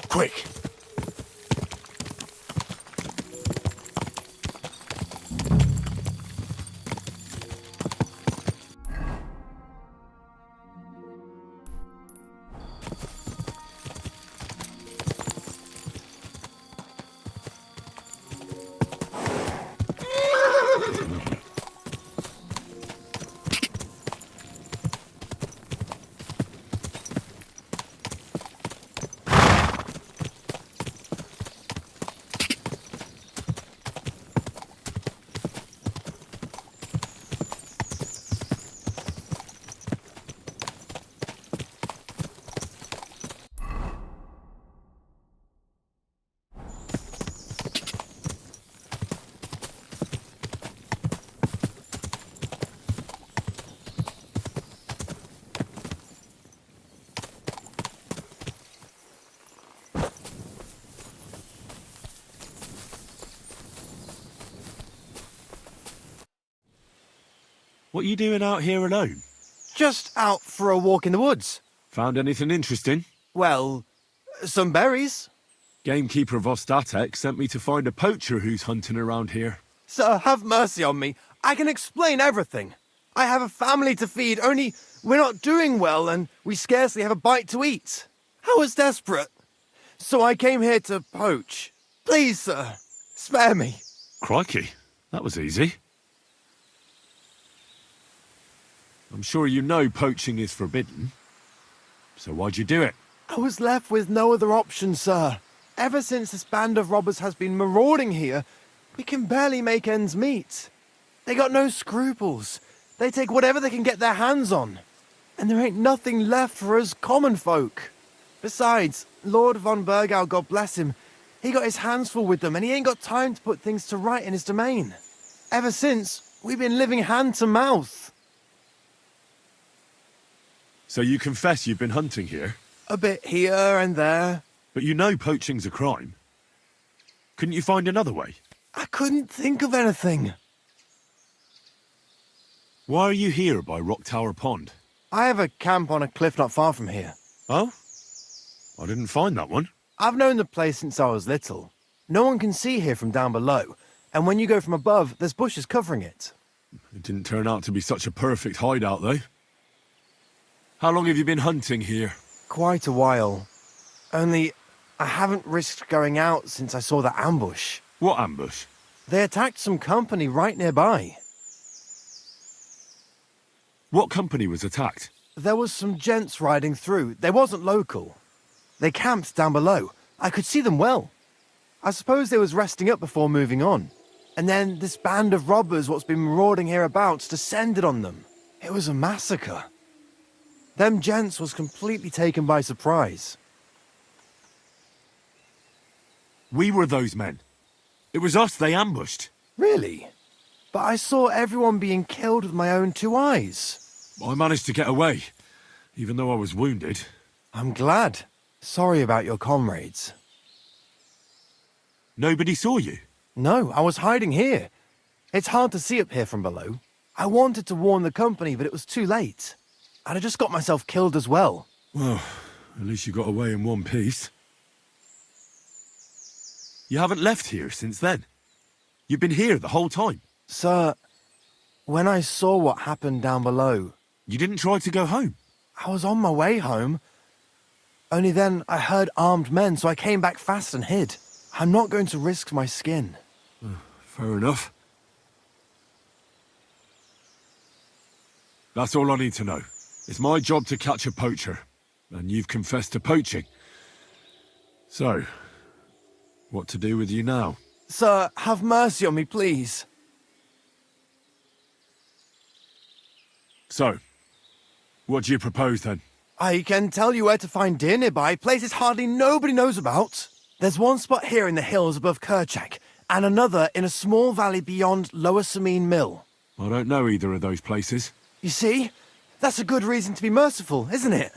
quick. What are you doing out here alone? Just out for a walk in the woods. Found anything interesting? Well, some berries. Gamekeeper of Ostatek sent me to find a poacher who's hunting around here. Sir, have mercy on me. I can explain everything. I have a family to feed, only we're not doing well and we scarcely have a bite to eat. I was desperate. So I came here to poach. Please, sir, spare me. Crikey, that was easy. I'm sure you know poaching is forbidden. So why'd you do it? I was left with no other option, sir. Ever since this band of robbers has been marauding here, we can barely make ends meet. They got no scruples. They take whatever they can get their hands on. And there ain't nothing left for us common folk. Besides, Lord von Burgau, God bless him, he got his hands full with them and he ain't got time to put things to right in his domain. Ever since, we've been living hand to mouth. So you confess you've been hunting here? A bit here and there. But you know poaching's a crime. Couldn't you find another way? I couldn't think of anything. Why are you here by Rock Tower Pond? I have a camp on a cliff not far from here. Oh? I didn't find that one. I've known the place since I was little. No one can see here from down below, and when you go from above, there's bushes covering it. It didn't turn out to be such a perfect hideout, though. How long have you been hunting here? Quite a while. Only, I haven't risked going out since I saw that ambush. What ambush? They attacked some company right nearby. What company was attacked? There was some gents riding through. They wasn't local. They camped down below. I could see them well. I suppose they was resting up before moving on. And then this band of robbers what's been marauding hereabouts descended on them. It was a massacre. Them gents was completely taken by surprise. We were those men. It was us they ambushed. Really? But I saw everyone being killed with my own two eyes. I managed to get away, even though I was wounded. I'm glad. Sorry about your comrades. Nobody saw you? No, I was hiding here. It's hard to see up here from below. I wanted to warn the company, but it was too late. I'd have just got myself killed as well. Well, at least you got away in one piece. You haven't left here since then. You've been here the whole time. Sir, when I saw what happened down below... You didn't try to go home? I was on my way home. Only then I heard armed men, so I came back fast and hid. I'm not going to risk my skin. Fair enough. That's all I need to know. It's my job to catch a poacher, and you've confessed to poaching. So, what to do with you now? Sir, have mercy on me, please. So, what do you propose then? I can tell you where to find deer nearby, places hardly nobody knows about. There's one spot here in the hills above Kerchak, and another in a small valley beyond Lower Samine Mill. I don't know either of those places. You see? That's a good reason to be merciful, isn't it?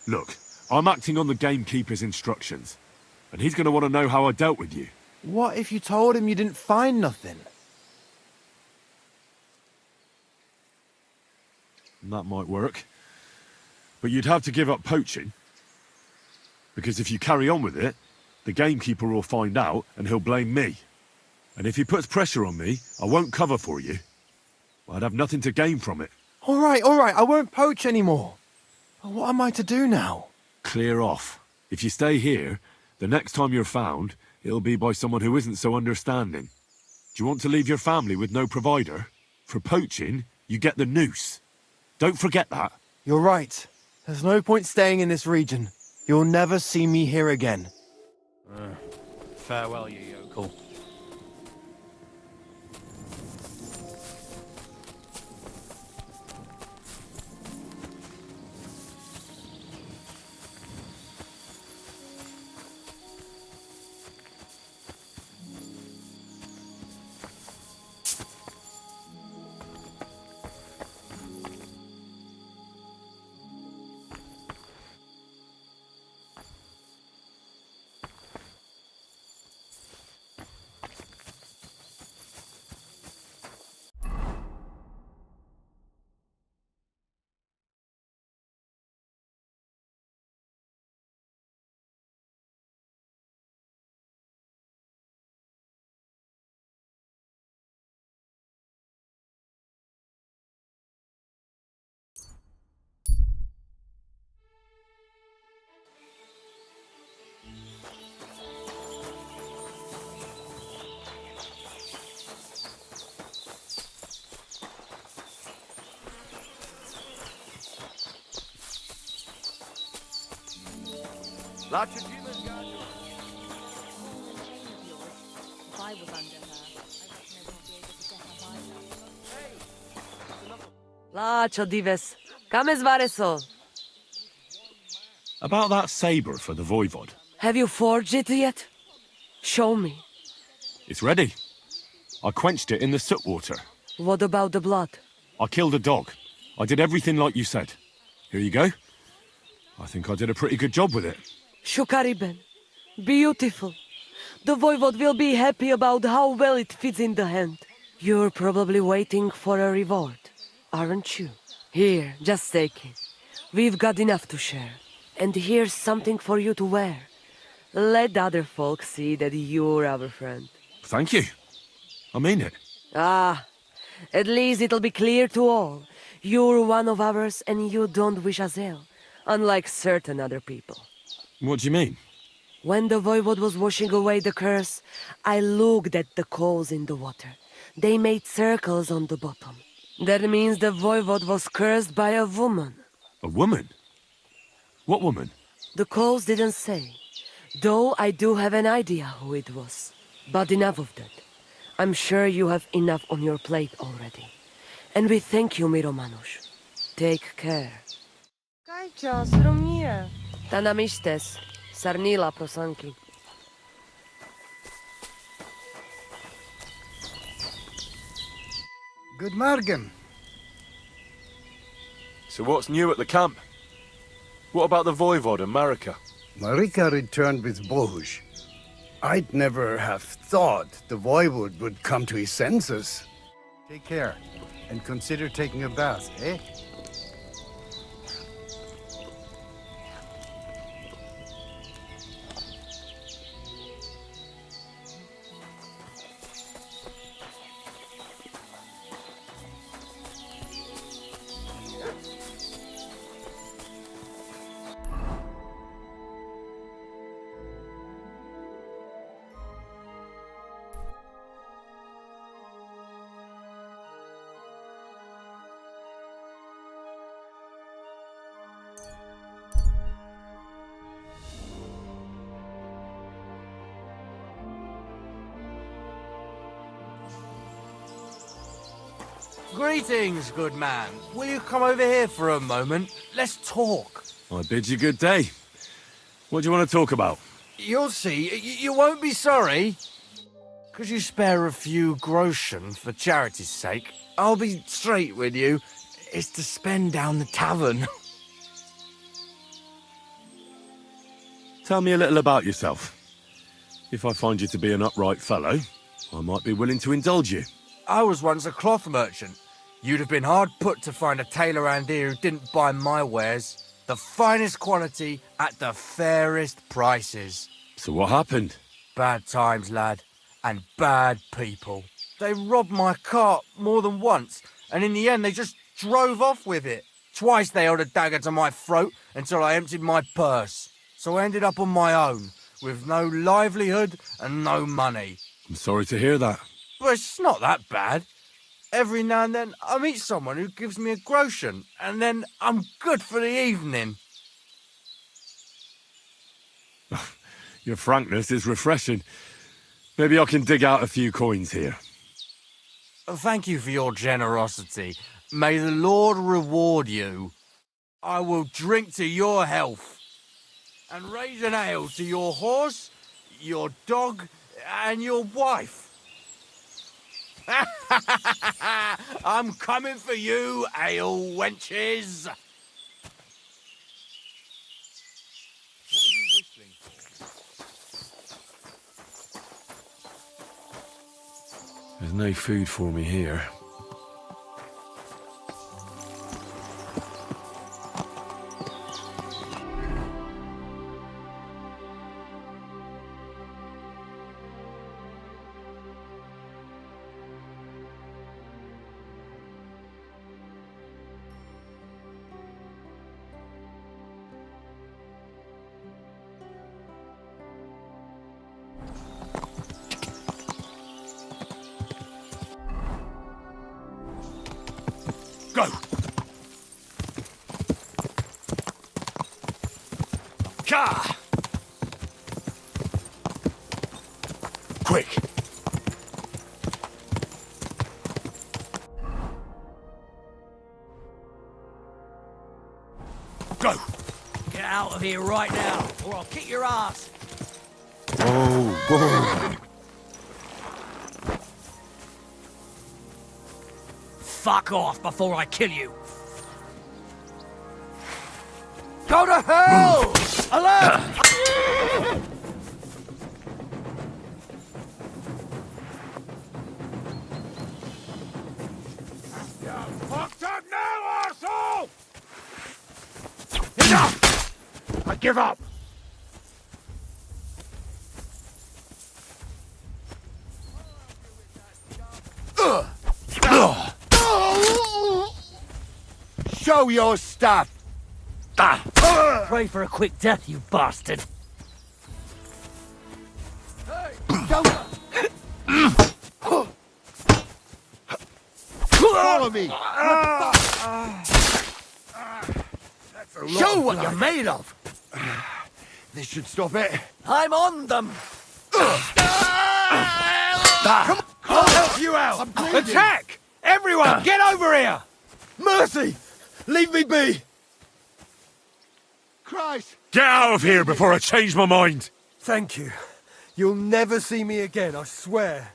Look, I'm acting on the gamekeeper's instructions, and he's going to want to know how I dealt with you. What if you told him you didn't find nothing? That might work. But you'd have to give up poaching. Because if you carry on with it, The gamekeeper will find out and he'll blame me. And if he puts pressure on me, I won't cover for you. I'd have nothing to gain from it. All right, I won't poach anymore. But what am I to do now? Clear off. If you stay here, the next time you're found, it'll be by someone who isn't so understanding. Do you want to leave your family with no provider? For poaching, you get the noose. Don't forget that. You're right. There's no point staying in this region. You'll never see me here again. Farewell, you yokel. Lots of humans got you. If I was under her, I reckon I wouldn't be able to get her either. Lačo dives, kame zvareso? About that saber for the voivod. Have you forged it yet? Show me. It's ready. I quenched it in the soot water. What about the blood? I killed a dog. I did everything like you said. Here you go. I think I did a pretty good job with it. Shukariben. Beautiful. The voivod will be happy about how well it fits in the hand. You're probably waiting for a reward, aren't you? Here, just take it. We've got enough to share. And here's something for you to wear. Let other folk see that you're our friend. Thank you. I mean it. Ah, at least it'll be clear to all. You're one of ours and you don't wish us ill, unlike certain other people. What do you mean? When the voivod was washing away the curse, I looked at the coals in the water. They made circles on the bottom. That means the voivod was cursed by a woman. A woman? What woman? The coals didn't say, though I do have an idea who it was. But enough of that. I'm sure you have enough on your plate already. And we thank you, Miromanush. Take care. Kajča, sromije. Tanamistes, sarnila prosanki. Good morgen. So what's new at the camp? What about the Voivod and Marika? Marika returned with Bohush. I'd never have thought the Voivod would come to his senses. Take care, and consider taking a bath, eh? Greetings, good man. Will you come over here for a moment? Let's talk. I bid you good day. What do you want to talk about? You'll see. You won't be sorry. Could you spare a few groschen for charity's sake? I'll be straight with you. It's to spend down the tavern. Tell me a little about yourself. If I find you to be an upright fellow, I might be willing to indulge you. I was once a cloth merchant. You'd have been hard put to find a tailor around here who didn't buy my wares. The finest quality at the fairest prices. So what happened? Bad times, lad, and bad people. They robbed my cart more than once, and in the end they just drove off with it. Twice they held a dagger to my throat until I emptied my purse. So I ended up on my own, with no livelihood and no money. I'm sorry to hear that. But it's not that bad. Every now and then I meet someone who gives me a groschen, and then I'm good for the evening. Your frankness is refreshing. Maybe I can dig out a few coins here. Thank you for your generosity. May the Lord reward you. I will drink to your health and raise an ale to your horse, your dog, and your wife. I'm coming for you, ale wenches. What are you whistling for? There's no food for me here. Go! Ka! Quick! Go! Get out of here right now, or I'll kick your ass. Whoa. Fuck off before I kill you. Go to hell! Alert! Fucked up now, arsehole! Enough! I give up! Show your stuff! Pray for a quick death, you bastard. Follow me! Show what you're made of. This should stop it. I'm on them. I'll help you out! Attack! Everyone, get over here! Mercy! Leave me be! Christ! Get out of here before I change my mind! Thank you. You'll never see me again, I swear.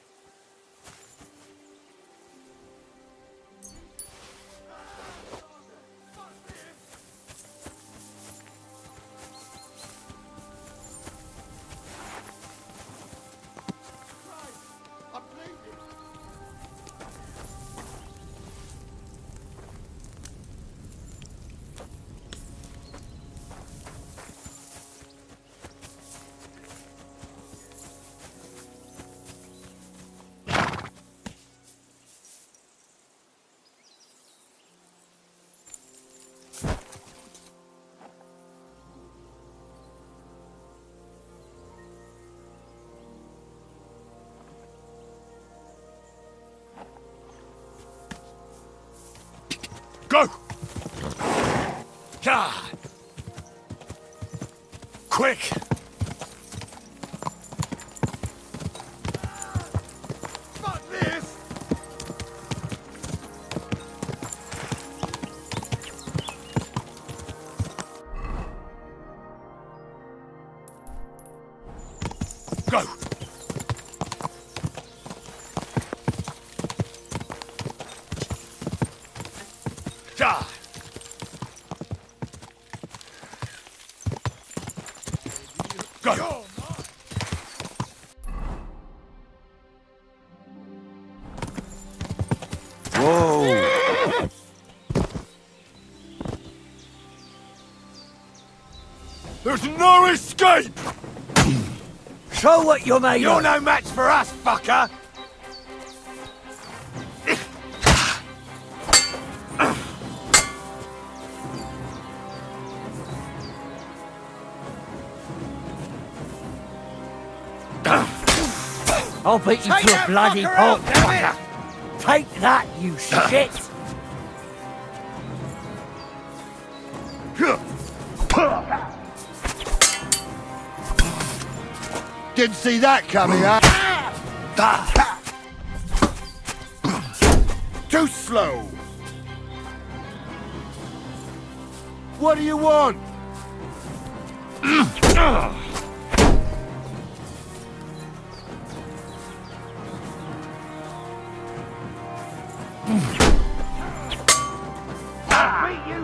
Go! God! Quick! Fuck this! Go! God! Go! Whoa! There's no escape! Show what you're made You're of. no match for us, fucker! I'll beat you Take to a that bloody fucker pulp, out, damn it! fucker. Take that, you shit. Didn't see that coming, huh? Too slow. What do you want?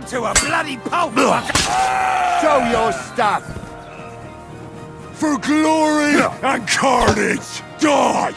To a bloody pulp, fucker! Show your stuff. For glory and carnage, die!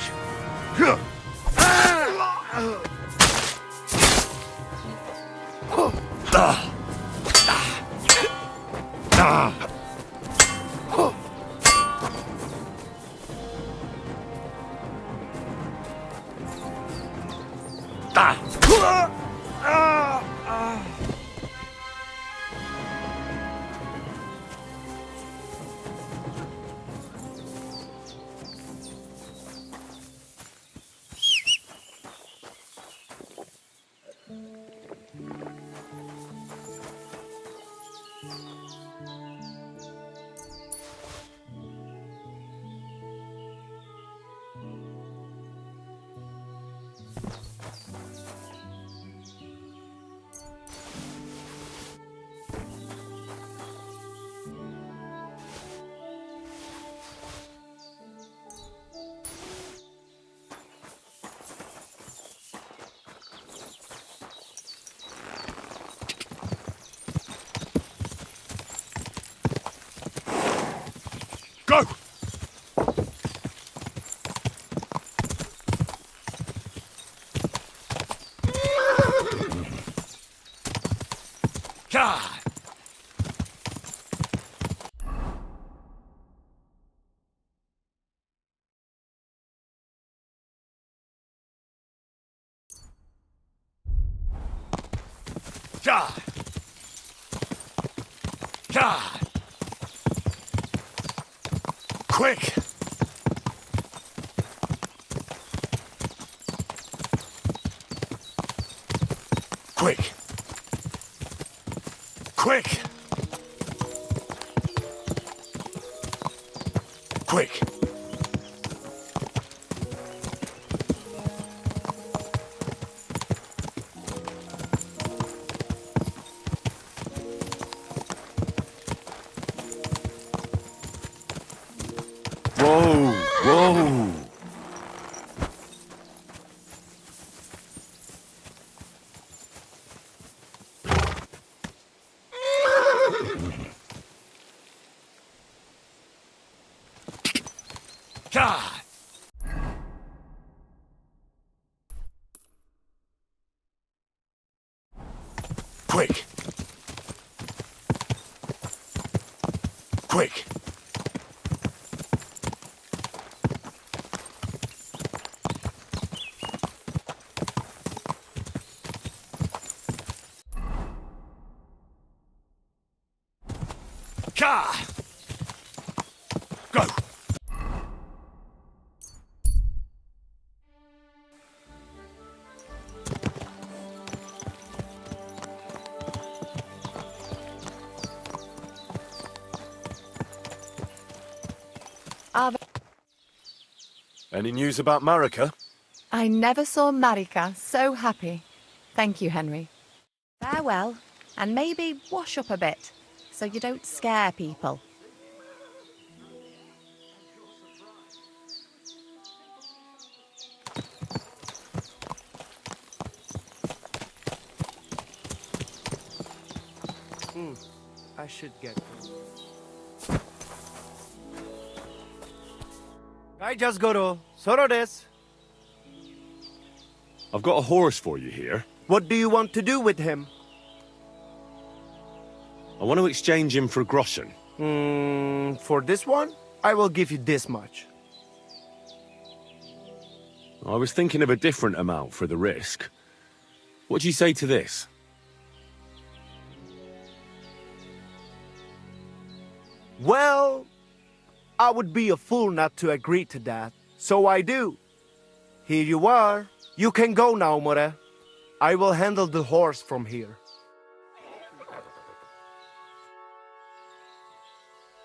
Go! God! God! God! Quick! Quick! Quick! Quick! Whoa! Whoa! God! Quick! Quick! God! Go! Any news about Marika? I never saw Marika so happy. Thank you, Henry. Farewell, and maybe wash up a bit, so you don't scare people. I should get... I just Goro. Soro desu. I've got a horse for you here. What do you want to do with him? I want to exchange him for groschen. For this one? I will give you this much. I was thinking of a different amount for the risk. What do you say to this? Well, I would be a fool not to agree to that, so I do. Here you are. You can go now, More. I will handle the horse from here.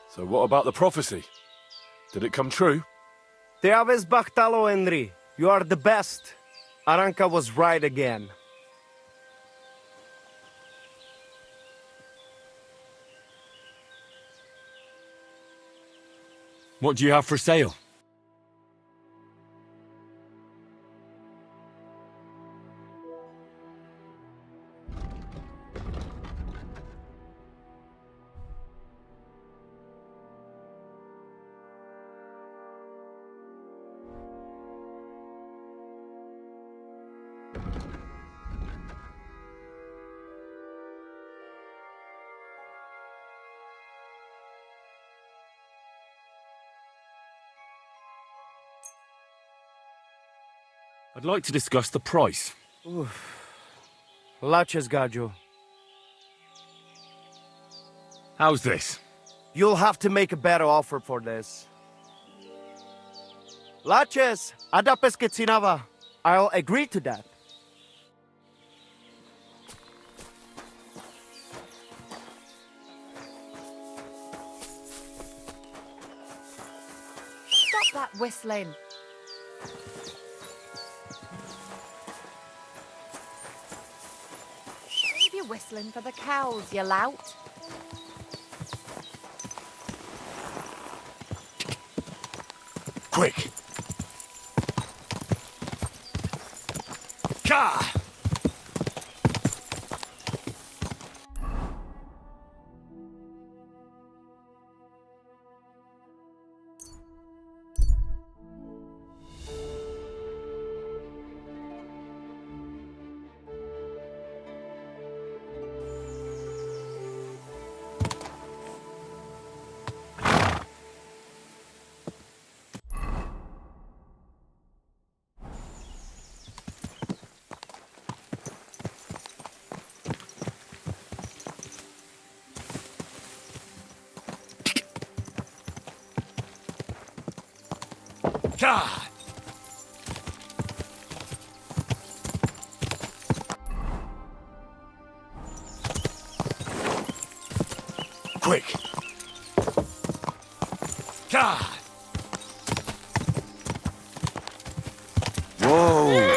So what about the prophecy? Did it come true? Te aves bachtalo, Henry. You are the best. Aranka was right again. What do you have for sale? I'd like to discuss the price. Laches, Gajo. How's this? You'll have to make a better offer for this. Laches, ada pesquetzinava. I'll agree to that. Stop that whistling. Leave your whistling for the cows, you lout. Quick! Ka! God! Quick! God! Whoa!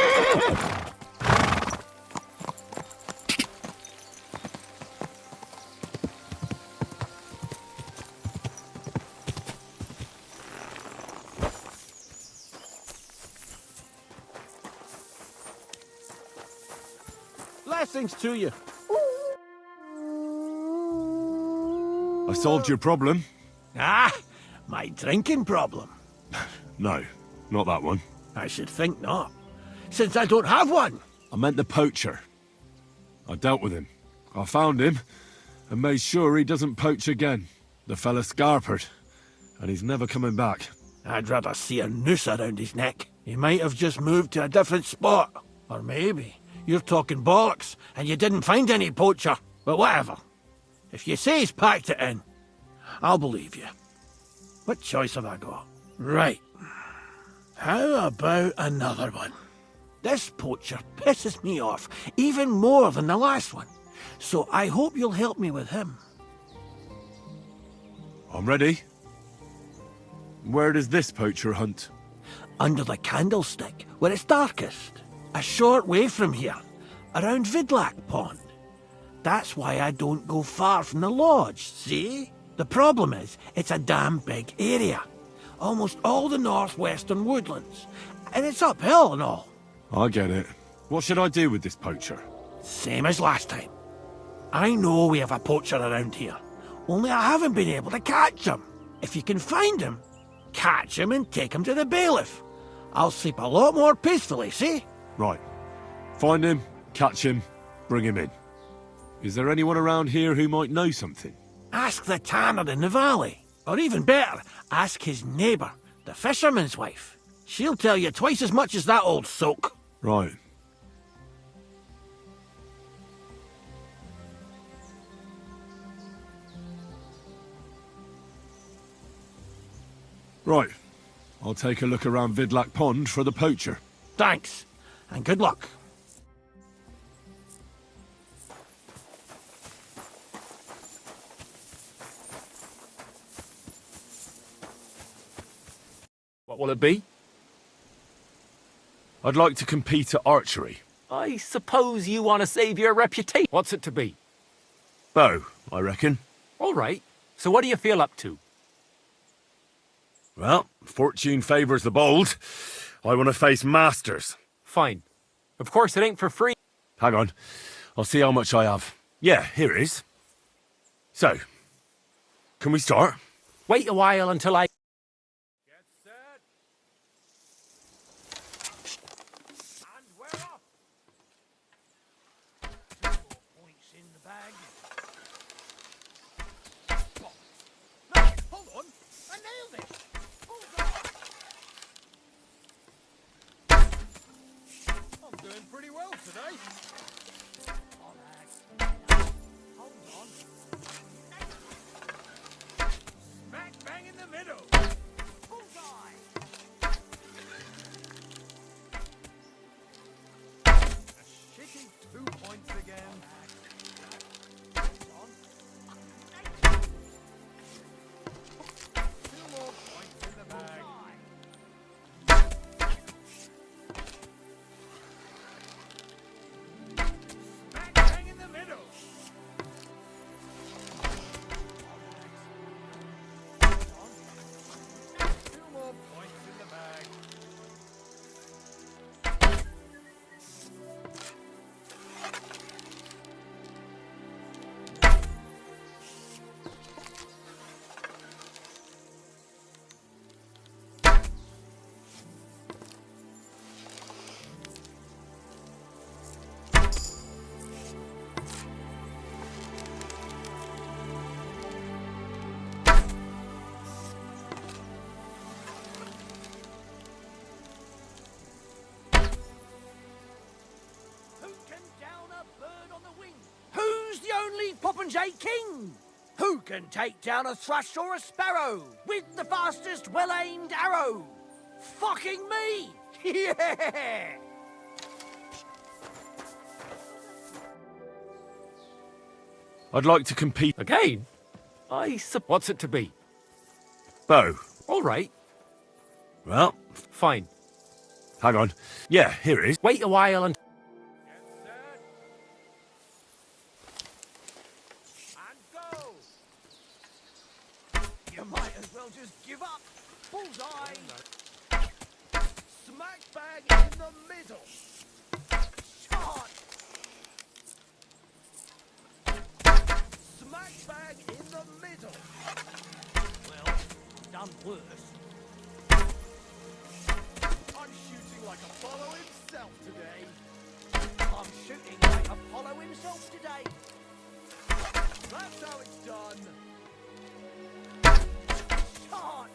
Blessings to you. I solved your problem? Ah, my drinking problem. No, not that one. I should think not, since I don't have one. I meant the poacher. I dealt with him. I found him and made sure he doesn't poach again. The fella scarpered, and he's never coming back. I'd rather see a noose around his neck. He might have just moved to a different spot. Or maybe you're talking bollocks and you didn't find any poacher. But whatever. If you say he's packed it in, I'll believe you. What choice have I got? Right. How about another one? This poacher pisses me off even more than the last one. So I hope you'll help me with him. I'm ready. Where does this poacher hunt? Under the candlestick, where it's darkest. A short way from here, around Vidlac Pond. That's why I don't go far from the lodge, see? The problem is, it's a damn big area. Almost all the northwestern woodlands. And it's uphill and all. I get it. What should I do with this poacher? Same as last time. I know we have a poacher around here. Only I haven't been able to catch him. If you can find him, catch him and take him to the bailiff. I'll sleep a lot more peacefully, see? Right. Find him, catch him, bring him in. Is there anyone around here who might know something? Ask the tanner in the valley. Or even better, ask his neighbour, the fisherman's wife. She'll tell you twice as much as that old soak. Right. Right. I'll take a look around Vidlac Pond for the poacher. Thanks, and good luck. What will it be? I'd like to compete at archery. I suppose you want to save your reputation. What's it to be? Bow, I reckon. All right. So what do you feel up to? Well, fortune favours the bold. I want to face masters. Fine. Of course, it ain't for free. Hang on. I'll see how much I have. Yeah, here it is. So, can we start? Wait a while until I... Get set. And we're off. 2 more points in the bag. No, hold on. I nailed it. I'm doing pretty well today. Hold on. Smack bang in the middle. Bullseye. A shitty 2 points again. Hold on. 2 more points in the bag. Smack bang in the middle. Hold on. 2 more points in the bag. Who can down a bird on the wing? Who's the only Popinjay king? Who can take down a thrush or a sparrow with the fastest well-aimed arrow? Fucking me! Yeah! I'd like to compete. Again? I suppose... What's it to be? Bow. All right. Well, Fine. hang on. Yeah, here it is. Wait a while and... And go! You might as well just give up. Bullseye! Smack bang in the middle. Shot! Smack bang in the middle. Well, done worse. I'm shooting like Apollo himself today. I'm shooting like Apollo himself today. That's how it's done. Shot!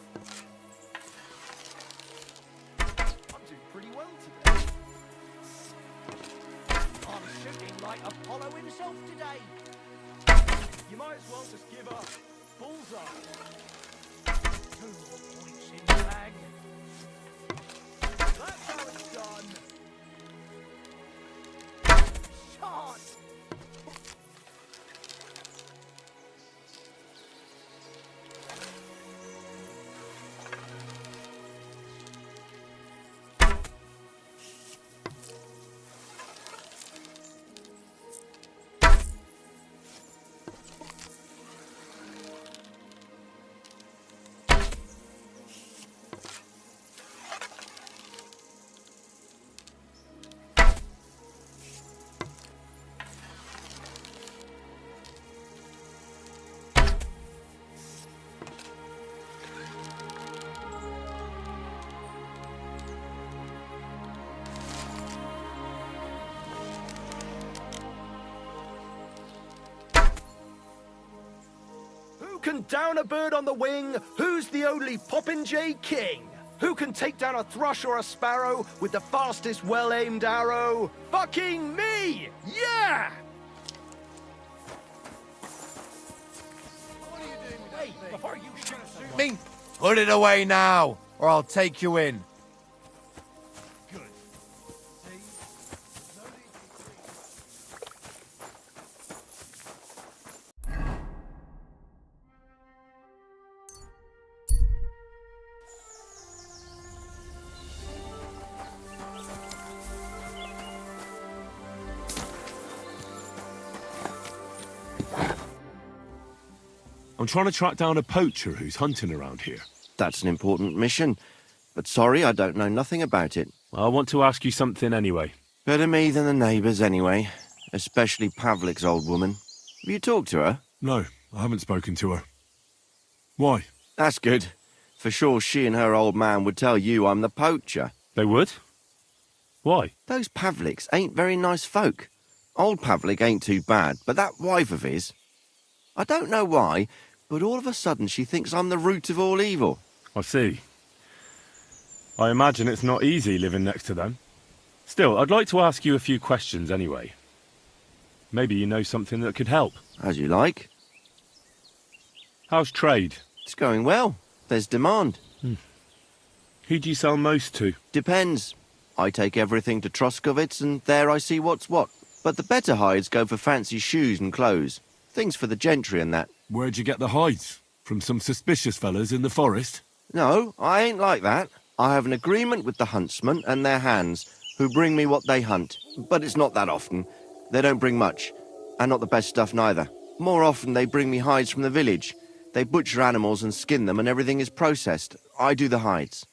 I'm doing pretty well today. I'm shooting like Apollo himself today. You might as well just give up. Bullseye. 2 more points in the bag. That's how it's done. Shot! can down a bird on the wing? Who's the only popinjay king? Who can take down a thrush or a sparrow with the fastest well-aimed arrow? Fucking me! Yeah! Before you shoot me, put it away now, or I'll take you in. I'm trying to track down a poacher who's hunting around here. That's an important mission. But sorry, I don't know nothing about it. I want to ask you something anyway. Better me than the neighbours anyway. Especially Pavlik's old woman. Have you talked to her? No, I haven't spoken to her. Why? That's good. For sure she and her old man would tell you I'm the poacher. They would? Why? Those Pavliks ain't very nice folk. Old Pavlik ain't too bad, but that wife of his... I don't know why, but all of a sudden she thinks I'm the root of all evil. I see. I imagine it's not easy living next to them. Still, I'd like to ask you a few questions anyway. Maybe you know something that could help. As you like. How's trade? It's going well. There's demand. Who do you sell most to? Depends. I take everything to Troskovitz and there I see what's what. But the better hides go for fancy shoes and clothes. Things for the gentry and that. Where'd you get the hides? From some suspicious fellas in the forest? No, I ain't like that. I have an agreement with the huntsmen and their hands, who bring me what they hunt. But it's not that often. They don't bring much. And not the best stuff neither. More often they bring me hides from the village. They butcher animals and skin them and everything is processed. I do the hides.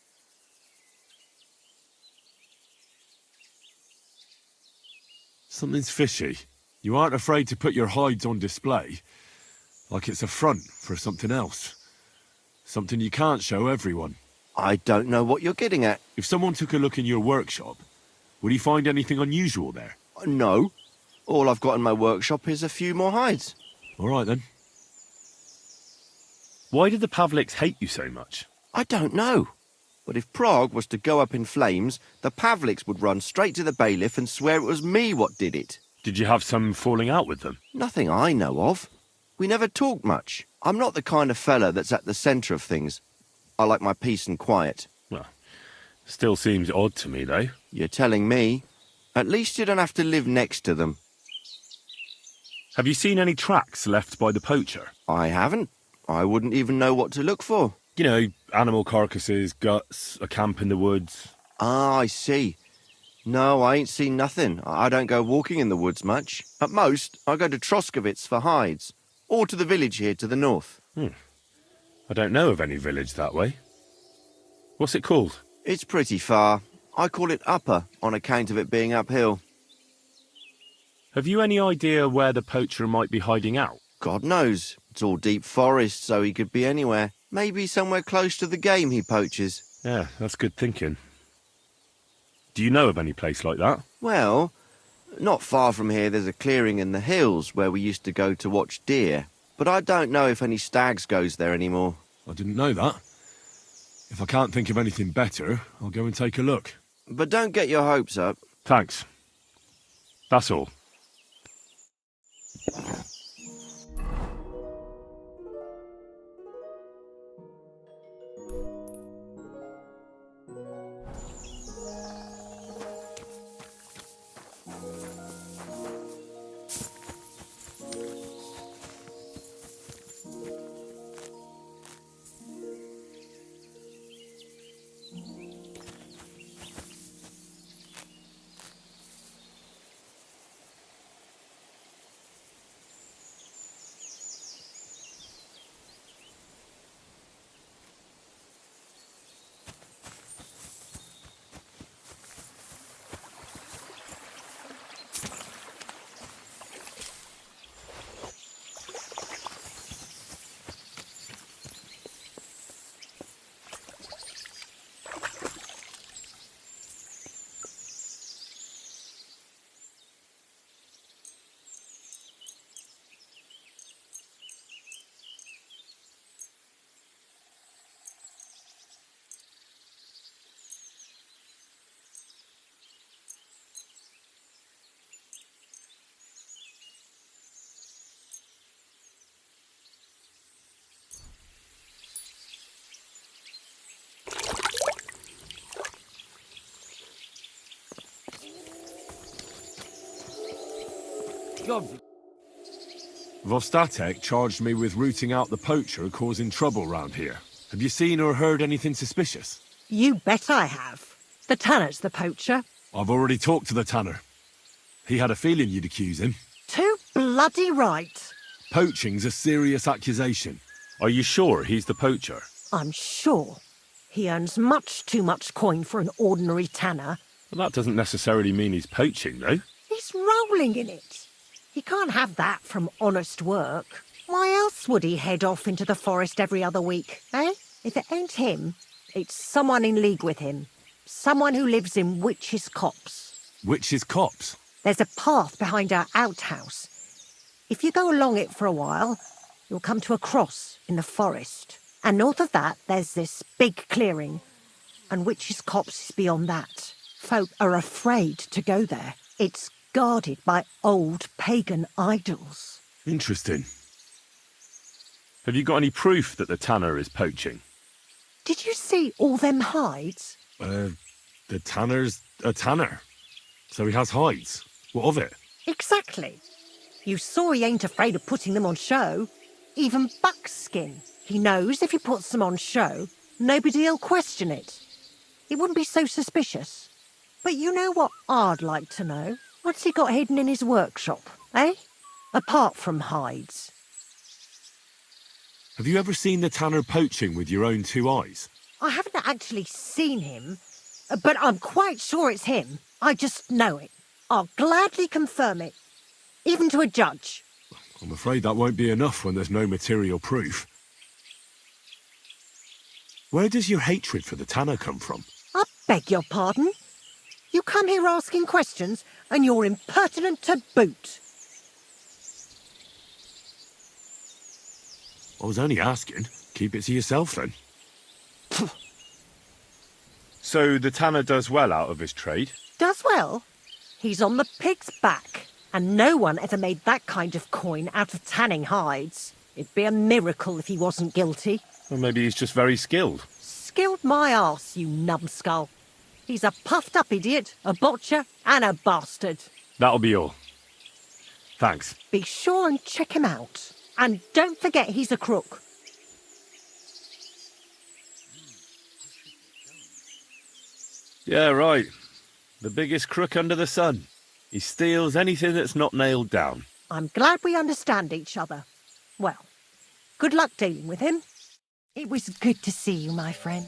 Something's fishy. You aren't afraid to put your hides on display, like it's a front for something else. Something you can't show everyone. I don't know what you're getting at. If someone took a look in your workshop, would he find anything unusual there? No. All I've got in my workshop is a few more hides. All right, then. Why did the Pavliks hate you so much? I don't know. But if Prague was to go up in flames, the Pavliks would run straight to the bailiff and swear it was me what did it. Did you have some falling out with them? Nothing I know of. We never talked much. I'm not the kind of fella that's at the centre of things. I like my peace and quiet. Well, still seems odd to me, though. You're telling me. At least you don't have to live next to them. Have you seen any tracks left by the poacher? I haven't. I wouldn't even know what to look for. You know, animal carcasses, guts, a camp in the woods. Ah, I see. No, I ain't seen nothing. I don't go walking in the woods much. At most, I go to Troskovitz for hides. Or to the village here to the north. I don't know of any village that way. What's it called? It's pretty far. I call it Upper, on account of it being uphill. Have you any idea where the poacher might be hiding out? God knows. It's all deep forest, so he could be anywhere. Maybe somewhere close to the game he poaches. Yeah, that's good thinking. Do you know of any place like that? Well, not far from here there's a clearing in the hills where we used to go to watch deer. But I don't know if any stags goes there anymore. I didn't know that. If I can't think of anything better, I'll go and take a look. But don't get your hopes up. Thanks. That's all. Vostatek charged me with rooting out the poacher causing trouble round here. Have you seen or heard anything suspicious? You bet I have. The tanner's the poacher. I've already talked to the tanner. He had a feeling you'd accuse him. Too bloody right. Poaching's a serious accusation. Are you sure he's the poacher? I'm sure. He earns much too much coin for an ordinary tanner. Well, that doesn't necessarily mean he's poaching, though. He's rolling in it. He can't have that from honest work. Why else would he head off into the forest every other week, eh? If it ain't him, it's someone in league with him. Someone who lives in Witch's Copse. Witch's Copse? There's a path behind our outhouse. If you go along it for a while, you'll come to a cross in the forest. And north of that, there's this big clearing. And Witch's Copse is beyond that. Folk are afraid to go there. It's guarded by old pagan idols. Interesting. Have you got any proof that the tanner is poaching? Did you see all them hides? The tanner's a tanner. So he has hides. What of it? Exactly. You saw he ain't afraid of putting them on show. Even buckskin. He knows if he puts them on show, nobody'll question it. He wouldn't be so suspicious. But you know what I'd like to know? What's he got hidden in his workshop, eh? Apart from hides. Have you ever seen the tanner poaching with your own two eyes? I haven't actually seen him, but I'm quite sure it's him. I just know it. I'll gladly confirm it, even to a judge. I'm afraid that won't be enough when there's no material proof. Where does your hatred for the tanner come from? I beg your pardon? You come here asking questions, and you're impertinent to boot. I was only asking. Keep it to yourself, then. So the tanner does well out of his trade? Does well. He's on the pig's back, and no one ever made that kind of coin out of tanning hides. It'd be a miracle if he wasn't guilty. Or maybe he's just very skilled. Skilled my arse, you numbskull. He's a puffed-up idiot, a botcher, and a bastard. That'll be all. Thanks. Be sure and check him out. And don't forget he's a crook. Yeah, right. The biggest crook under the sun. He steals anything that's not nailed down. I'm glad we understand each other. Well, good luck dealing with him. It was good to see you, my friend.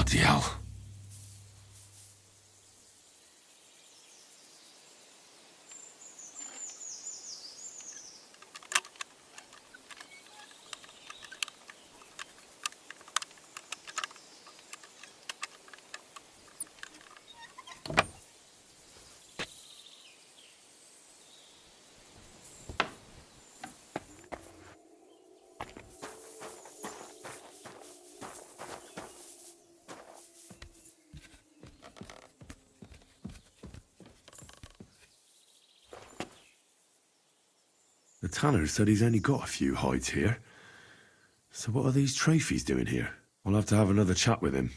Bloody hell. The tanner said he's only got a few hides here. So what are these trophies doing here? I'll have to have another chat with him.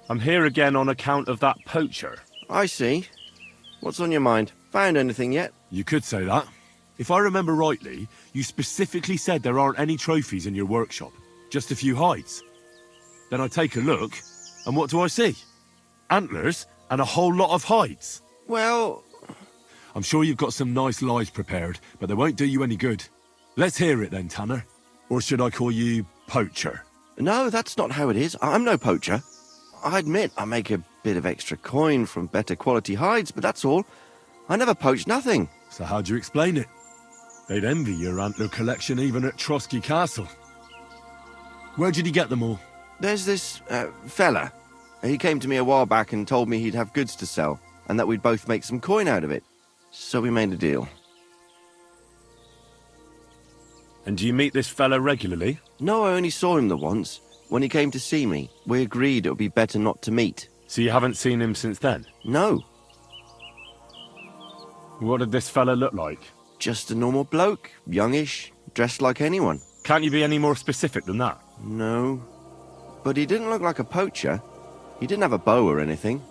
I'm here again on account of that poacher. I see. What's on your mind? Found anything yet? You could say that. If I remember rightly, you specifically said there aren't any trophies in your workshop. Just a few hides. Then I take a look, and what do I see? Antlers and a whole lot of hides. Well... I'm sure you've got some nice lies prepared, but they won't do you any good. Let's hear it then, Tanner. Or should I call you Poacher? No, that's not how it is. I'm no poacher. I admit I make a bit of extra coin from better quality hides, but that's all. I never poach nothing. So how do you explain it? They'd envy your antler collection even at Trotsky Castle. Where did you get them all? There's this fella. He came to me a while back and told me he'd have goods to sell, and that we'd both make some coin out of it. So we made a deal. And do you meet this fella regularly? No, I only saw him the once. When he came to see me, we agreed it would be better not to meet. So you haven't seen him since then? No. What did this fella look like? Just a normal bloke, youngish, dressed like anyone. Can't you be any more specific than that? No. But he didn't look like a poacher. He didn't have a bow or anything.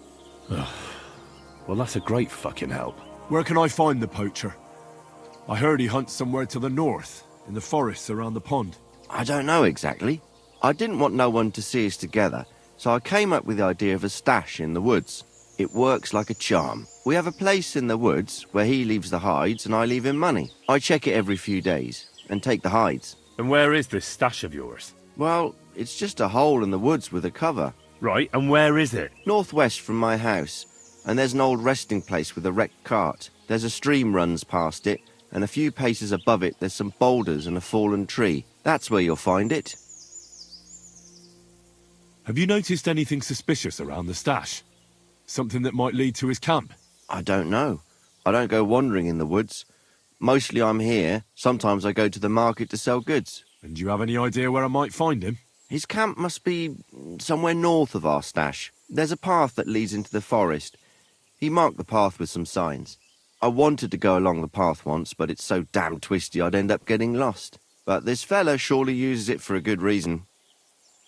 Well, that's a great fucking help. Where can I find the poacher? I heard he hunts somewhere to the north, in the forests around the pond. I don't know exactly. I didn't want no one to see us together, so I came up with the idea of a stash in the woods. It works like a charm. We have a place in the woods where he leaves the hides and I leave him money. I check it every few days and take the hides. And where is this stash of yours? Well, it's just a hole in the woods with a cover. Right, and where is it? Northwest from my house. And there's an old resting place with a wrecked cart. There's a stream runs past it, and a few paces above it there's some boulders and a fallen tree. That's where you'll find it. Have you noticed anything suspicious around the stash? Something that might lead to his camp? I don't know. I don't go wandering in the woods. Mostly I'm here. Sometimes I go to the market to sell goods. And do you have any idea where I might find him? His camp must be somewhere north of our stash. There's a path that leads into the forest. He marked the path with some signs. I wanted to go along the path once, but it's so damn twisty I'd end up getting lost. But this fella surely uses it for a good reason.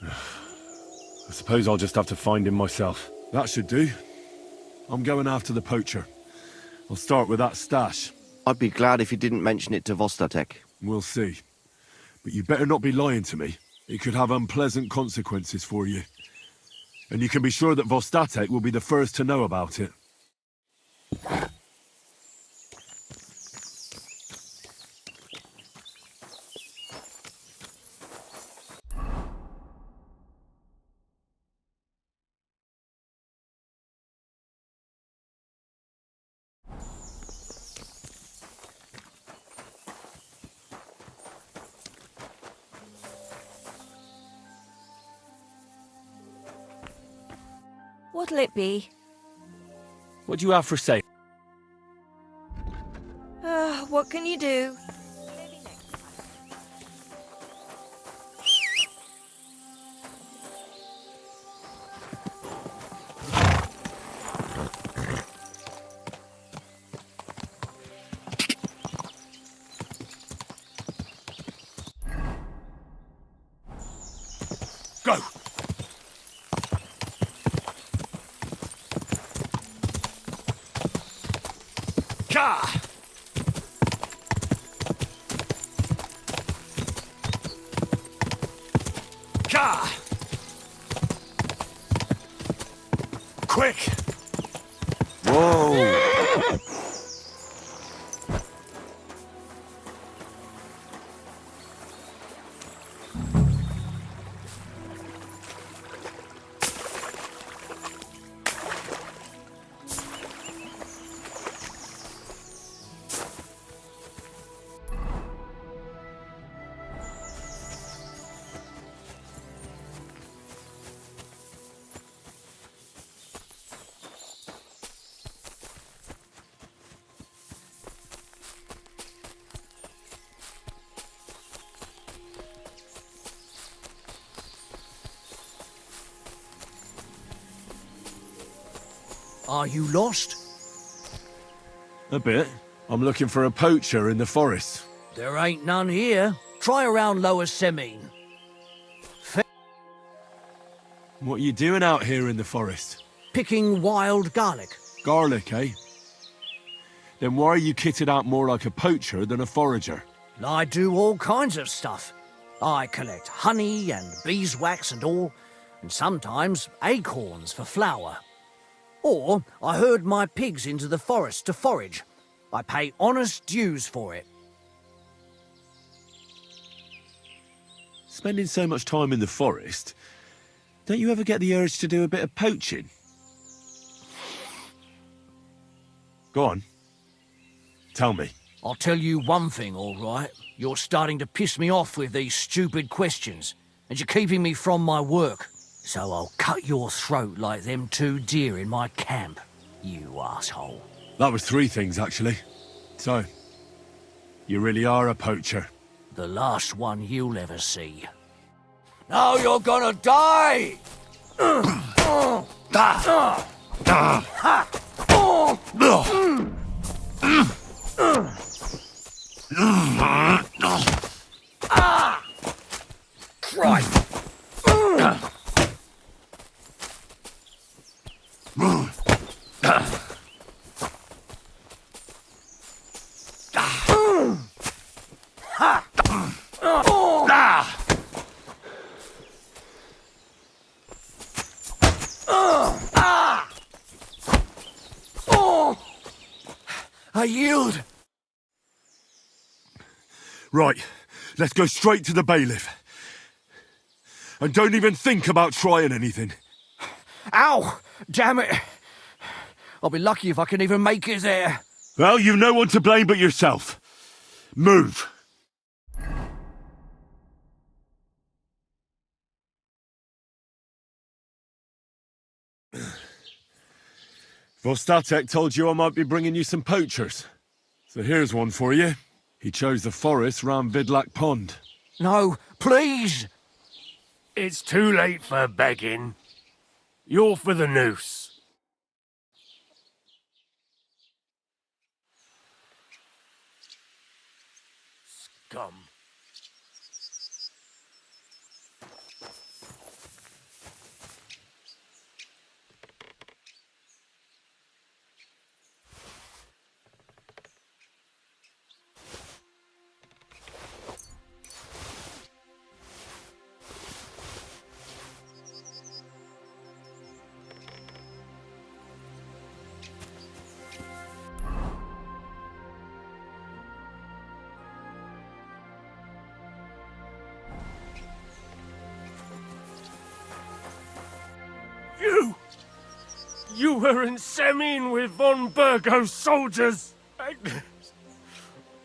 I suppose I'll just have to find him myself. That should do. I'm going after the poacher. I'll start with that stash. I'd be glad if you didn't mention it to Vostatek. We'll see. But you better not be lying to me. It could have unpleasant consequences for you. And you can be sure that Vostatek will be the first to know about it. What'll it be? What do you have for sale? What can you do? Go! Ka! Ka! Quick! Whoa! Are you lost? A bit. I'm looking for a poacher in the forest. There ain't none here. Try around Lower Semine. What are you doing out here in the forest? Picking wild garlic. Garlic, eh? Then why are you kitted out more like a poacher than a forager? I do all kinds of stuff. I collect honey and beeswax and all, and sometimes acorns for flour. Or I herd my pigs into the forest to forage. I pay honest dues for it. Spending so much time in the forest, don't you ever get the urge to do a bit of poaching? Go on. Tell me. I'll tell you one thing, all right. You're starting to piss me off with these stupid questions, and you're keeping me from my work. So I'll cut your throat like them 2 deer in my camp, you asshole. That was 3 things, actually. So, you really are a poacher. The last one you'll ever see. Now you're gonna die! Christ! I yield. Right, let's go straight to the bailiff. And don't even think about trying anything. Ow! Damn it! I'll be lucky if I can even make it there. Well, you've no one to blame but yourself. Move. Vostatek told you I might be bringing you some poachers. So here's one for you. He chose the forest round Vidlak Pond. No, please! It's too late for begging. You're for the noose. Scum. You were in Semine with von Burgo's soldiers! Agnes,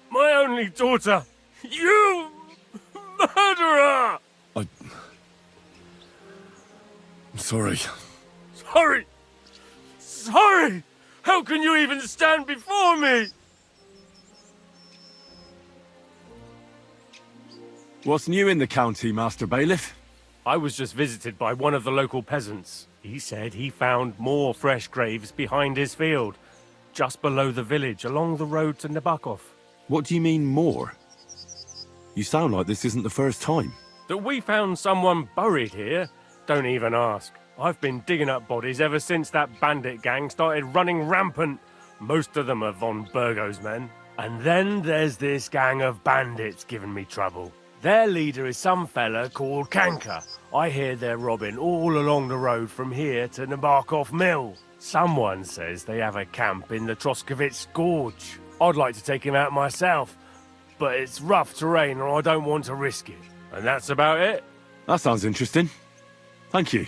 my only daughter! You murderer! I'm sorry. Sorry! sorry! How can you even stand before me? What's new in the county, Master Bailiff? I was just visited by one of the local peasants. He said he found more fresh graves behind his field, just below the village, along the road to Nabokov. What do you mean, more? You sound like this isn't the first time. That we found someone buried here? Don't even ask. I've been digging up bodies ever since that bandit gang started running rampant. Most of them are von Burgo's men. And then there's this gang of bandits giving me trouble. Their leader is some fella called Kanka. I hear they're robbing all along the road from here to Nabokov Mill. Someone says they have a camp in the Troskovitz Gorge. I'd like to take him out myself, but it's rough terrain and I don't want to risk it. And that's about it. That sounds interesting. Thank you.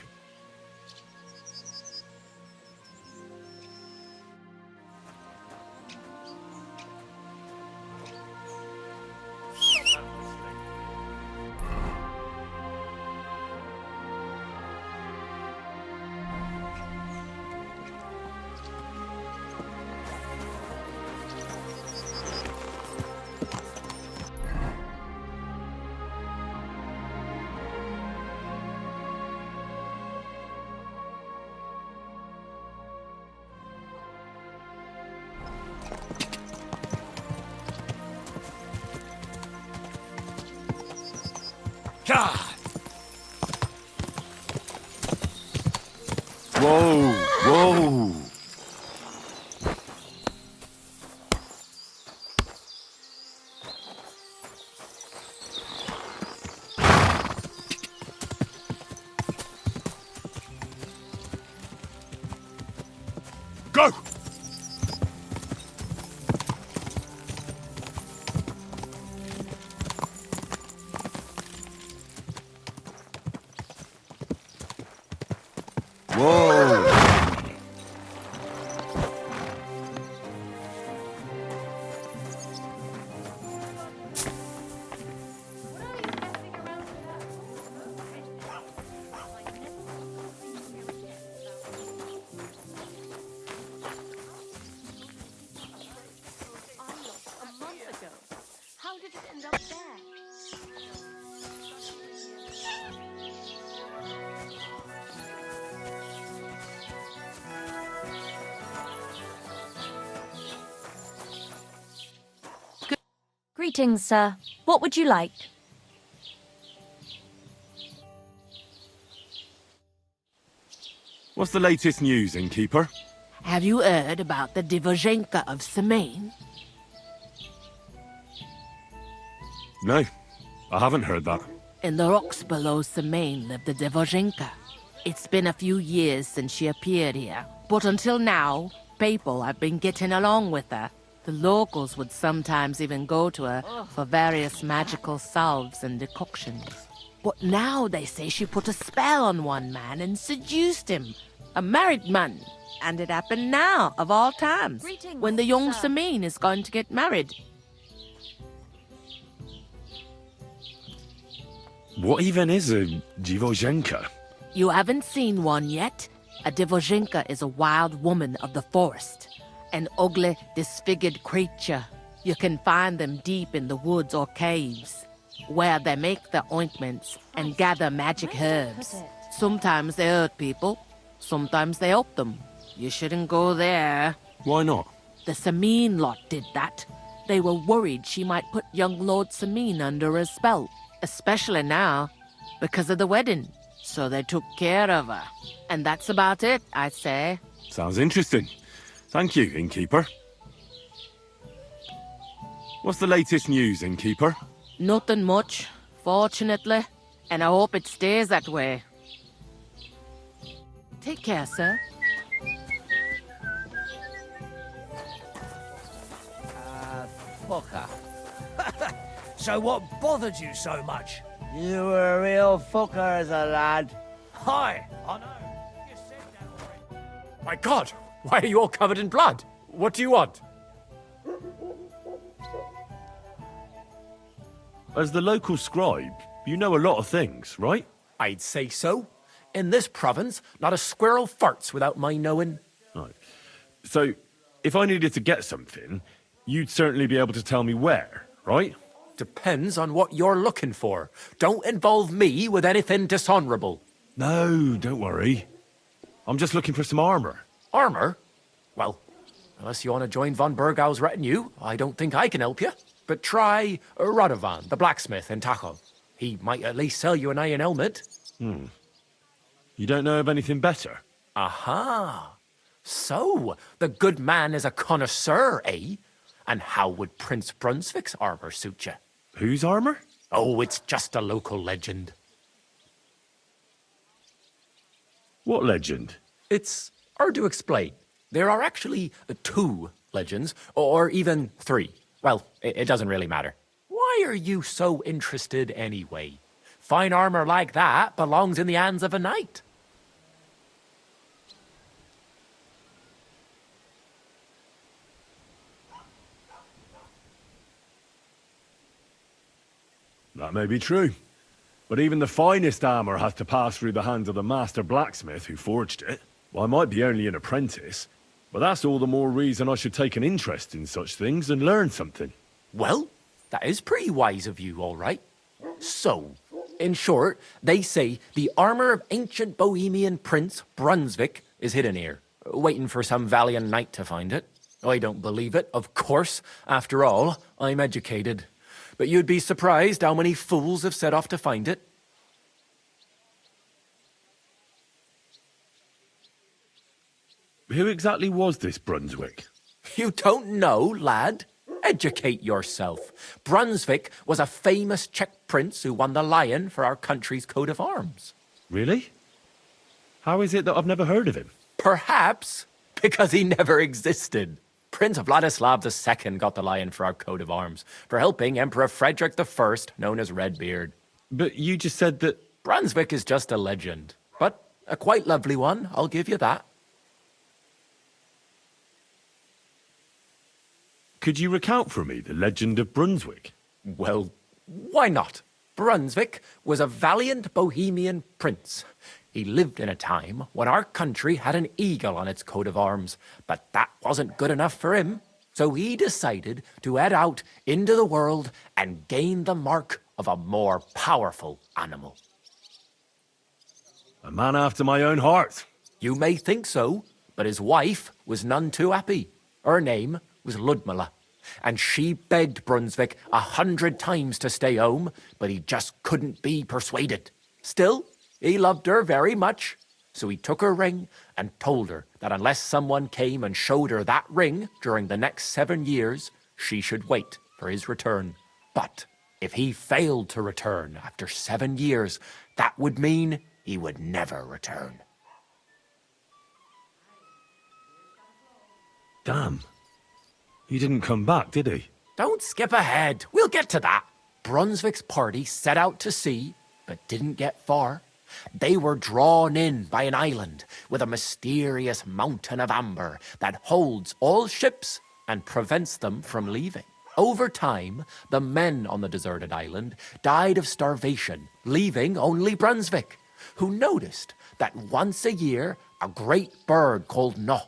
God! Whoa, whoa. Go! Whoa. How did it end up there? Greetings, sir. What would you like? What's the latest news, innkeeper? Have you heard about the Divozhenka of Semaine? No, I haven't heard that. In the rocks below Semaine lived the Divozhenka. It's been a few years since she appeared here, but until now, people have been getting along with her. The locals would sometimes even go to her for various magical salves and decoctions. But now they say she put a spell on one man and seduced him, a married man. And it happened now, of all times, Greetings, when the young sir. Semaine is going to get married. What even is a Divozhenka? You haven't seen one yet? A Divozhenka is a wild woman of the forest. An ugly, disfigured creature. You can find them deep in the woods or caves, where they make their ointments and gather magic herbs. Sometimes they hurt people, sometimes they help them. You shouldn't go there. Why not? The Sameen lot did that. They were worried she might put young Lord Sameen under a spell, especially now, because of the wedding. So they took care of her. And that's about it, I'd say. Sounds interesting. Thank you, innkeeper. What's the latest news, innkeeper? Nothing much, fortunately. And I hope it stays that way. Take care, sir. Fucker. So what bothered you so much? You were a real fucker as a lad. Hi, I know. You said that already. My God! Why are you all covered in blood? What do you want? As the local scribe, you know a lot of things, right? I'd say so. In this province, not a squirrel farts without my knowing. Right. So, if I needed to get something, you'd certainly be able to tell me where, right? Depends on what you're looking for. Don't involve me with anything dishonorable. No, don't worry. I'm just looking for some armor. Armor? Well, unless you want to join von Burgau's retinue, I don't think I can help you. But try Radovan, the blacksmith in Tachow. He might at least sell you an iron helmet. You don't know of anything better? Aha! So, the good man is a connoisseur, eh? And how would Prince Brunswick's armor suit you? Whose armor? Oh, it's just a local legend. What legend? It's hard to explain. There are actually 2 legends, or even 3. Well, it doesn't really matter. Why are you so interested anyway? Fine armor like that belongs in the hands of a knight. That may be true. But even the finest armor has to pass through the hands of the master blacksmith who forged it. Well, I might be only an apprentice, but that's all the more reason I should take an interest in such things and learn something. Well, that is pretty wise of you, all right. So, in short, they say the armor of ancient Bohemian Prince Brunswick is hidden here, waiting for some valiant knight to find it. I don't believe it, of course. After all, I'm educated. But you'd be surprised how many fools have set off to find it. Who exactly was this Brunswick? You don't know, lad? Educate yourself. Brunswick was a famous Czech prince who won the lion for our country's coat of arms. Really? How is it that I've never heard of him? Perhaps because he never existed. Prince Vladislav II got the lion for our coat of arms for helping Emperor Frederick I, known as Redbeard. But you just said that... Brunswick is just a legend, but a quite lovely one, I'll give you that. Could you recount for me the legend of Brunswick? Well, why not? Brunswick was a valiant Bohemian prince. He lived in a time when our country had an eagle on its coat of arms, but that wasn't good enough for him. So he decided to head out into the world and gain the mark of a more powerful animal. A man after my own heart. You may think so, but his wife was none too happy. Her name was Ludmilla, and she begged Brunswick 100 times to stay home, but he just couldn't be persuaded. Still, he loved her very much, so he took her ring and told her that unless someone came and showed her that ring during the next 7 years, she should wait for his return. But if he failed to return after 7 years, that would mean he would never return. Damn. He didn't come back, did he? Don't skip ahead. We'll get to that. Brunswick's party set out to sea, but didn't get far. They were drawn in by an island with a mysterious mountain of amber that holds all ships and prevents them from leaving. Over time, the men on the deserted island died of starvation, leaving only Brunswick, who noticed that once a year a great bird called No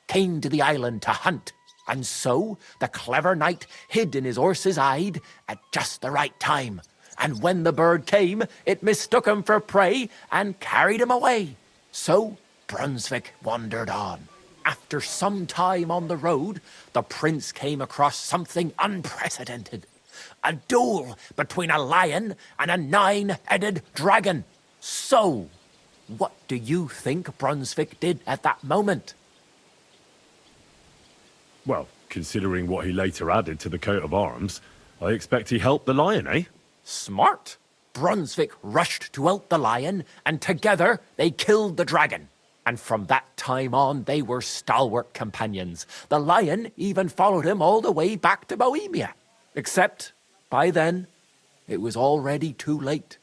came to the island to hunt. And so the clever knight hid in his horse's hide at just the right time. And when the bird came, it mistook him for prey and carried him away. So Brunswick wandered on. After some time on the road, the prince came across something unprecedented. A duel between a lion and a 9-headed dragon. So, what do you think Brunswick did at that moment? Well, considering what he later added to the coat of arms, I expect he helped the lion, eh? Smart. Brunswick rushed to help the lion, and together they killed the dragon. And from that time on, they were stalwart companions. The lion even followed him all the way back to Bohemia. Except, by then, it was already too late.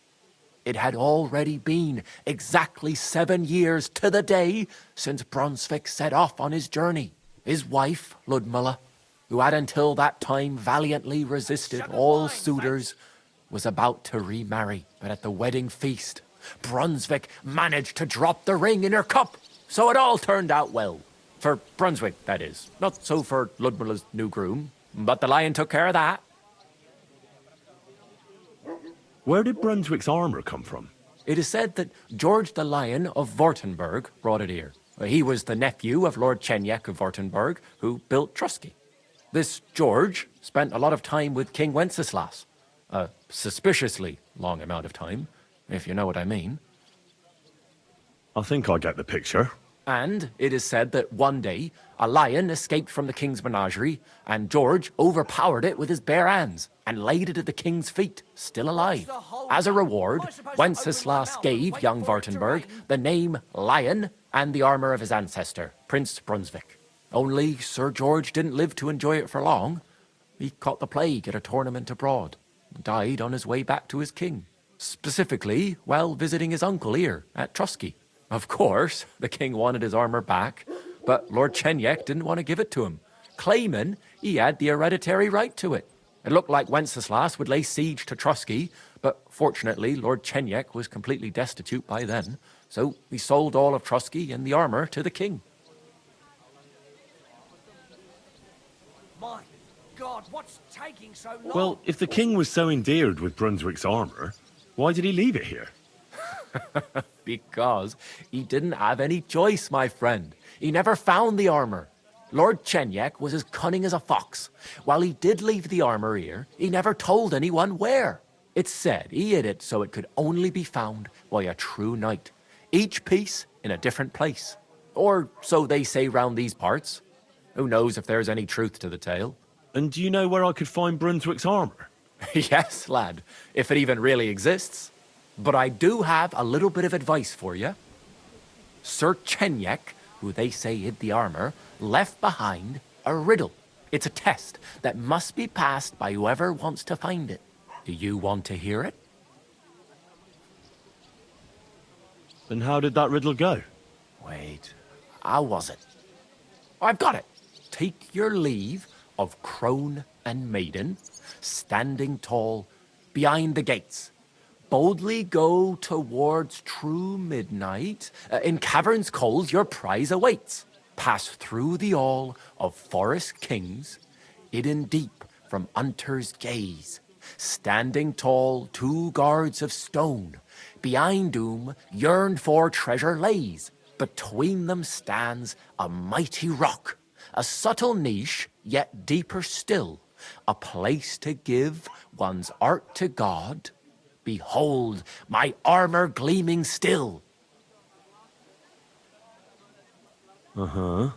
It had already been exactly 7 years to the day since Brunswick set off on his journey. His wife, Ludmilla, who had until that time valiantly resisted all suitors, was about to remarry. But at the wedding feast, Brunswick managed to drop the ring in her cup, so it all turned out well. For Brunswick, that is. Not so for Ludmilla's new groom, but the lion took care of that. Where did Brunswick's armor come from? It is said that George the Lion of Württemberg brought it here. He was the nephew of Lord Chenyek of Württemberg, who built Trusky. This George spent a lot of time with King Wenceslas. A suspiciously long amount of time, if you know what I mean. I think I get the picture. And it is said that one day, a lion escaped from the king's menagerie, and George overpowered it with his bare hands and laid it at the king's feet, still alive. As a reward, Wenceslas gave young Württemberg the name Lion and the armor of his ancestor, Prince Brunswick. Only Sir George didn't live to enjoy it for long. He caught the plague at a tournament abroad, and died on his way back to his king. Specifically, while visiting his uncle here at Trusky. Of course, the king wanted his armor back, but Lord Chenyek didn't want to give it to him, claiming he had the hereditary right to it. It looked like Wenceslas would lay siege to Trusky, but fortunately Lord Chenyek was completely destitute by then, so he sold all of Trusky and the armor to the king. My God, what's taking so long? Well, if the king was so endeared with Brunswick's armor, why did he leave it here? Because he didn't have any choice, my friend. He never found the armor. Lord Chenyek was as cunning as a fox. While he did leave the armor here, he never told anyone where. It's said he hid it so it could only be found by a true knight, each piece in a different place. Or so they say round these parts. Who knows if there's any truth to the tale? And do you know where I could find Brunswick's armor? Yes, lad, if it even really exists. But I do have a little bit of advice for you. Sir Chenyek, who they say hid the armor, left behind a riddle. It's a test that must be passed by whoever wants to find it. Do you want to hear it? And how did that riddle go? Wait, how was it? I've got it. Take your leave of crone and maiden, standing tall behind the gates. Boldly go towards true midnight. In caverns cold your prize awaits. Pass through the all of forest kings, hidden deep from hunter's gaze. Standing tall, 2 guards of stone, behind whom yearned for treasure lays. Between them stands a mighty rock, a subtle niche, yet deeper still, a place to give one's art to God. Behold, my armor gleaming still. Uh-huh.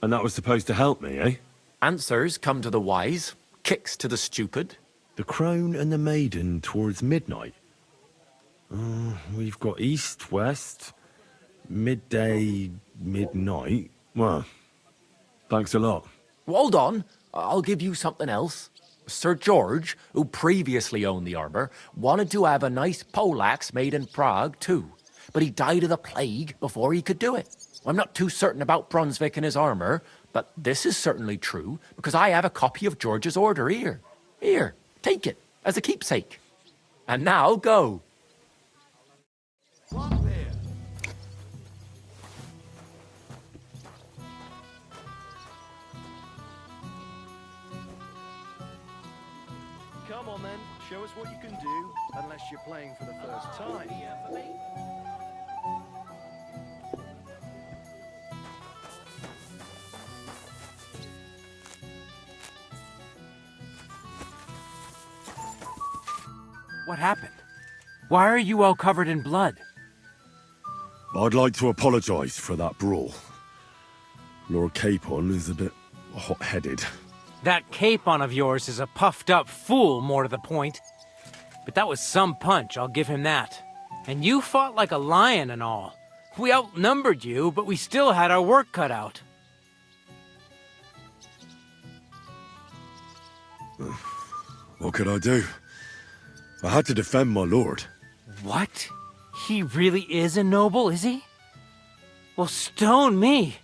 And that was supposed to help me, eh? Answers come to the wise, kicks to the stupid. The crone and the maiden towards midnight. We've got east, west, midday, midnight. Well, thanks a lot. Hold on, I'll give you something else. Sir George, who previously owned the armor, wanted to have a nice poleaxe made in Prague too, but he died of the plague before he could do it. I'm not too certain about Brunswick and his armor, but this is certainly true because I have a copy of George's order here. Here, take it as a keepsake. And now go. Come on then, show us what you can do, unless you're playing for the first time. What happened? Why are you all covered in blood? I'd like to apologise for that brawl. Lord Capon is a bit hot-headed. That Capon of yours is a puffed-up fool, more to the point. But that was some punch, I'll give him that. And you fought like a lion and all. We outnumbered you, but we still had our work cut out. What could I do? I had to defend my lord. What? He really is a noble, is he? Well, stone me.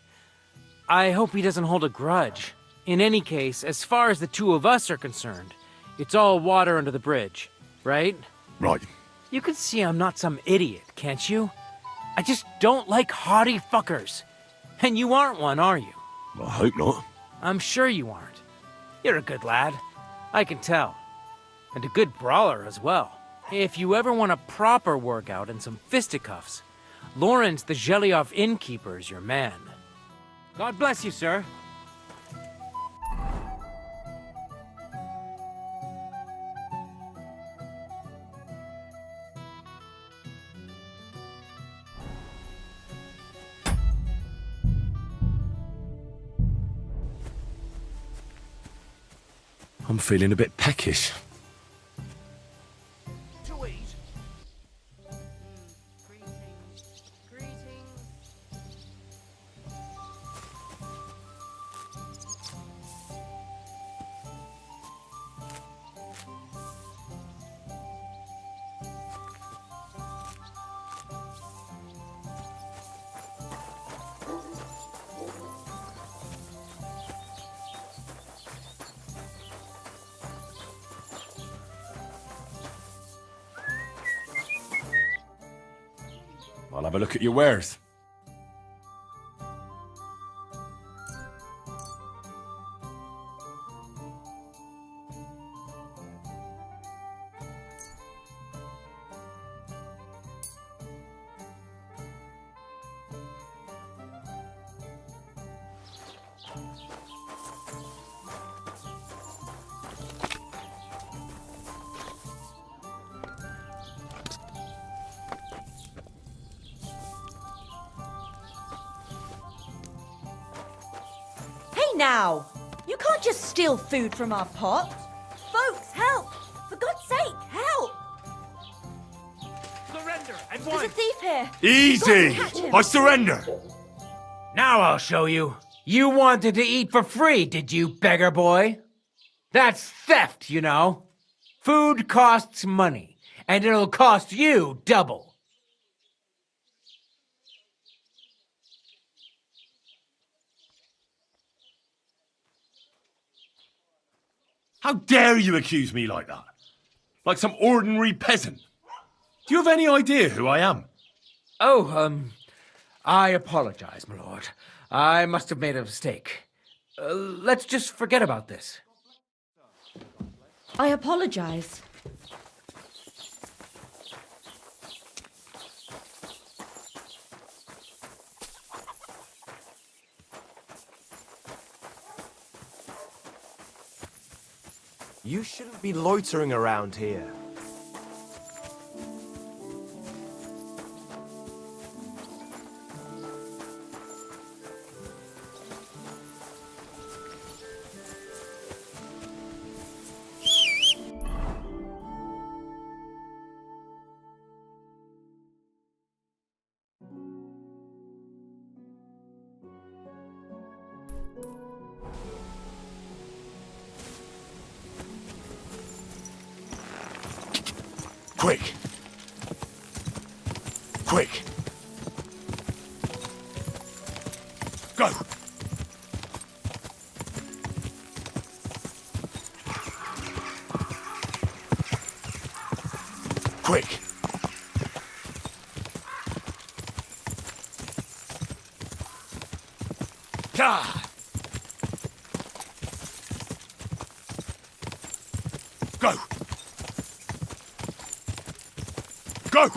I hope he doesn't hold a grudge. In any case, as far as the two of us are concerned, it's all water under the bridge, right? Right. You can see I'm not some idiot, can't you? I just don't like haughty fuckers. And you aren't one, are you? I hope not. I'm sure you aren't. You're a good lad. I can tell. And a good brawler as well. If you ever want a proper workout and some fisticuffs, Lawrence the Zhelyov innkeeper is your man. God bless you, sir. I'm feeling a bit peckish. I'll have a look at your wares. Now, you can't just steal food from our pot. Folks, help! For God's sake, help! Surrender and There's a thief here. Easy! Catch him. I surrender! Now I'll show you. You wanted to eat for free, did you, beggar boy? That's theft, you know. Food costs money, and it'll cost you double. How dare you accuse me like that? Like some ordinary peasant. Do you have any idea who I am? Oh, I apologize, my lord. I must have made a mistake. Let's just forget about this. I apologize. You shouldn't be loitering around here. Quick! Quick! Go! Quick! Ah! Go! Go!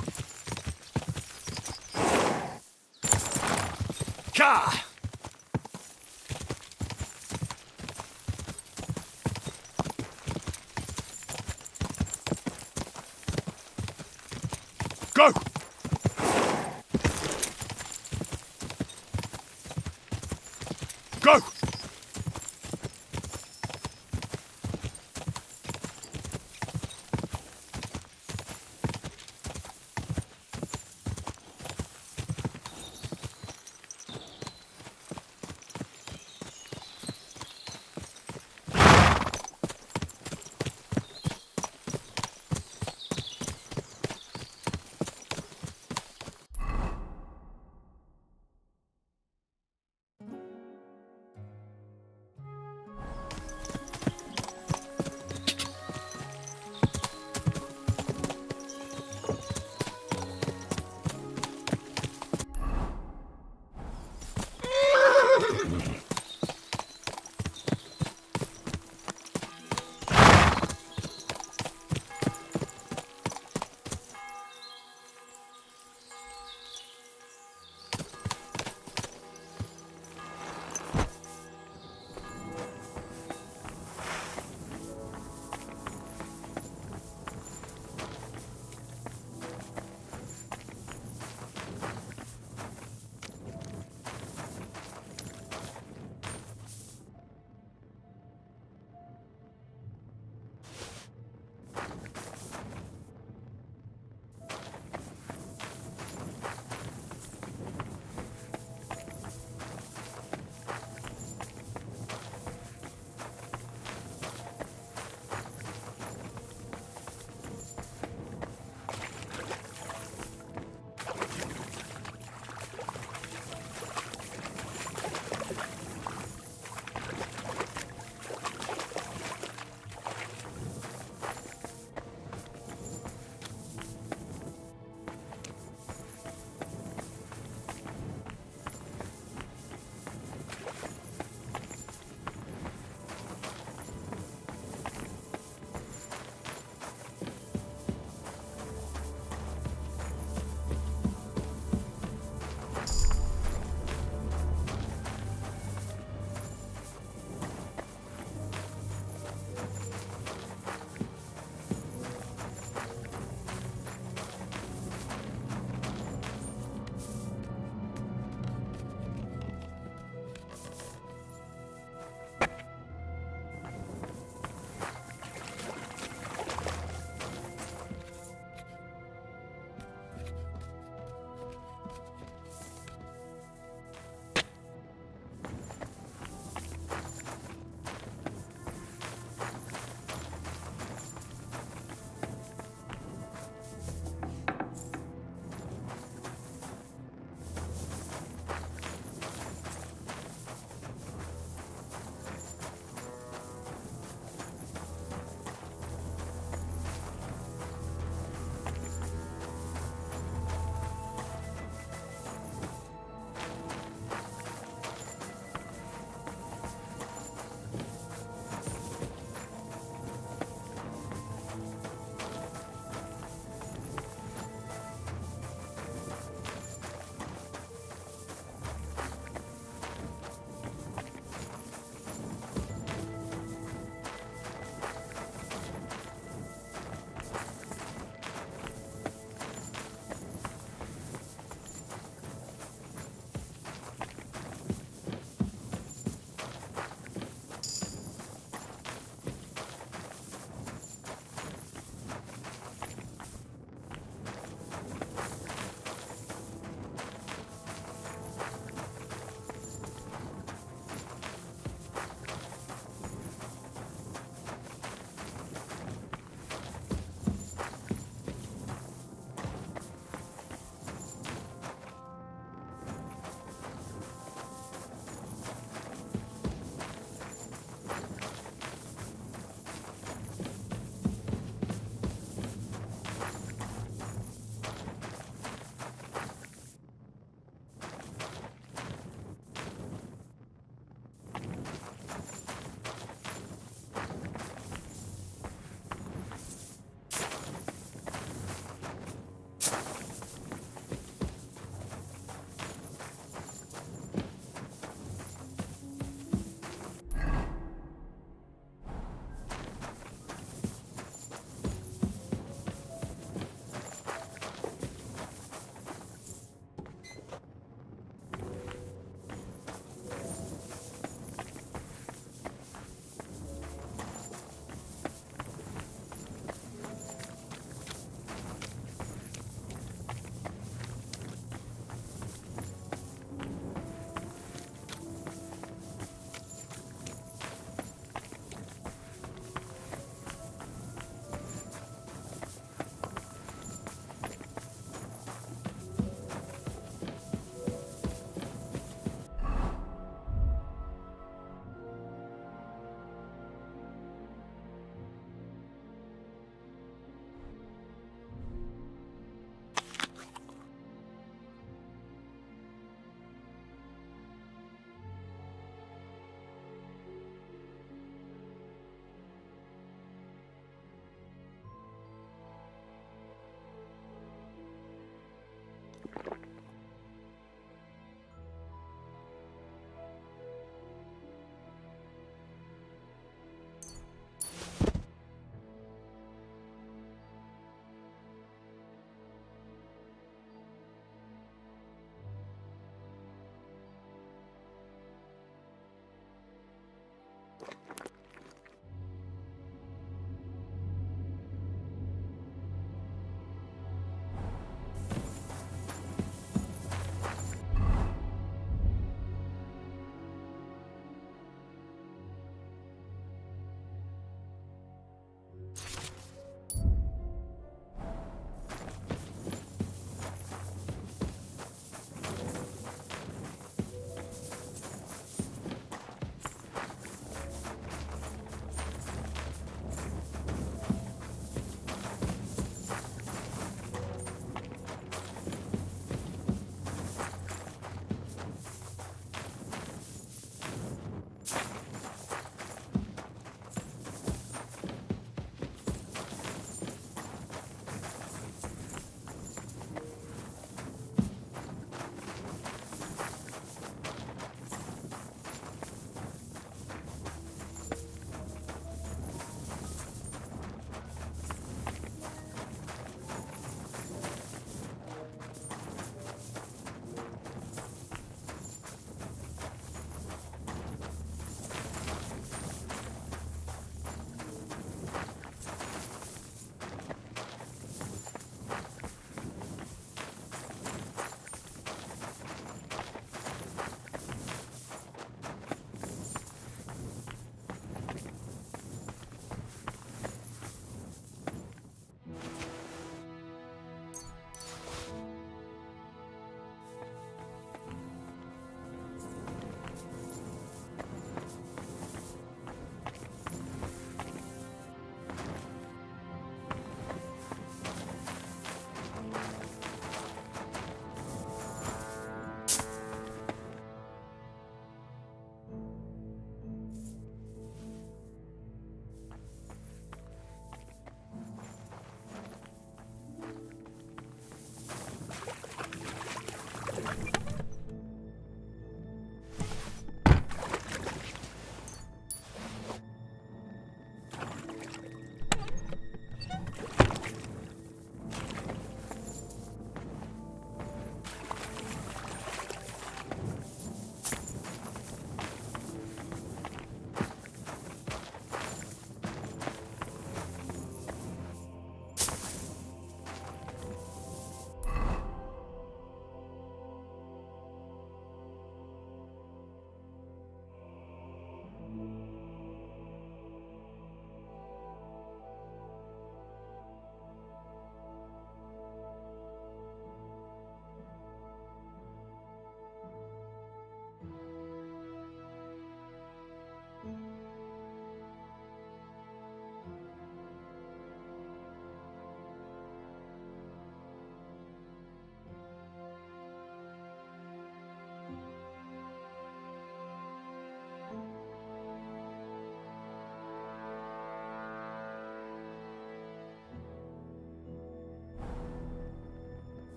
Ka! Go! Go!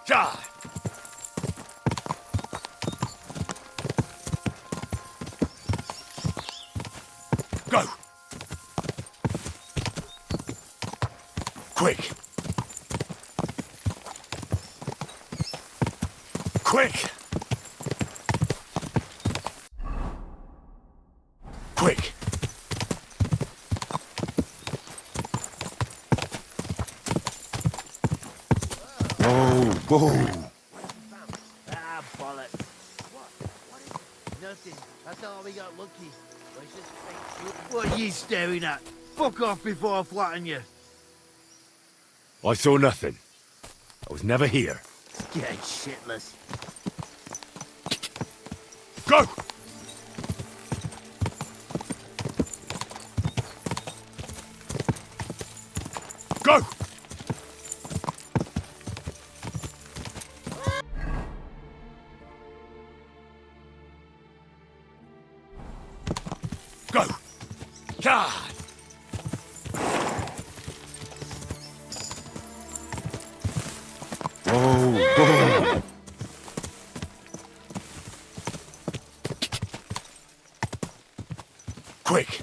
God! Go! Quick! Quick! Quick! Whoa! Ah, bollocks. What is it? Nothing. I thought we got lucky. Let's just fake. What are you staring at? Fuck off before I flatten you. I saw nothing. I was never here. Get shitless. Go! Go! Go! God! Whoa! Quick!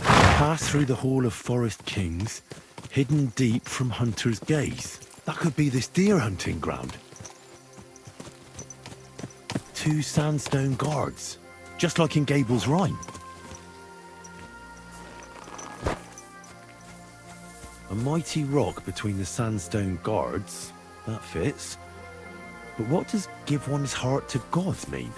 Pass through the Hall of Forest Kings, hidden deep from hunter's gaze. That could be this deer hunting ground. 2 sandstone guards, just like in Gable's Rhyme. A mighty rock between the sandstone guards, that fits. But what does give one's heart to God mean?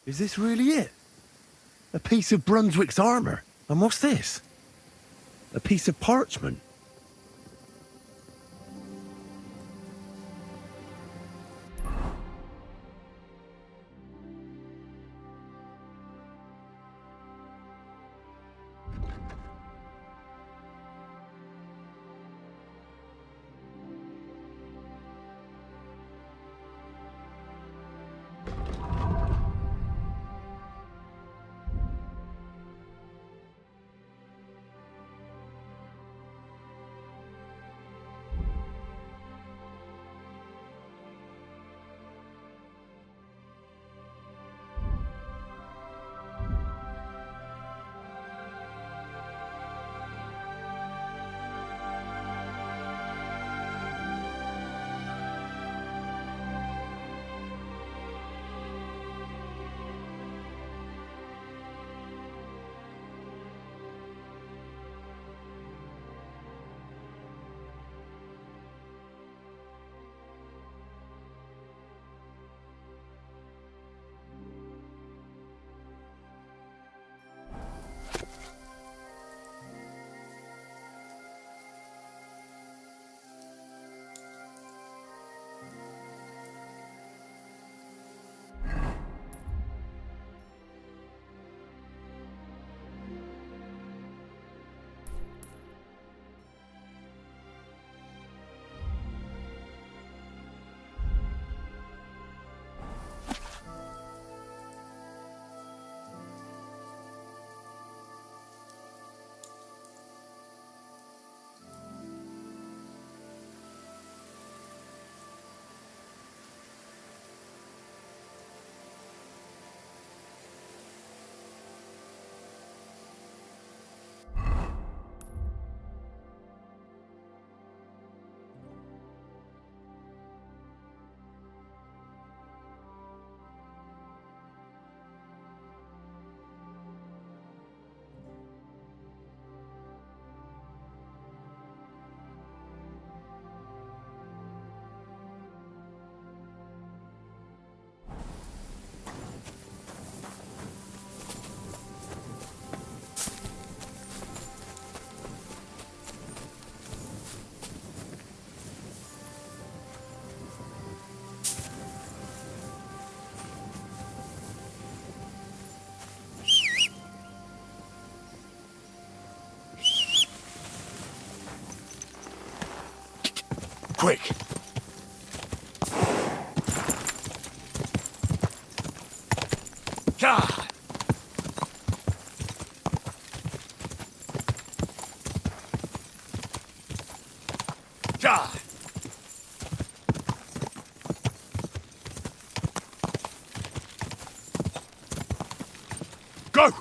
Is this really it? A piece of Brunswick's armour? And what's this? A piece of parchment? quick. God. God. Go!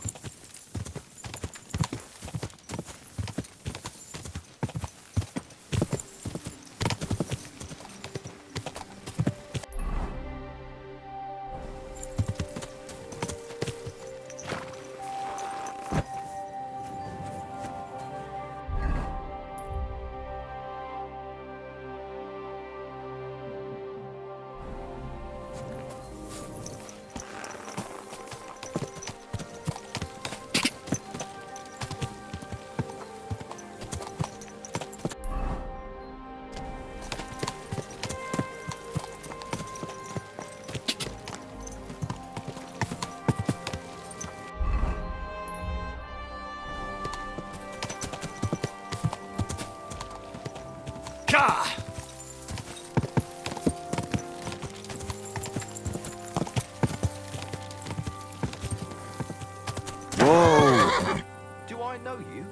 God! Whoa! Do I know you?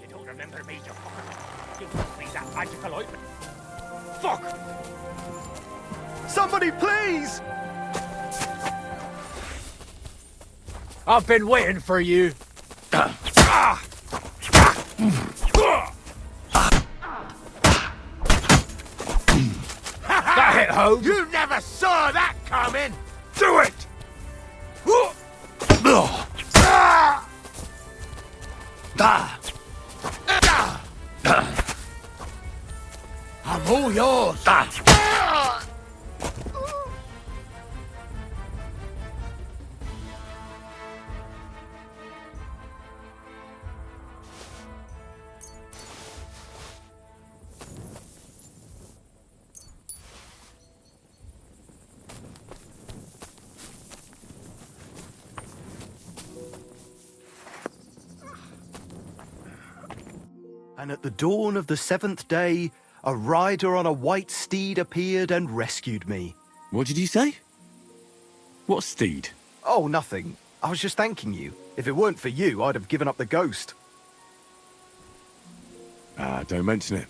You don't remember me, you fucker. You must be that magical ointment. Fuck! Somebody, please! I've been waiting for you. That hit home. You never saw that coming! Do it! I'm all yours! And at the dawn of the seventh day, a rider on a white steed appeared and rescued me. What did you say? What steed? Oh, nothing. I was just thanking you. If it weren't for you, I'd have given up the ghost. Ah, don't mention it.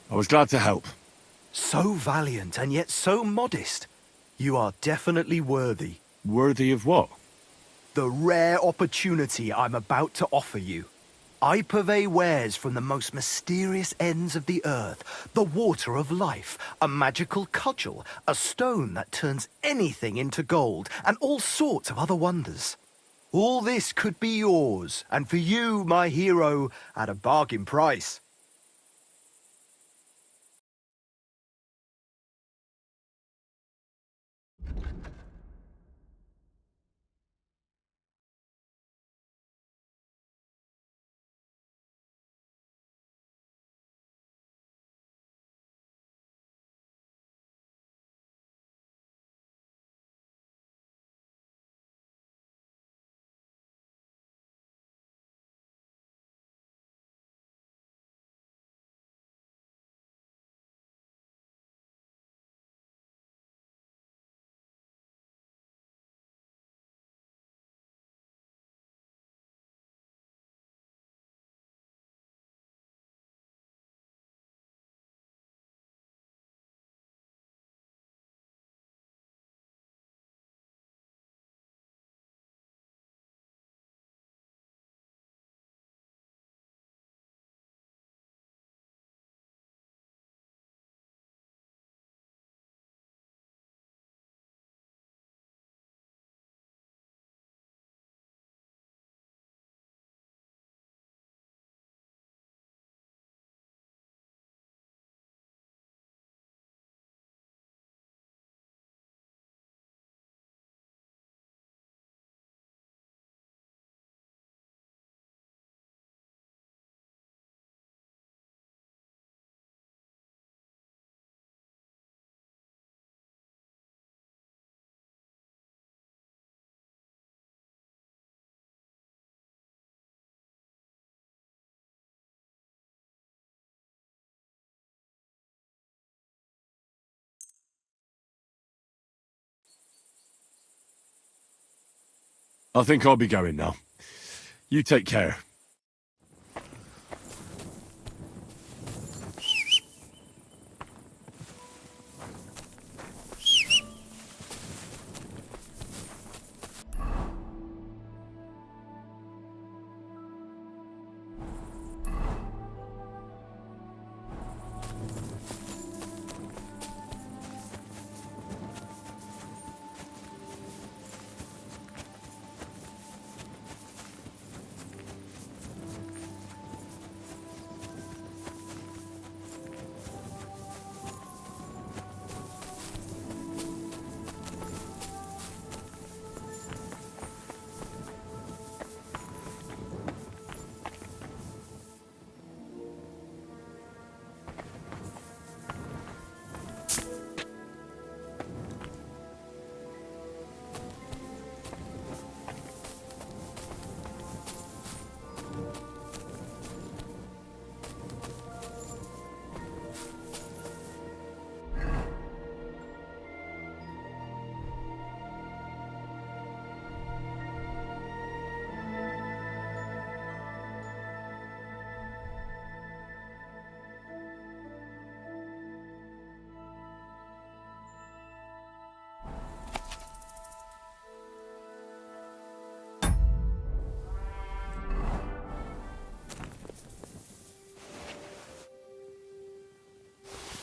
I was glad to help. So valiant and yet so modest. You are definitely worthy. Worthy of what? The rare opportunity I'm about to offer you. I purvey wares from the most mysterious ends of the earth. The water of life, a magical cudgel, a stone that turns anything into gold, and all sorts of other wonders. All this could be yours, and for you, my hero, at a bargain price. I think I'll be going now. You take care.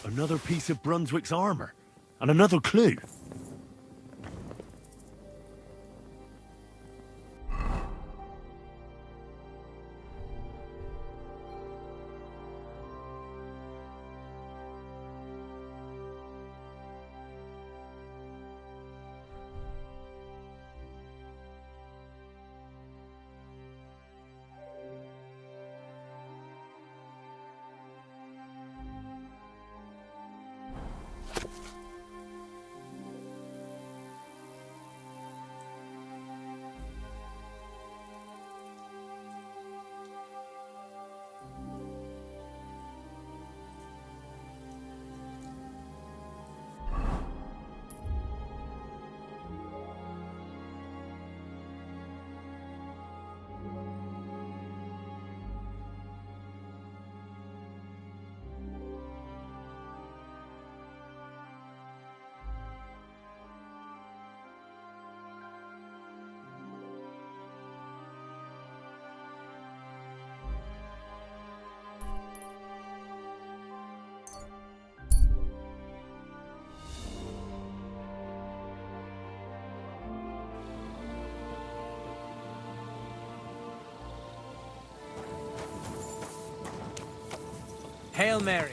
Another piece of Brunswick's armor. And another clue. Hail Mary.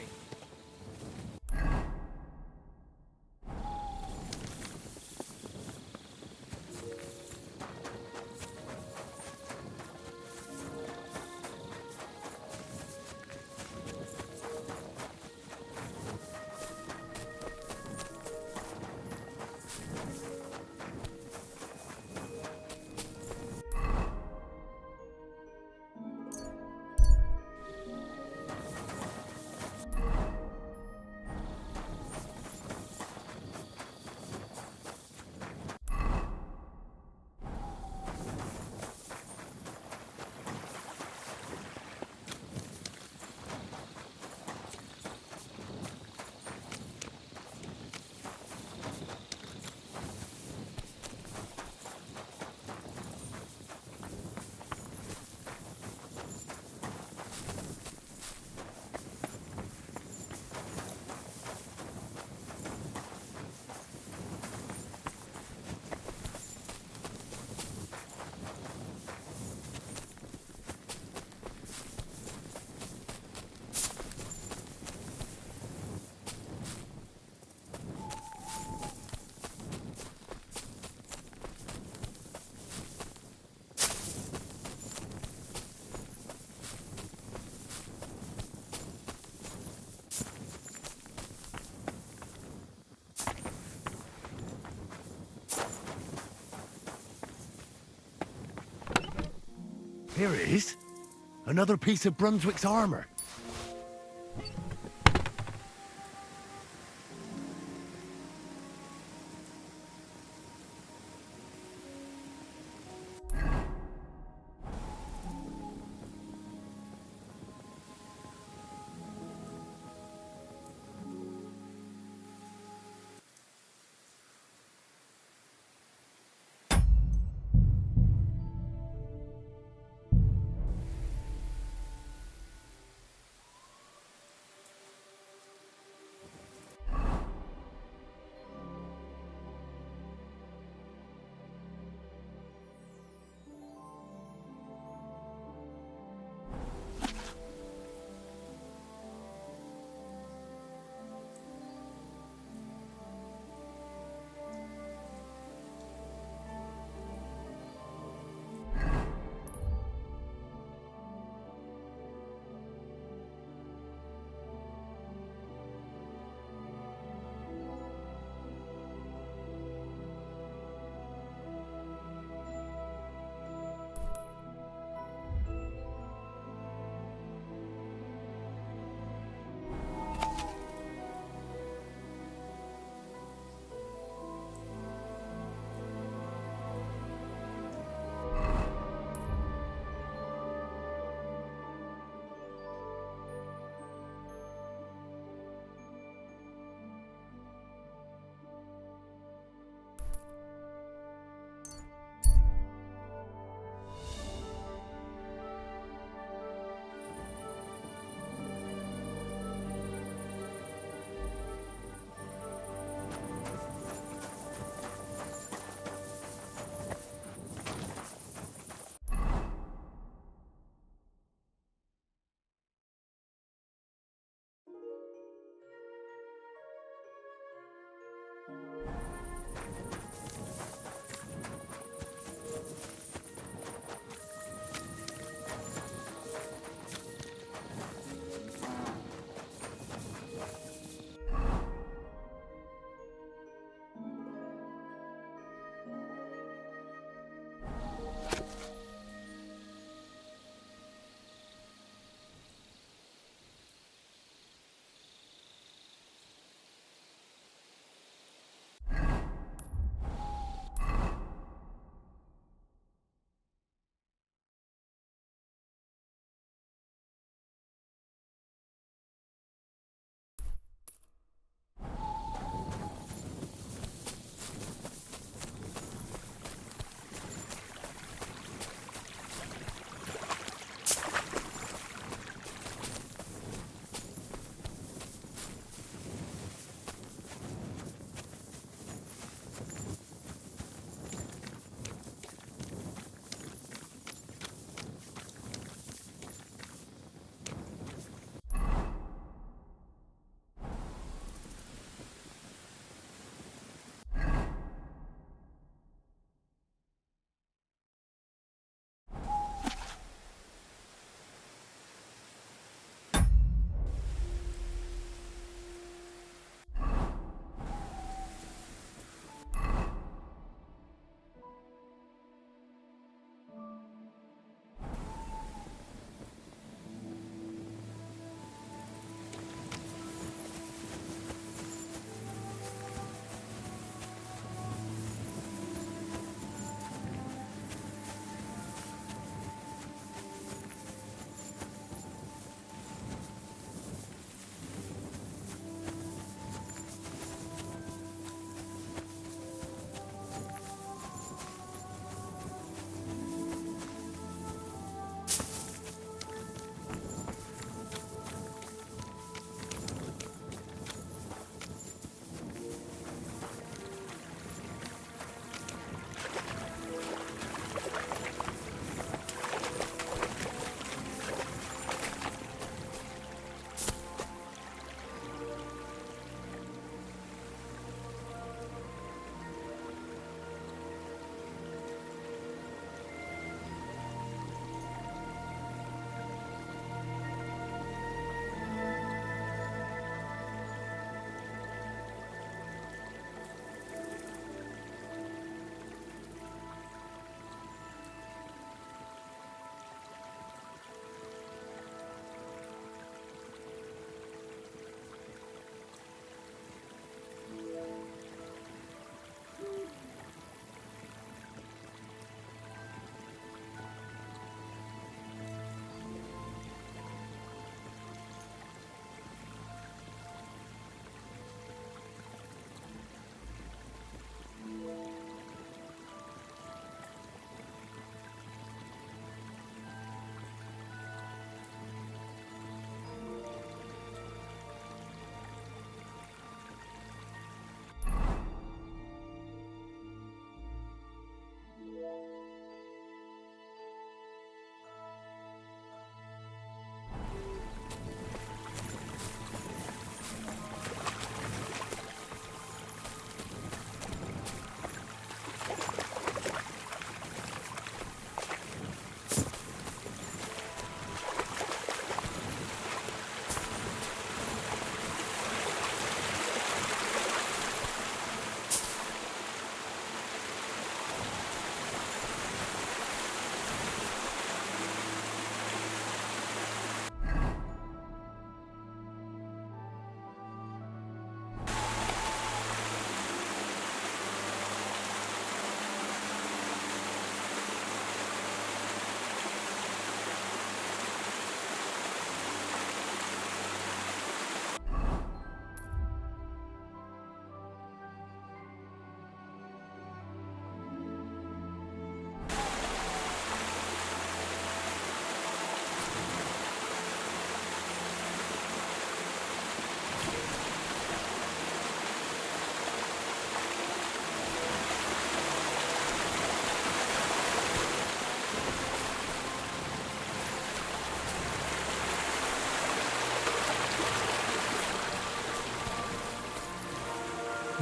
Here it is. Another piece of Brunswick's armor.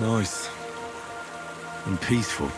Nice. And peaceful.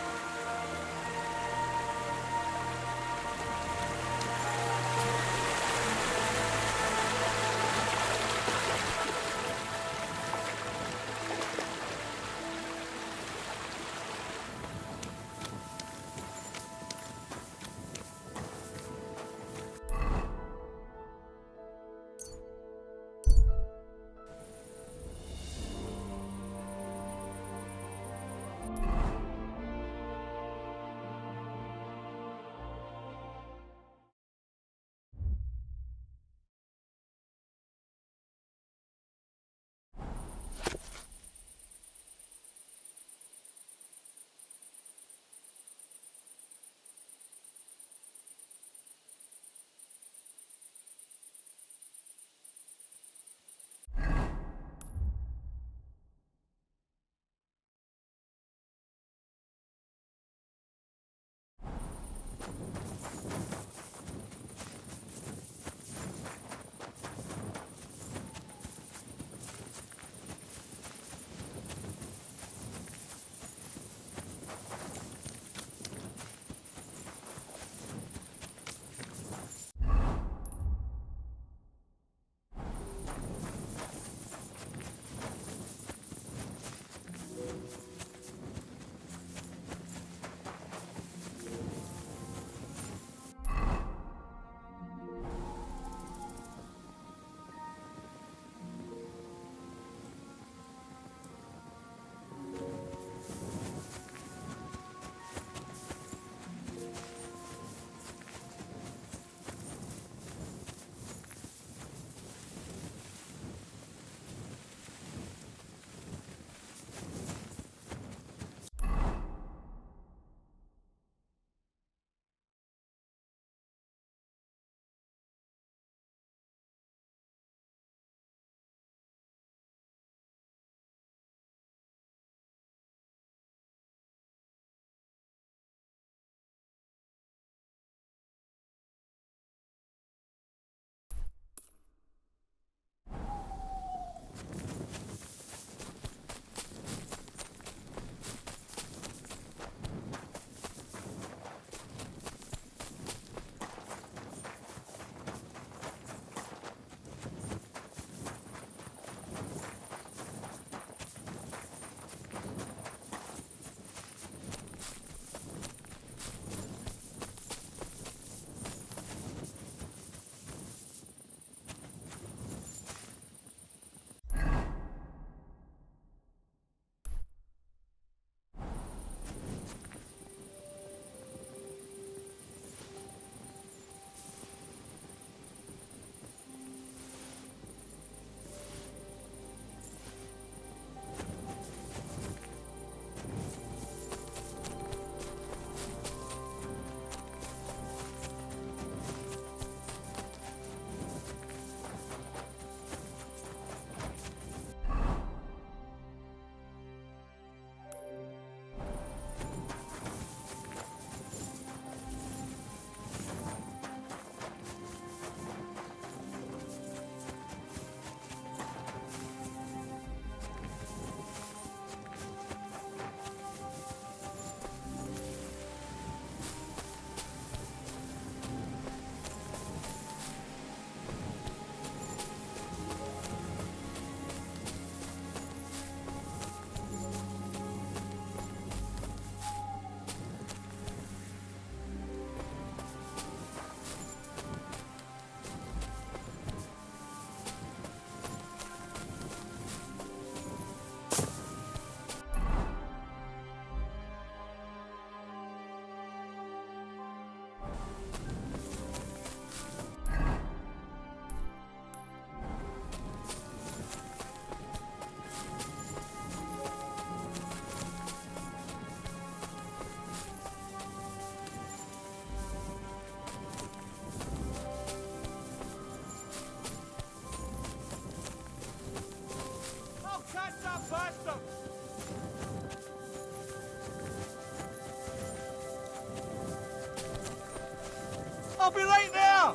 I'll be late now!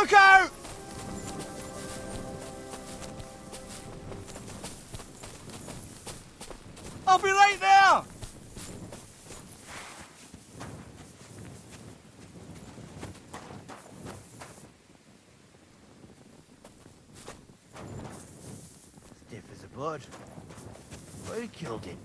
Look out! I'll be right there! Stiff as a board. Who killed it?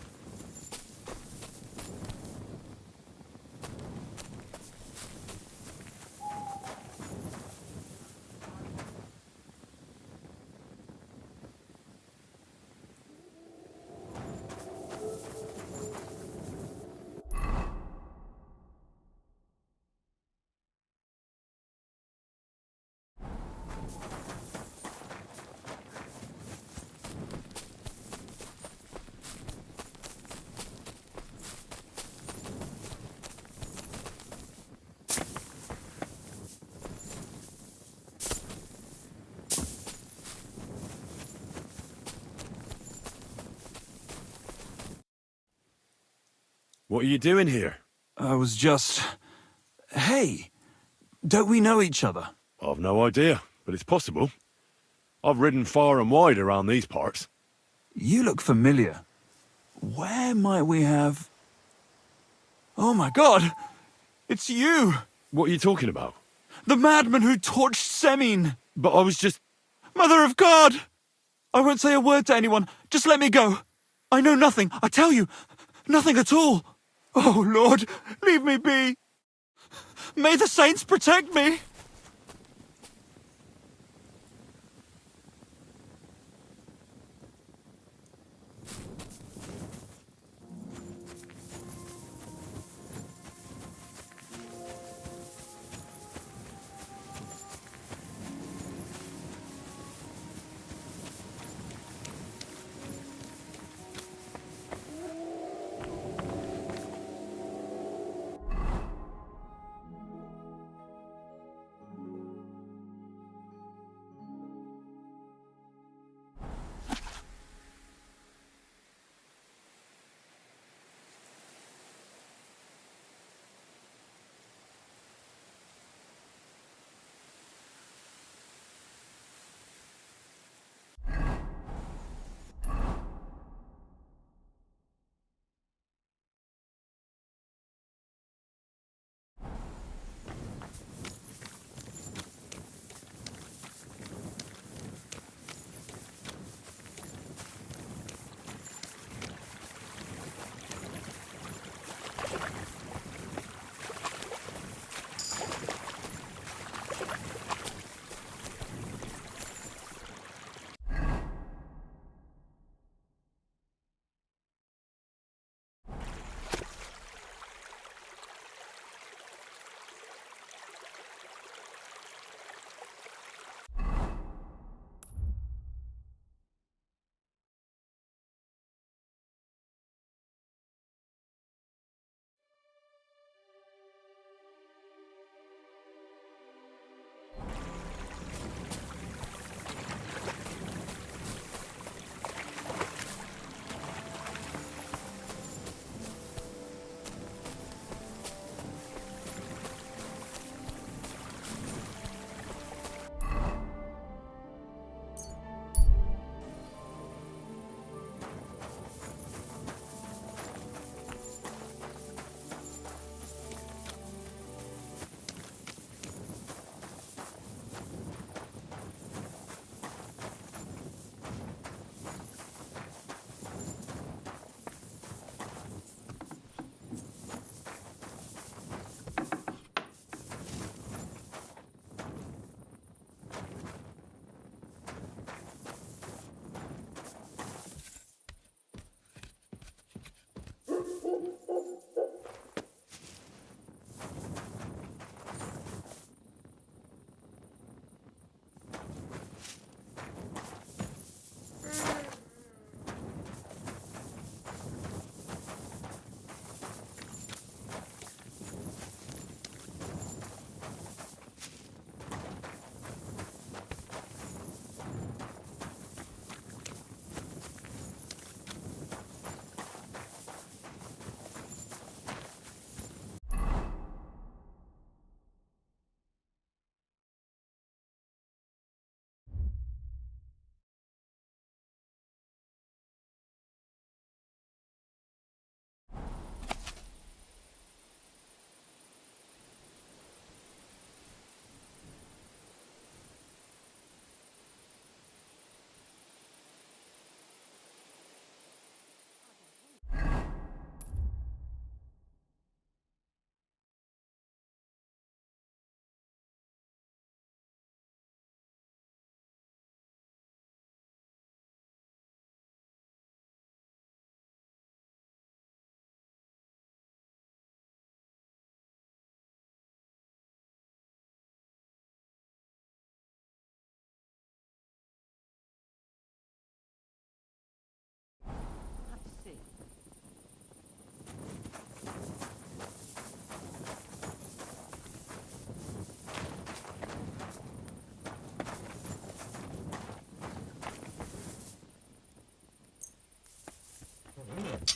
What are you doing here? I was just... Hey, don't we know each other? I've no idea, but it's possible. I've ridden far and wide around these parts. You look familiar. Where might we have... Oh my god! It's you! What are you talking about? The madman who torched Semin! But I was just... Mother of God! I won't say a word to anyone. Just let me go. I know nothing, I tell you. Nothing at all. Oh, Lord, leave me be. May the saints protect me!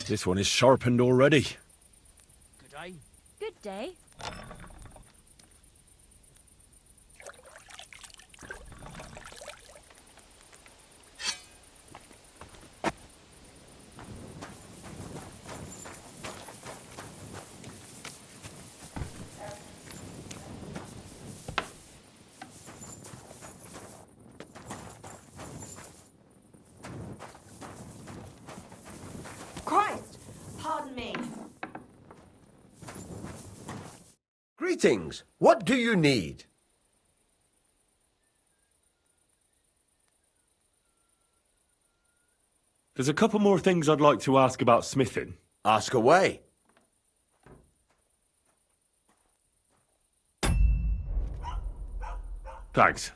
This one is sharpened already. Good day. Good day. Christ! Pardon me. Greetings. What do you need? There's a couple more things I'd like to ask about smithing. Ask away. Thanks.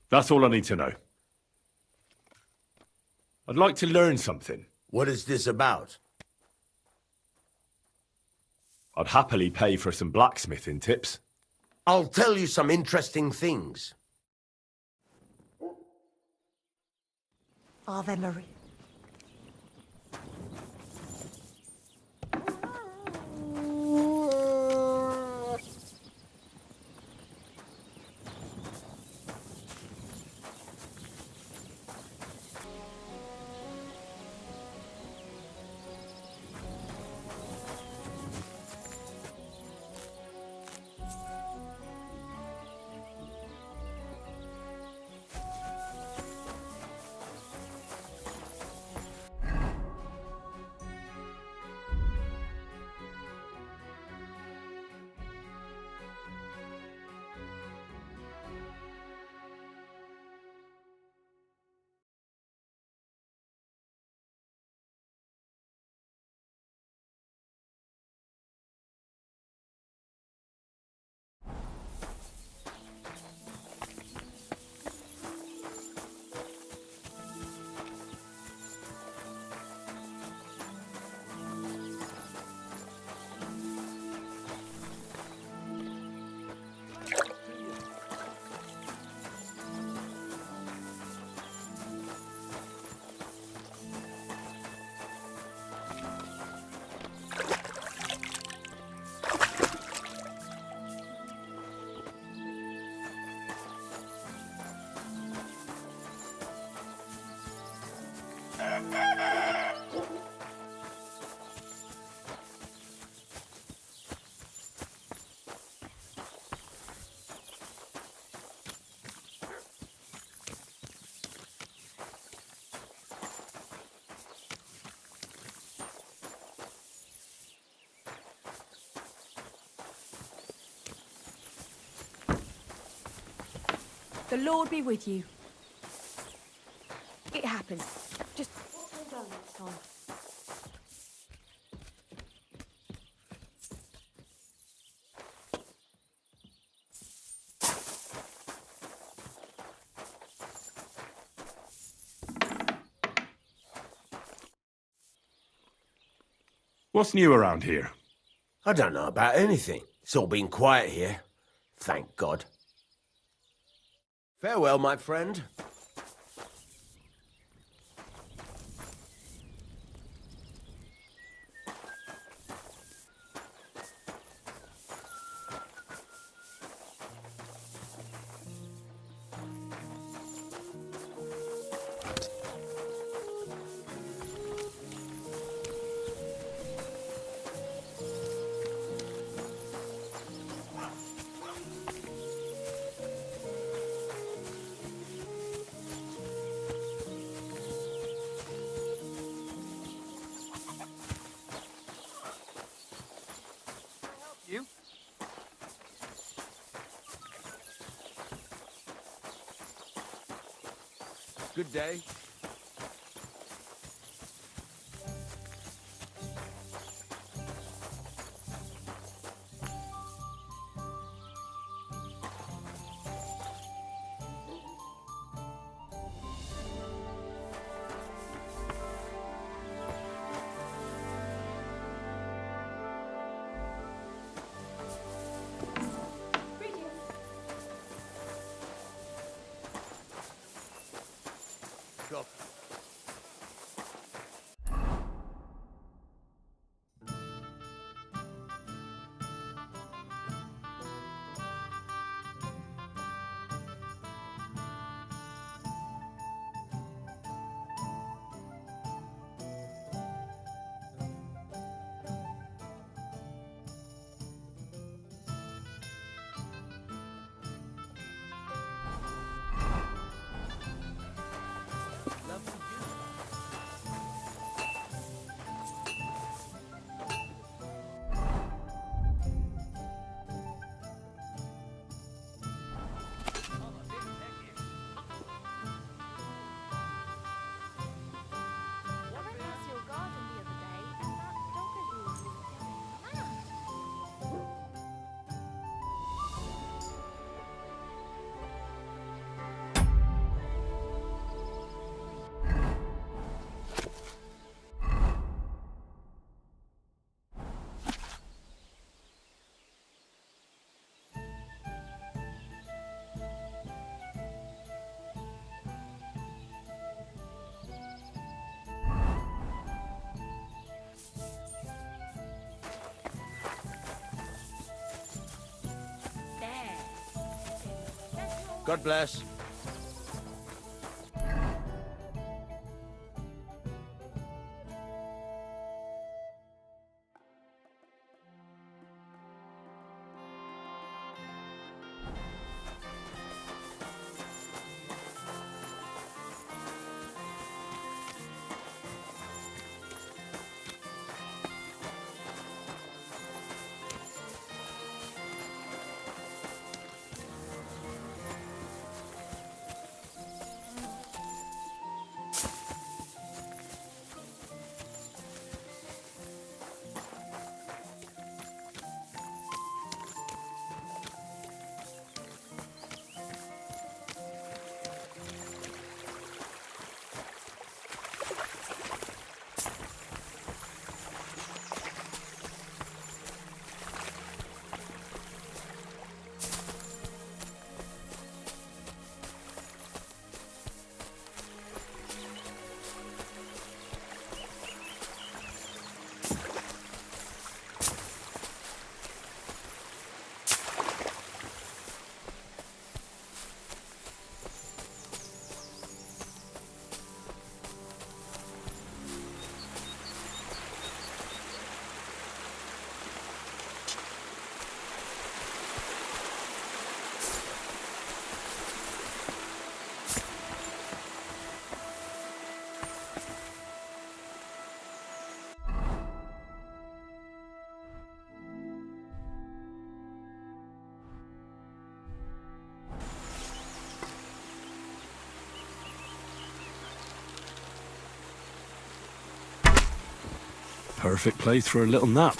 That's all I need to know. I'd like to learn something. What is this about? I'd happily pay for some blacksmithing tips. I'll tell you some interesting things. Ave Maria. The Lord be with you. It happened. Just go next time. What's new around here? I don't know about anything. It's all been quiet here. Thank God. Farewell, my friend. You? Good day. God bless. Perfect place for a little nap.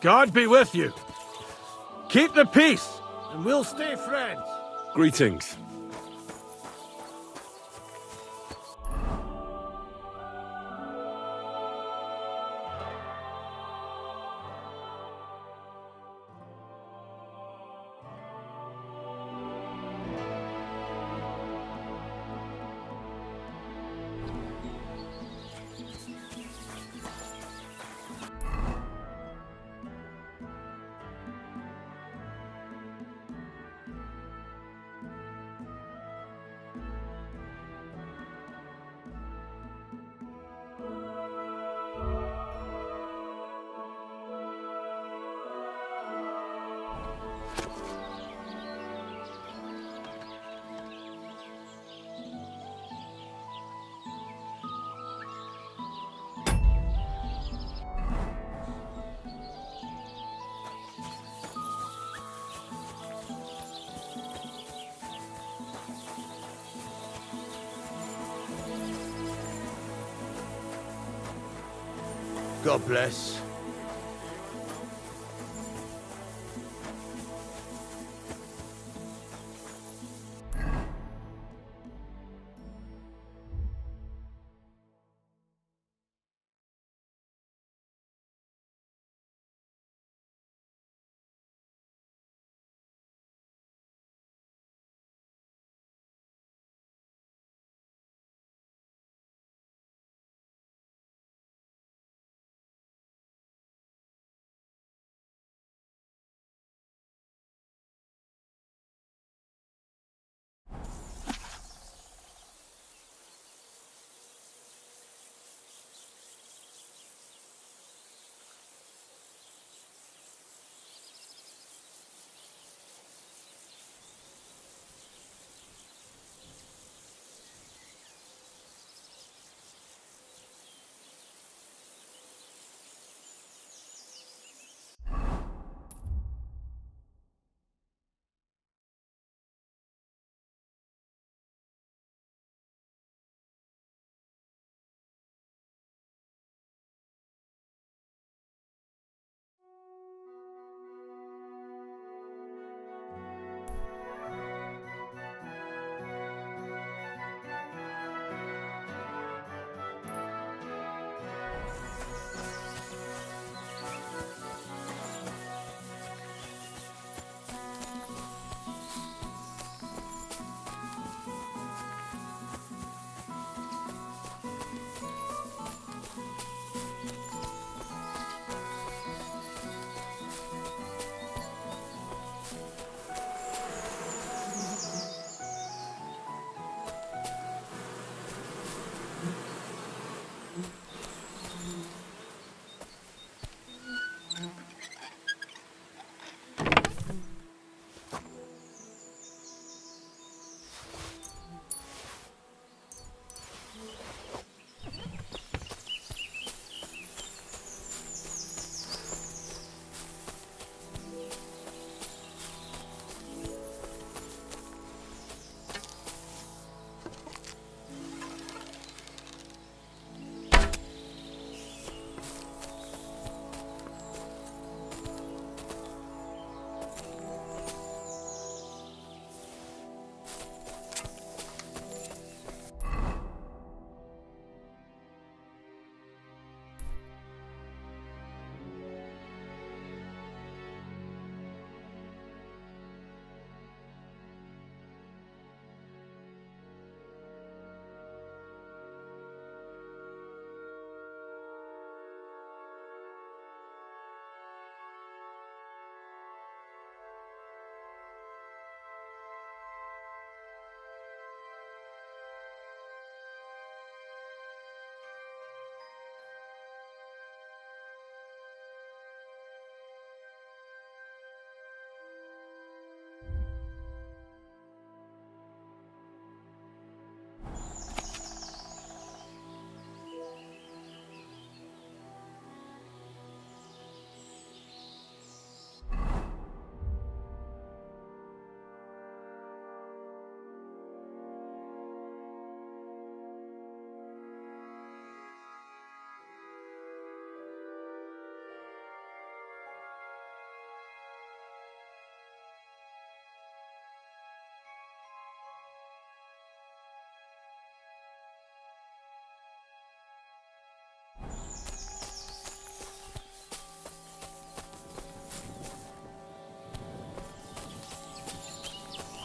God be with you. Keep the peace, and we'll stay friends. Greetings. God bless.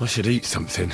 I should eat something.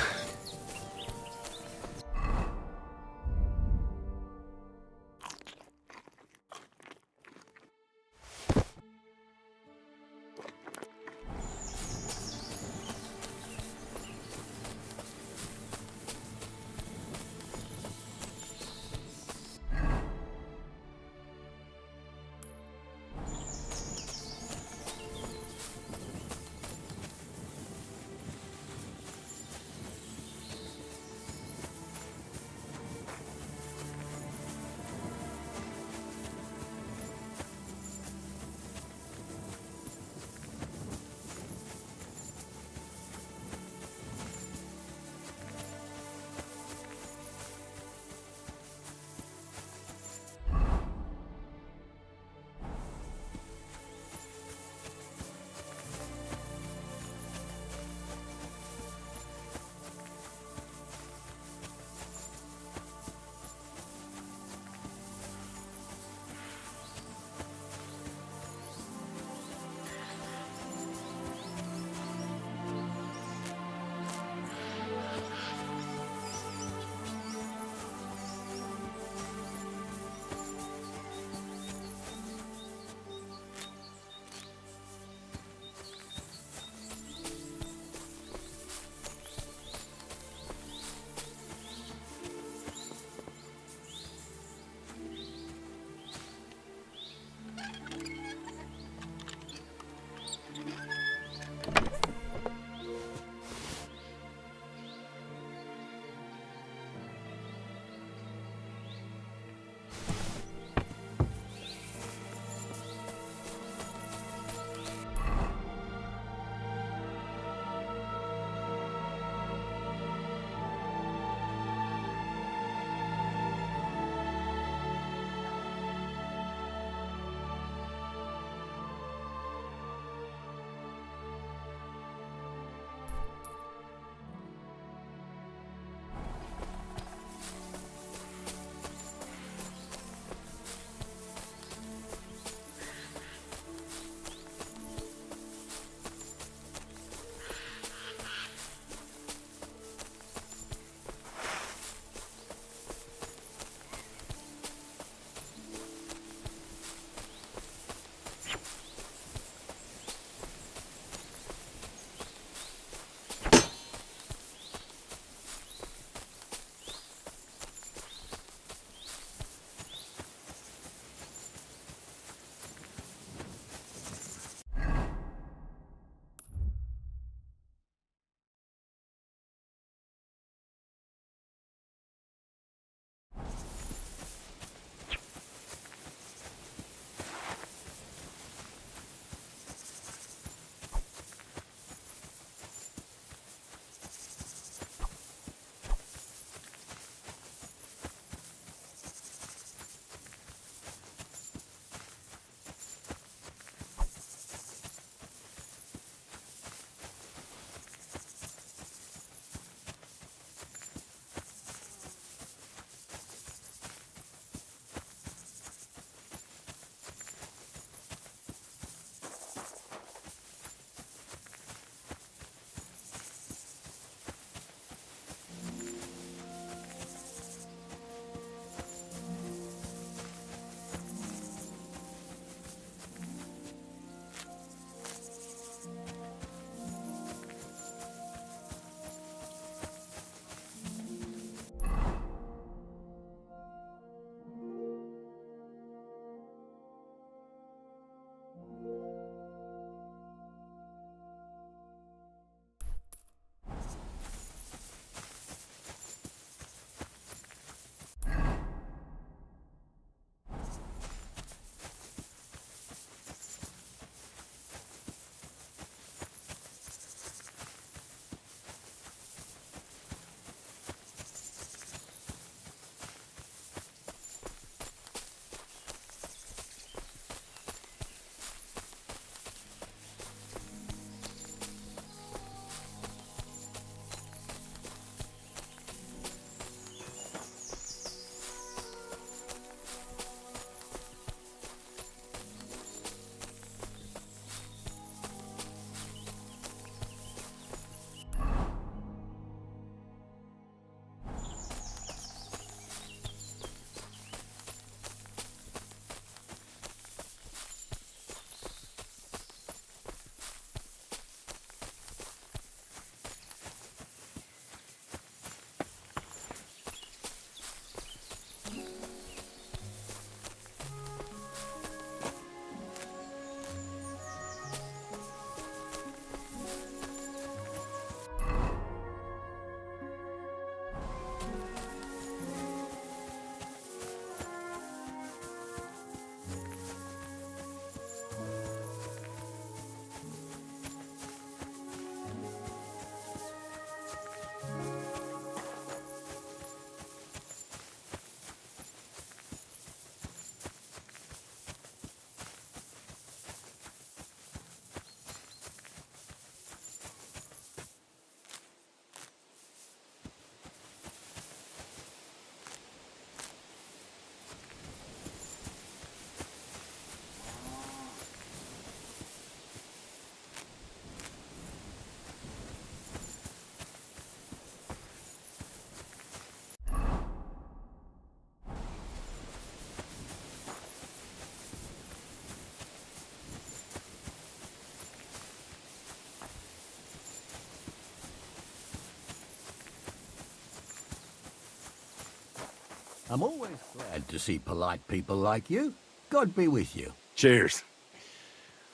I'm always glad to see polite people like you. God be with you. Cheers.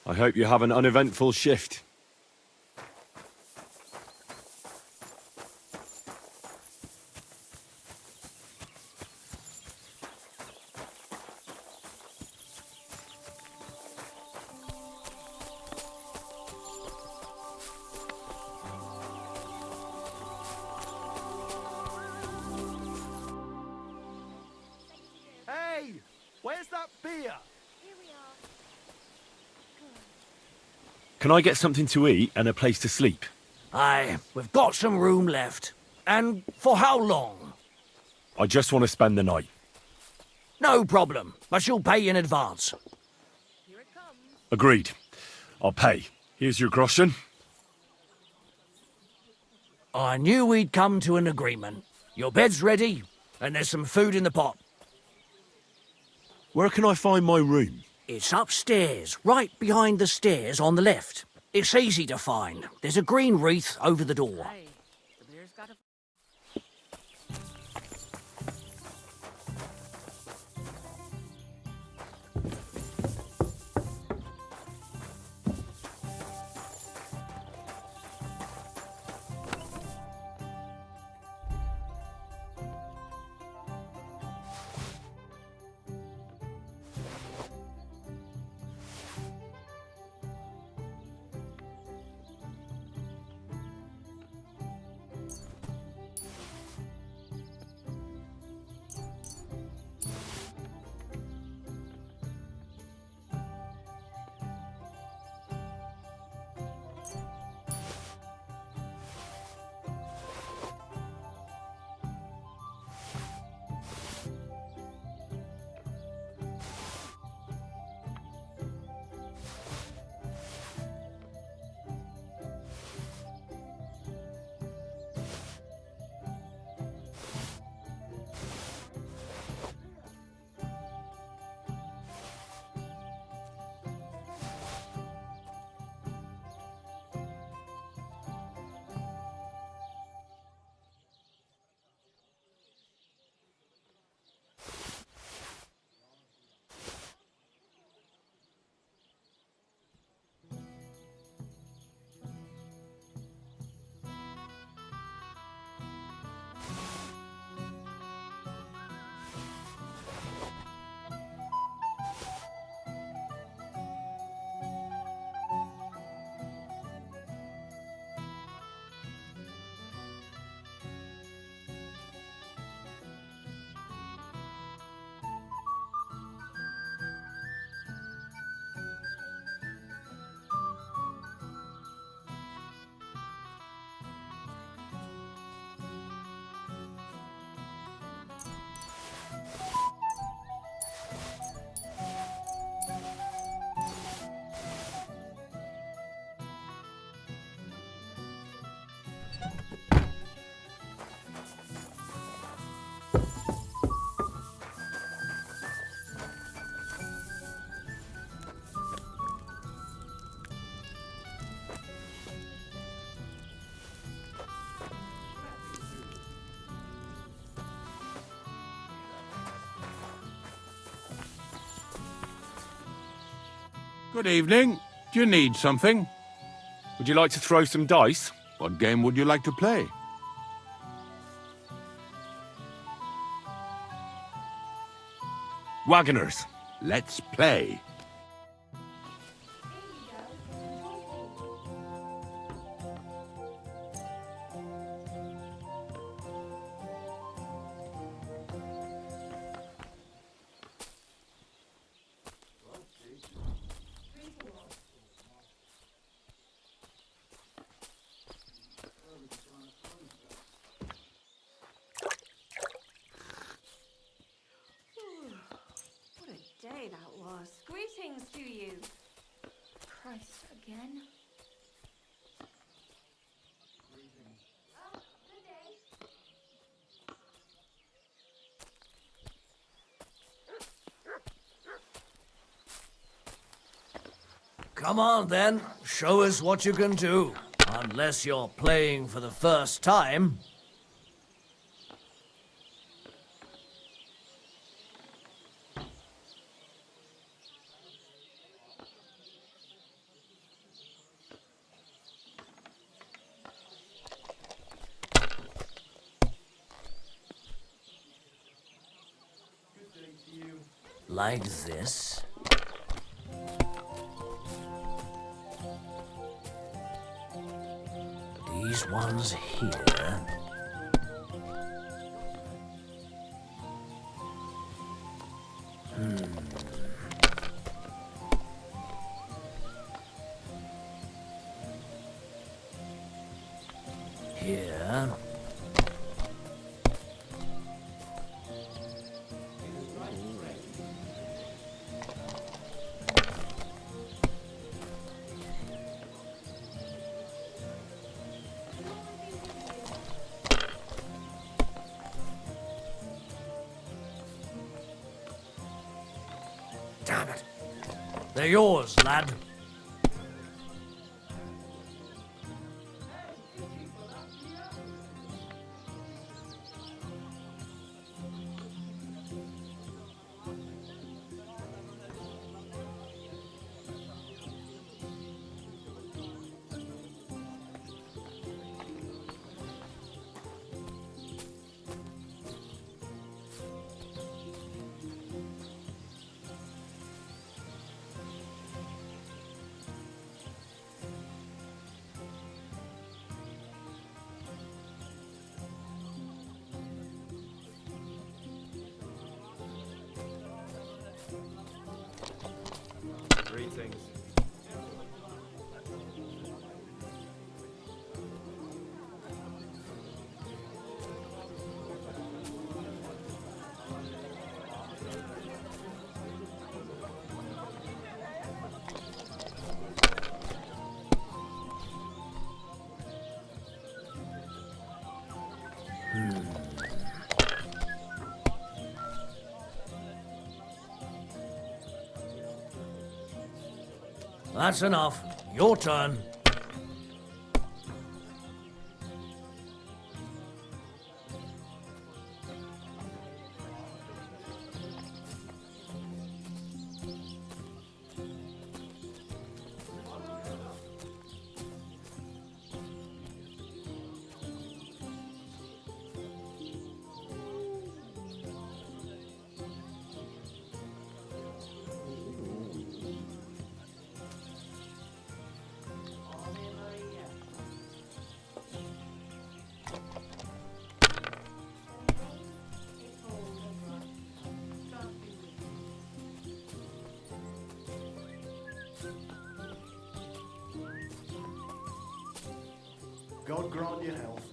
I hope you have an uneventful shift. Hey, where's that beer? Can I get something to eat and a place to sleep? Aye, we've got some room left. And for how long? I just want to spend the night. No problem, but you'll pay in advance. Agreed. I'll pay. Here's your groschen. I knew we'd come to an agreement. Your bed's ready, and there's some food in the pot. Where can I find my room? It's upstairs, right behind the stairs on the left. It's easy to find. There's a green wreath over the door. Good evening. Do you need something? Would you like to throw some dice? What game would you like to play? Wagoners. Let's play. What a day that was. Greetings to you. Christ, again. Oh, good day. Come on then, show us what you can do. Unless you're playing for the first time. like this. These ones here. Here. Damn it. They're yours, lad. Greetings. That's enough. Your turn. God grant you health.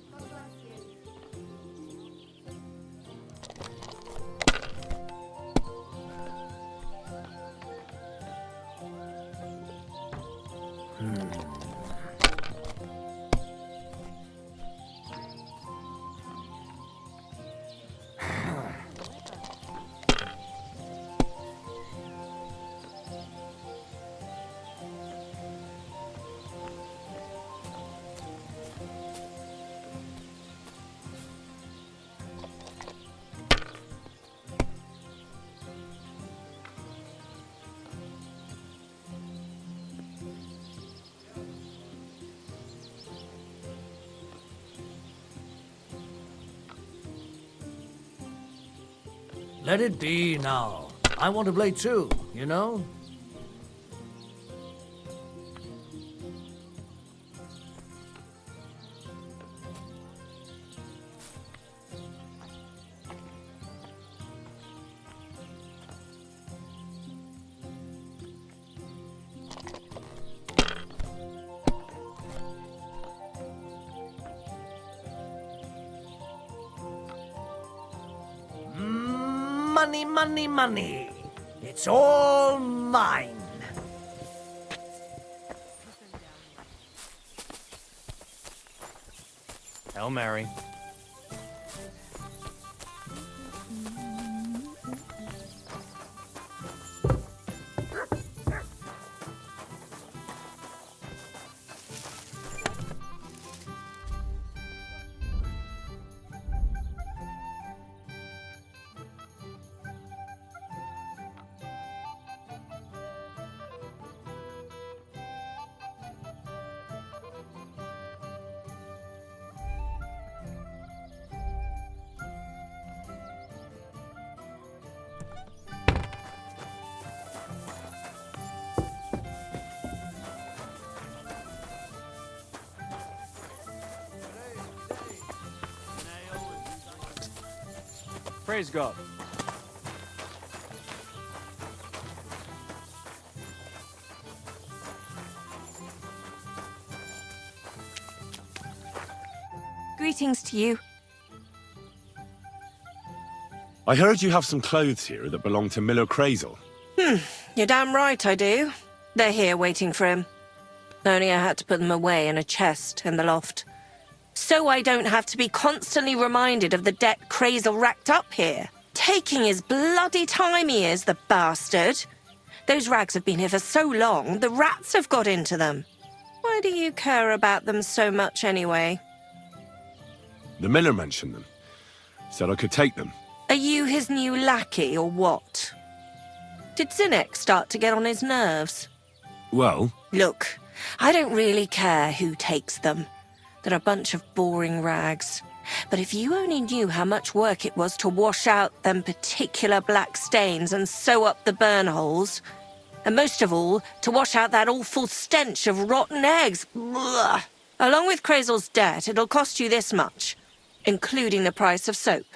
Let it be now. I want to play too, you know? Money, money, money. It's all mine. Hail Mary. Praise God. Greetings to you. I heard you have some clothes here that belong to Miller Crazel. You're damn right I do. They're here waiting for him. Only I had to put them away in a chest in the loft. So I don't have to be constantly reminded of the debt Crazel racked up here. Taking his bloody time he is, the bastard. Those rags have been here for so long, the rats have got into them. Why do you care about them so much anyway? The miller mentioned them. Said I could take them. Are you his new lackey or what? Did Zinnek start to get on his nerves? Well, Look, I don't really care who takes them. They're a bunch of boring rags. But if you only knew how much work it was to wash out them particular black stains and sew up the burn holes, and most of all, to wash out that awful stench of rotten eggs. Blah. Along with Crazel's debt, it'll cost you this much, including the price of soap.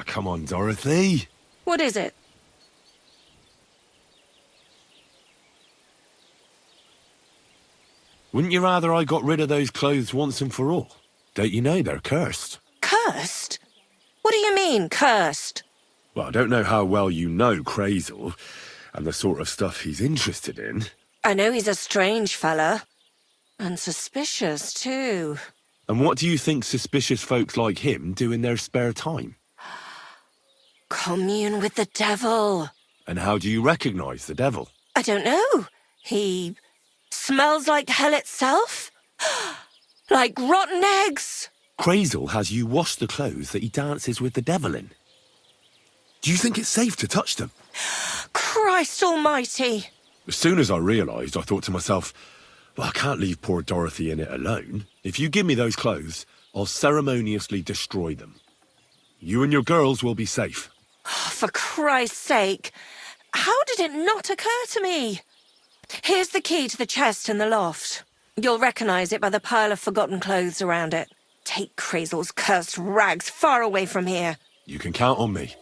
come on, Dorothy. What is it? Wouldn't you rather I got rid of those clothes once and for all? Don't you know they're cursed? Cursed? What do you mean, cursed? Well, I don't know how well you know Crazel and the sort of stuff he's interested in. I know he's a strange fella. And suspicious, too. And what do you think suspicious folks like him do in their spare time? Commune with the devil. And how do you recognize the devil? I don't know. He smells like hell itself? Like rotten eggs? Crazel has you wash the clothes that he dances with the devil in. Do you think it's safe to touch them? Christ almighty! As soon as I realised, I thought to myself, well, I can't leave poor Dorothy in it alone. If you give me those clothes, I'll ceremoniously destroy them. You and your girls will be safe. For Christ's sake, how did it not occur to me? Here's the key to the chest in the loft. You'll recognise it by the pile of forgotten clothes around it. Take Crazel's cursed rags far away from here. You can count on me.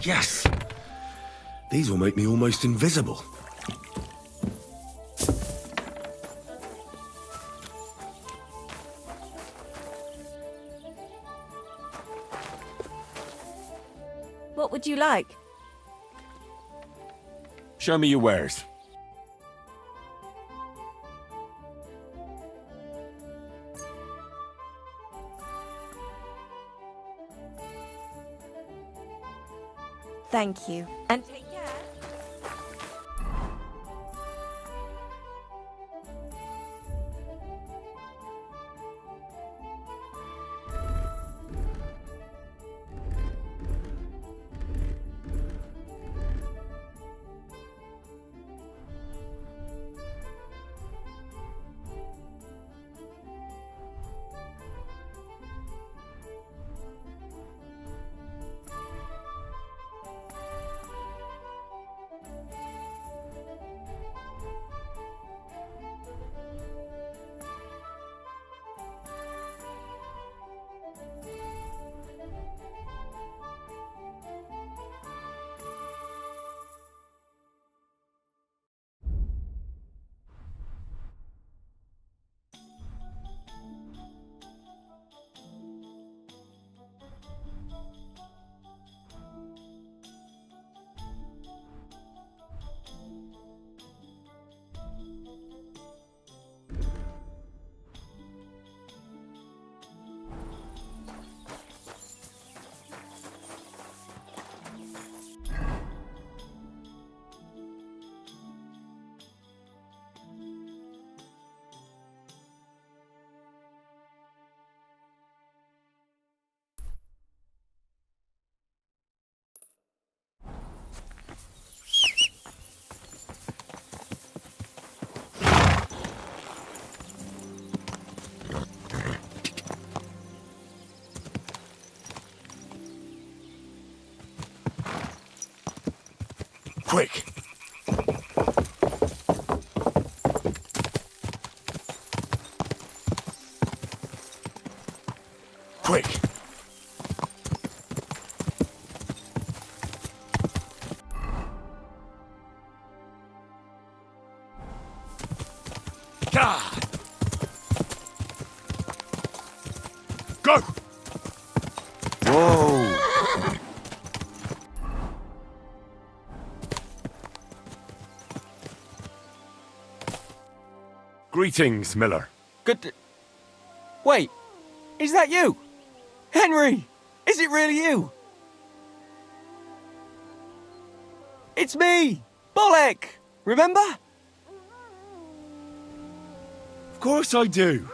Yes! These will make me almost invisible. What would you like? Show me your wares. Thank you. And take care. Quick! Quick! God! Go! Whoa! Greetings, Miller. Good. Wait, is that you? Henry! Is it really you? It's me! Bolek! Remember? Of course I do.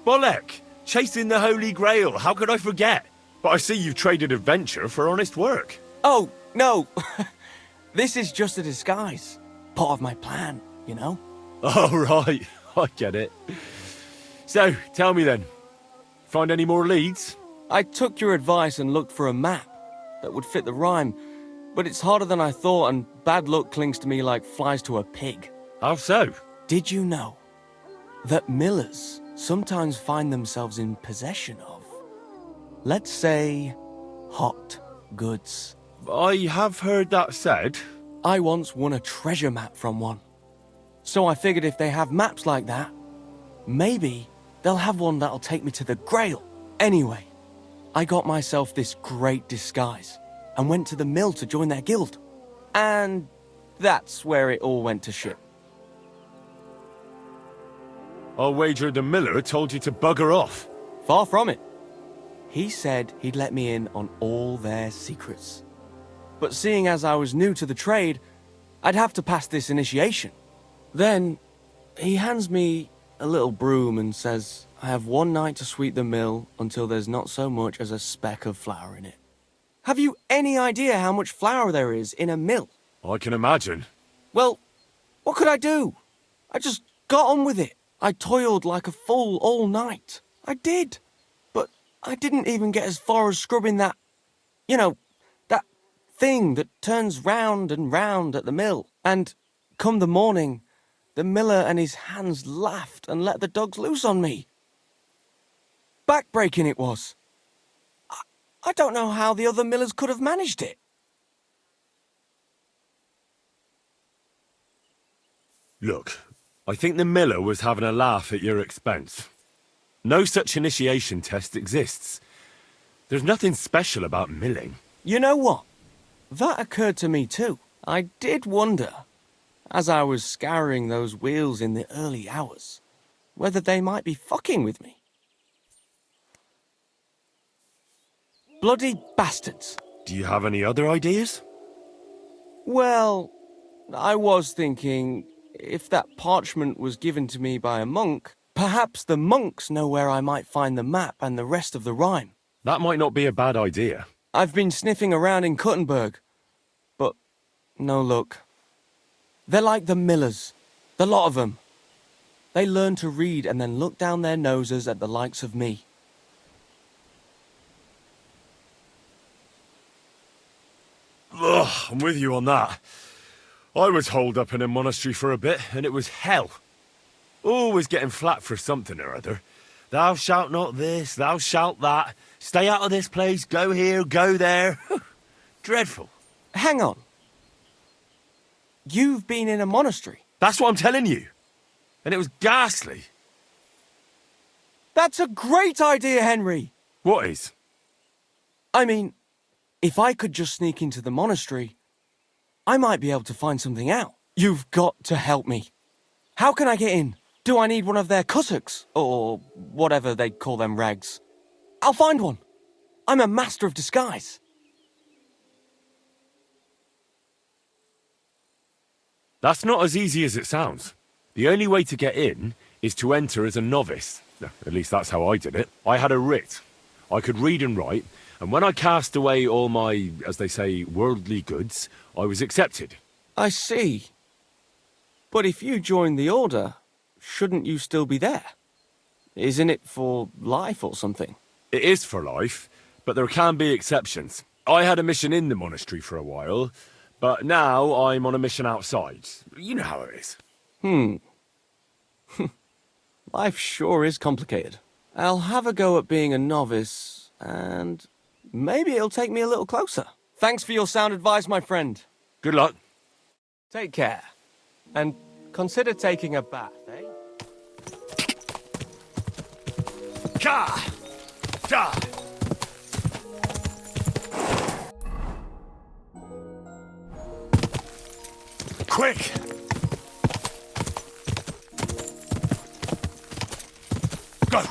Bolek, chasing the Holy Grail, how could I forget? But I see you've traded adventure for honest work. Oh, no. This is just a disguise. Part of my plan, you know? Oh, right. I get it. So, tell me then. Find any more leads? I took your advice and looked for a map that would fit the rhyme, but it's harder than I thought and bad luck clings to me like flies to a pig. How so? Did you know that millers sometimes find themselves in possession of, let's say, hot goods? I have heard that said. I once won a treasure map from one. So I figured if they have maps like that, maybe they'll have one that'll take me to the Grail. Anyway, I got myself this great disguise and went to the mill to join their guild. And that's where it all went to shit. I'll wager the miller told you to bugger off. Far from it. He said he'd let me in on all their secrets. But seeing as I was new to the trade, I'd have to pass this initiation. Then, he hands me a little broom and says I have one night to sweep the mill until there's not so much as a speck of flour in it. Have you any idea how much flour there is in a mill? I can imagine. Well, what could I do? I just got on with it. I toiled like a fool all night. I did. But I didn't even get as far as scrubbing that, you know, that thing that turns round and round at the mill. And come the morning, the miller and his hands laughed and let the dogs loose on me. Backbreaking it was. I don't know how the other millers could have managed it. Look, I think the miller was having a laugh at your expense. No such initiation test exists. There's nothing special about milling. You know what? That occurred to me too. I did wonder, as I was scouring those wheels in the early hours, whether they might be fucking with me. Bloody bastards. Do you have any other ideas? Well, I was thinking, if that parchment was given to me by a monk, perhaps the monks know where I might find the map and the rest of the rhyme. That might not be a bad idea. I've been sniffing around in Kuttenberg, but no luck. They're like the millers, the lot of them. They learn to read and then look down their noses at the likes of me. Ugh, I'm with you on that. I was holed up in a monastery for a bit, and it was hell. Always getting flat for something or other. Thou shalt not this, thou shalt that. Stay out of this place, go here, go there. Dreadful. Hang on. You've been in a monastery? That's what I'm telling you. And it was ghastly. That's a great idea, Henry. What is? I mean, if I could just sneak into the monastery, I might be able to find something out. You've got to help me. How can I get in? Do I need one of their kutuks? Or whatever they call them rags? I'll find one. I'm a master of disguise. That's not as easy as it sounds. The only way to get in is to enter as a novice. At least that's how I did it. I had a writ. I could read and write, and when I cast away all my, as they say, worldly goods, I was accepted. I see. But if you join the order, shouldn't you still be there? Isn't it for life or something? It is for life, but there can be exceptions. I had a mission in the monastery for a while, But now I'm on a mission outside. You know how it is. Life sure is complicated. I'll have a go at being a novice, and maybe it'll take me a little closer. Thanks for your sound advice, my friend. Good luck. Take care. And consider taking a bath, eh? Ka! Da! Quick! Go!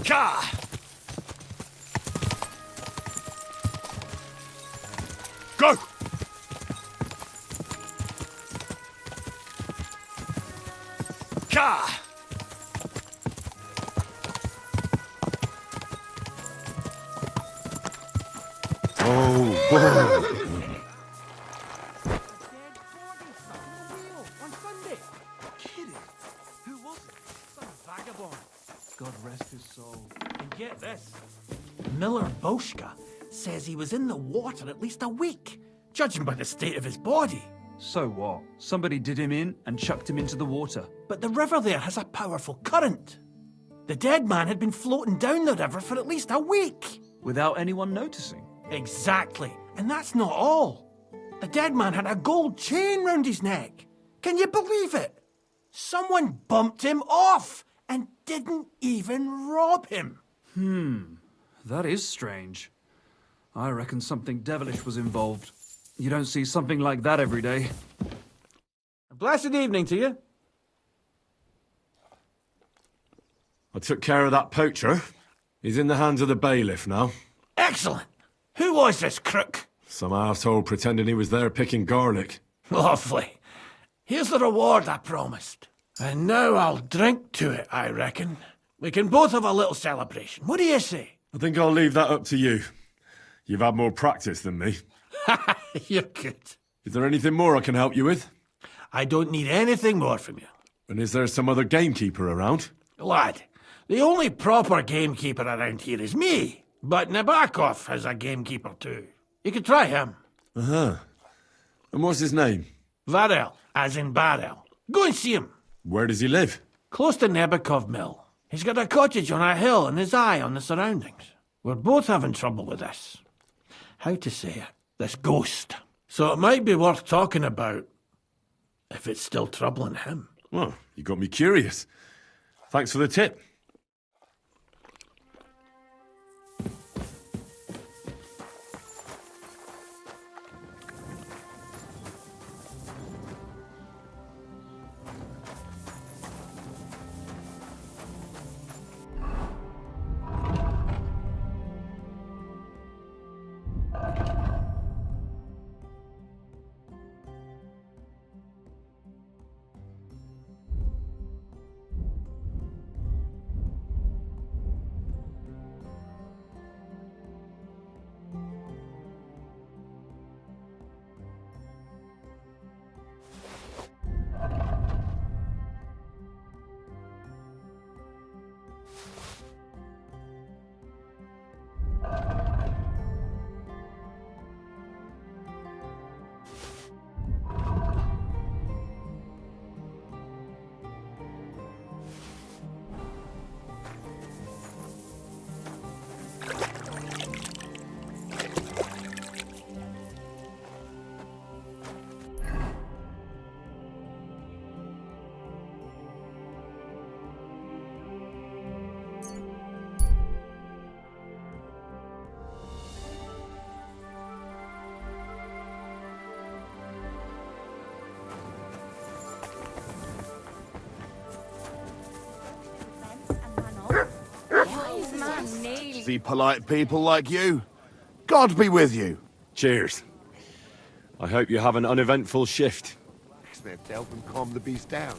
Ka! Go! Ka! Oh, boy. Kidding? Who was it? Some vagabond. God rest his soul. And get this. Miller Boschka says he was in the water at least a week, judging by the state of his body. So what? Somebody did him in and chucked him into the water. But the river there has a powerful current. The dead man had been floating down the river for at least a week. Without anyone noticing. Exactly. And that's not all. The dead man had a gold chain round his neck. Can you believe it? Someone bumped him off and didn't even rob him. That is strange. I reckon something devilish was involved. You don't see something like that every day. A blessed evening to you. I took care of that poacher. He's in the hands of the bailiff now. Excellent. Who was this crook? Some arsehole pretending he was there picking garlic. Lovely. Here's the reward I promised. And now I'll drink to it, I reckon. We can both have a little celebration. What do you say? I think I'll leave that up to you. You've had more practice than me. You're good. Is there anything more I can help you with? I don't need anything more from you. And is there some other gamekeeper around? Lad, the only proper gamekeeper around here is me. But Nabokov has a gamekeeper too. You could try him. Uh-huh. And what's his name? Varel, as in barrel. Go and see him. Where does he live? Close to Nebokov Mill. He's got a cottage on a hill and his eye on the surroundings. We're both having trouble with this. How to say it? This ghost. So it might be worth talking about if it's still troubling him. Well, you got me curious. Thanks for the tip. See polite people like you. God be with you. Cheers. I hope you have an uneventful shift. There to help him calm the beast down.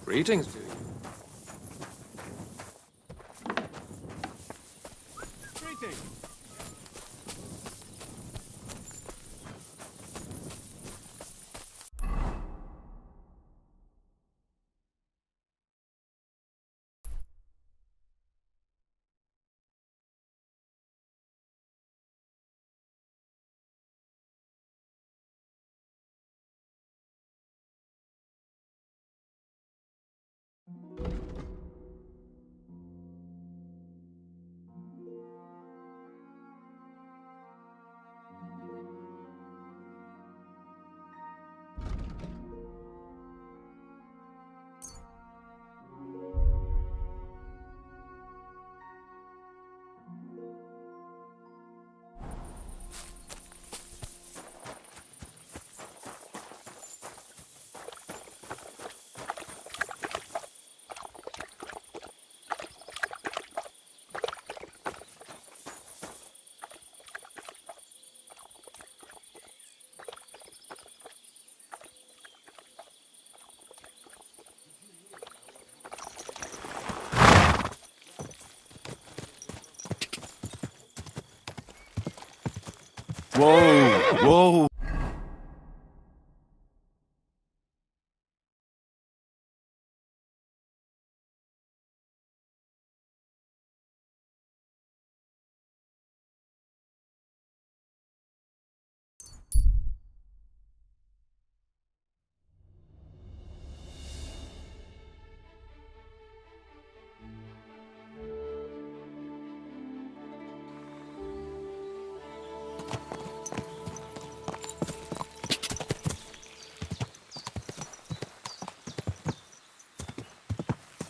Greetings to you. Whoa, whoa.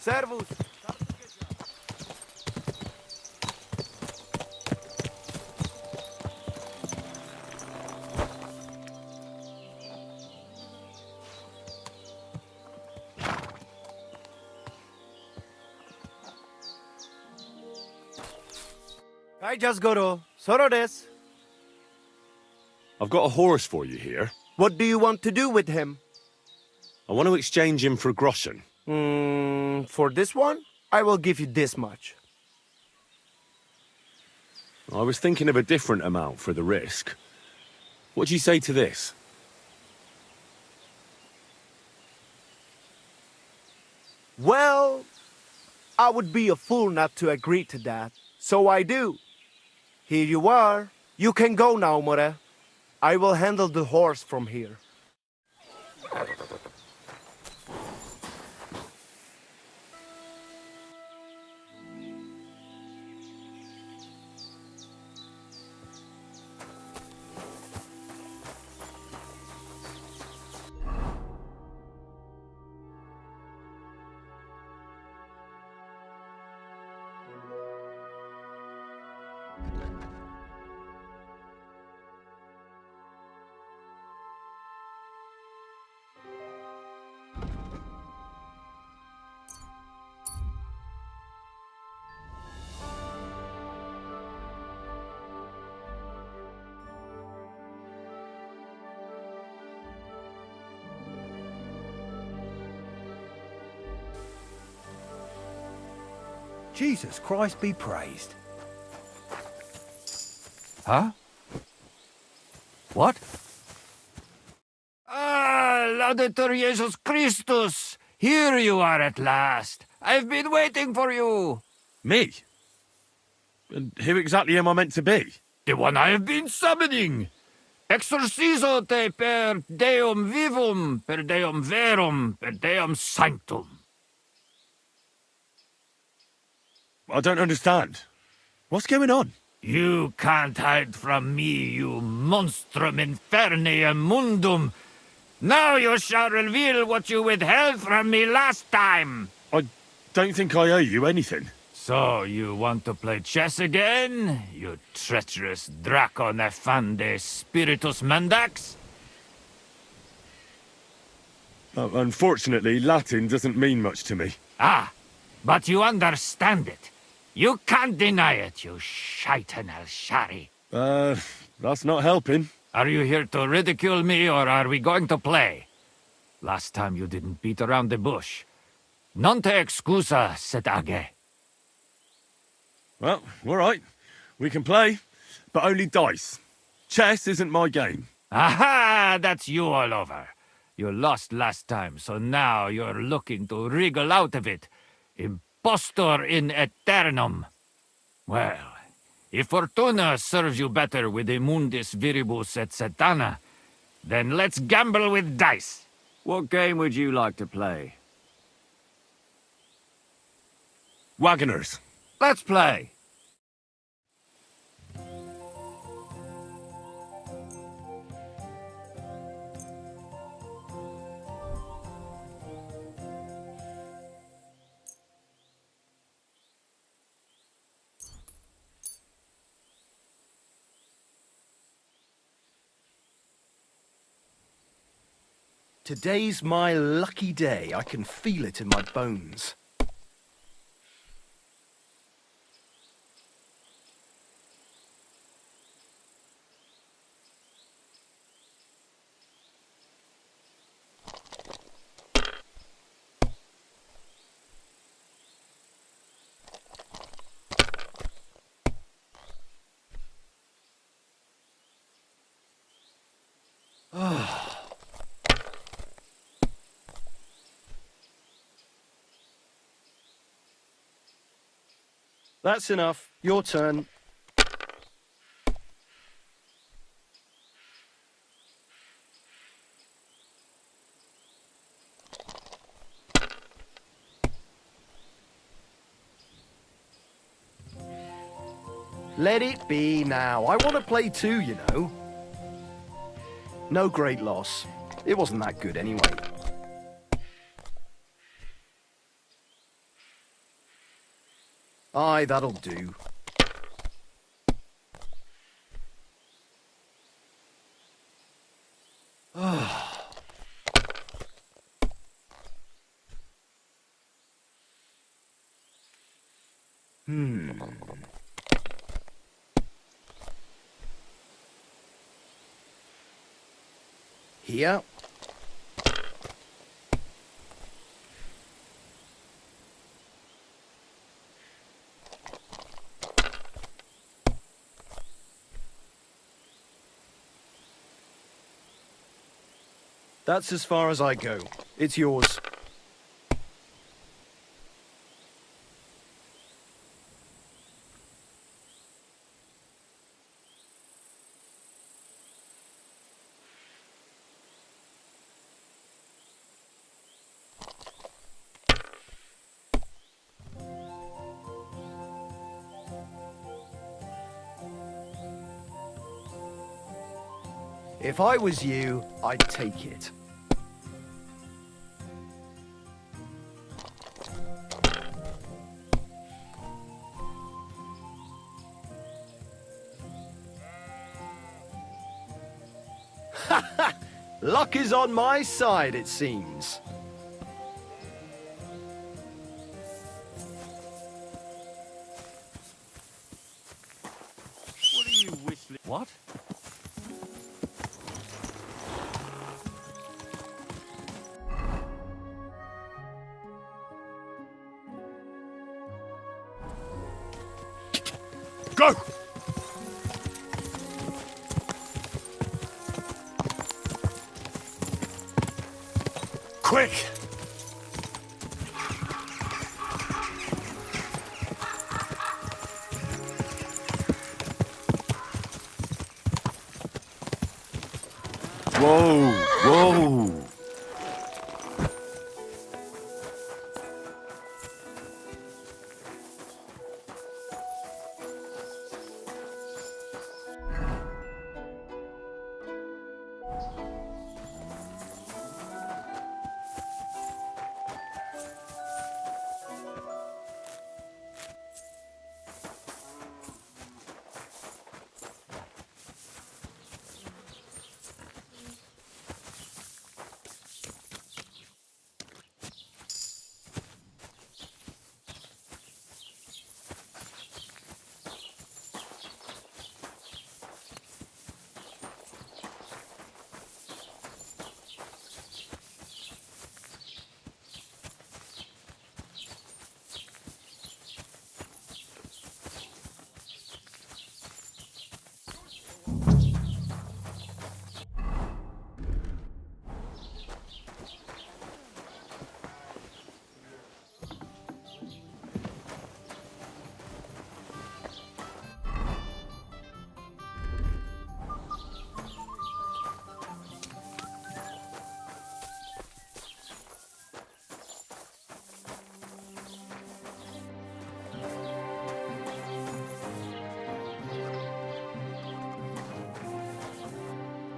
Servus. I just go Soro desu. I've got a horse for you here. What do you want to do with him? I want to exchange him for groschen. For this one, I will give you this much. I was thinking of a different amount for the risk. What do you say to this? Well, I would be a fool not to agree to that. So I do. Here you are. You can go now, More. I will handle the horse from here. Jesus Christ be praised. Huh? What? Ah, Laudetur Jesus Christus! Here you are at last. I've been waiting for you. Me? And who exactly am I meant to be? The one I've been summoning. Exorcizo te per Deum vivum, per Deum verum, per Deum sanctum. I don't understand. What's going on? You can't hide from me, you monstrum infernium mundum. Now you shall reveal what you withheld from me last time. I don't think I owe you anything. So you want to play chess again, you treacherous Draco Nefande Spiritus Mendax? Unfortunately, Latin doesn't mean much to me. Ah, but you understand it. You can't deny it, you shaitan al-shari. That's not helping. Are you here to ridicule me, or are we going to play? Last time you didn't beat around the bush. Non te excusa, sedage. Well, all right. We can play, but only dice. Chess isn't my game. Aha! That's you all over. You lost last time, so now you're looking to wriggle out of it. Impostor in aeternum. Well, if Fortuna serves you better with Immundis Viribus et Satana, then let's gamble with dice. What game would you like to play? Wagoners. Let's play. Today's my lucky day. I can feel it in my bones. That's enough. Your turn. Let it be now. I want to play too, you know. No great loss. It wasn't that good anyway. Aye, that'll do. Here. That's as far as I go. It's yours. If I was you, I'd take it. Luck is on my side, it seems. What are you whistling? What? Go! Quick! Whoa! Whoa!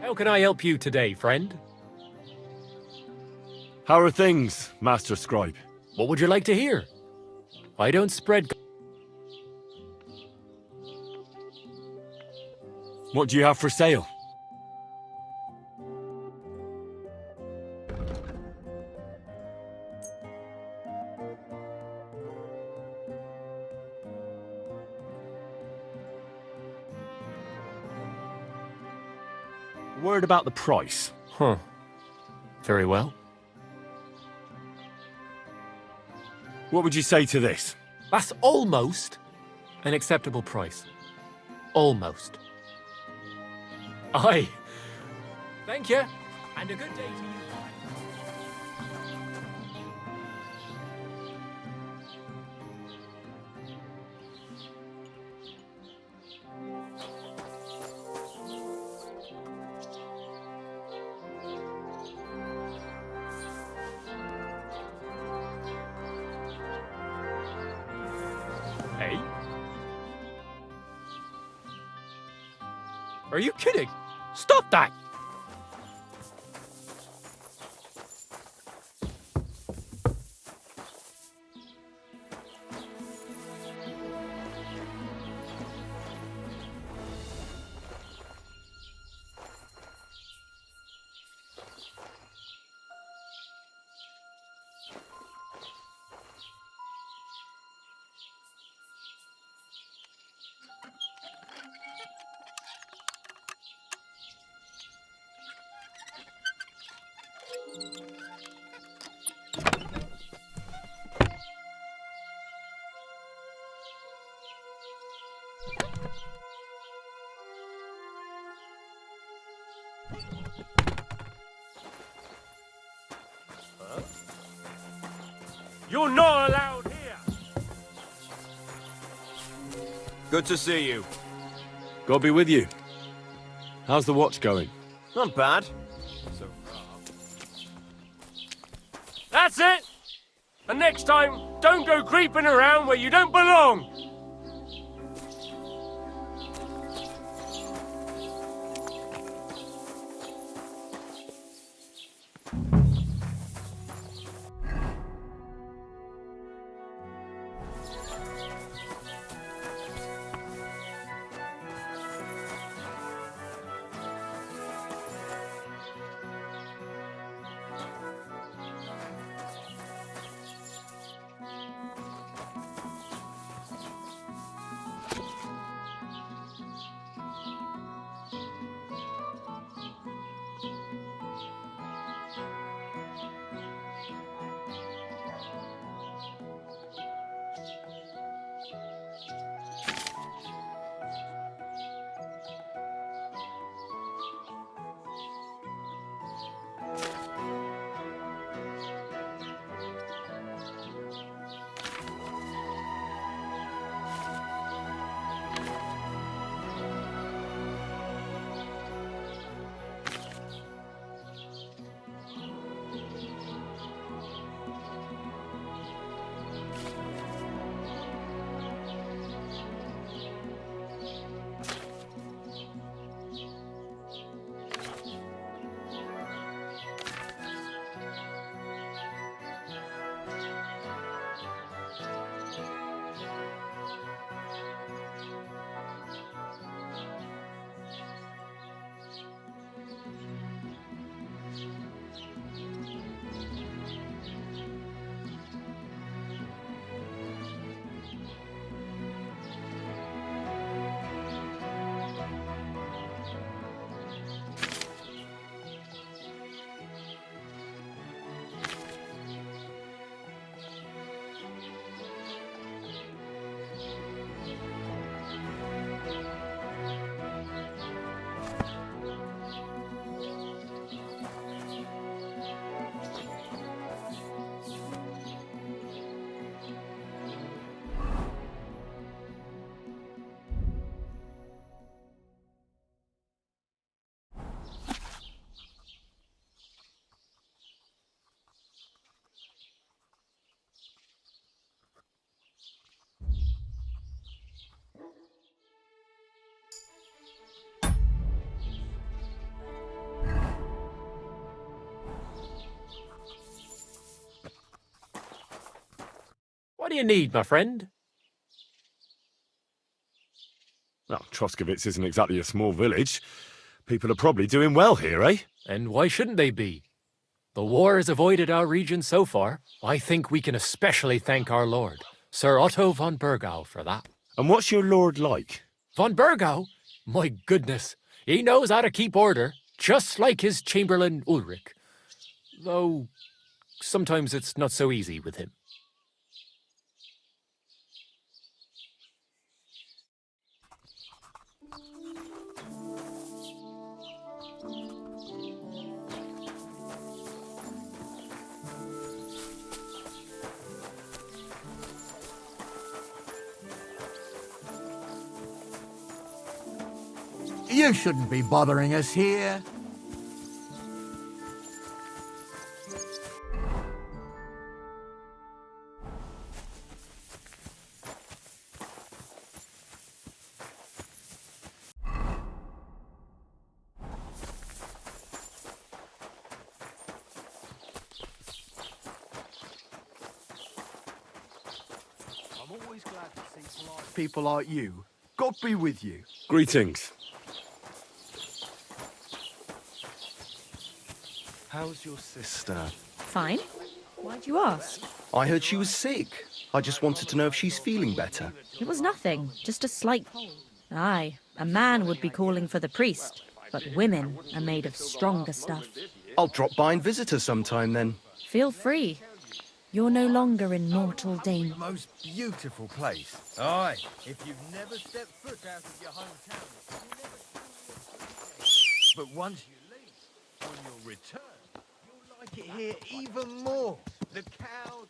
How can I help you today, friend? How are things, Master Scribe? What would you like to hear? I don't spread... What do you have for sale? Word about the price. Huh. Very well. What would you say to this? That's almost an acceptable price. Almost. Aye. Thank you, and a good day to you. Hey? Are you kidding? Stop that! You're not allowed here! Good to see you. God be with you. How's the watch going? Not bad. So That's it! And next time, don't go creeping around where you don't belong! What do you need, my friend? Well, Troskovitz isn't exactly a small village. People are probably doing well here, eh? And why shouldn't they be? The war has avoided our region so far. I think we can especially thank our lord, Sir Otto von Burgau, for that. And what's your lord like? Von Burgau? My goodness, he knows how to keep order, just like his chamberlain Ulrich. Though, sometimes it's not so easy with him. You shouldn't be bothering us here. I'm always glad to see polite people like you. God be with you. Greetings. How's your sister? Fine. Why'd you ask? I heard she was sick. I just wanted to know if she's feeling better. It was nothing, just a slight cold. Aye, a man would be calling for the priest, but women are made of stronger stuff. I'll drop by and visit her sometime then. Feel free. You're no longer in mortal danger. Most beautiful place. Aye, if you've never stepped foot out of your hometown, you'll never truly appreciate it. But once you leave, on your return, you'll like it here even more. The cows...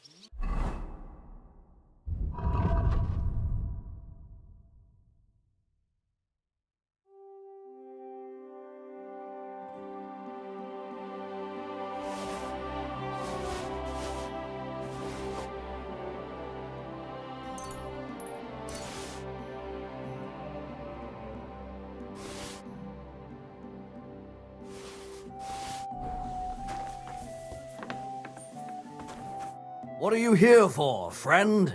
What are you here for, friend?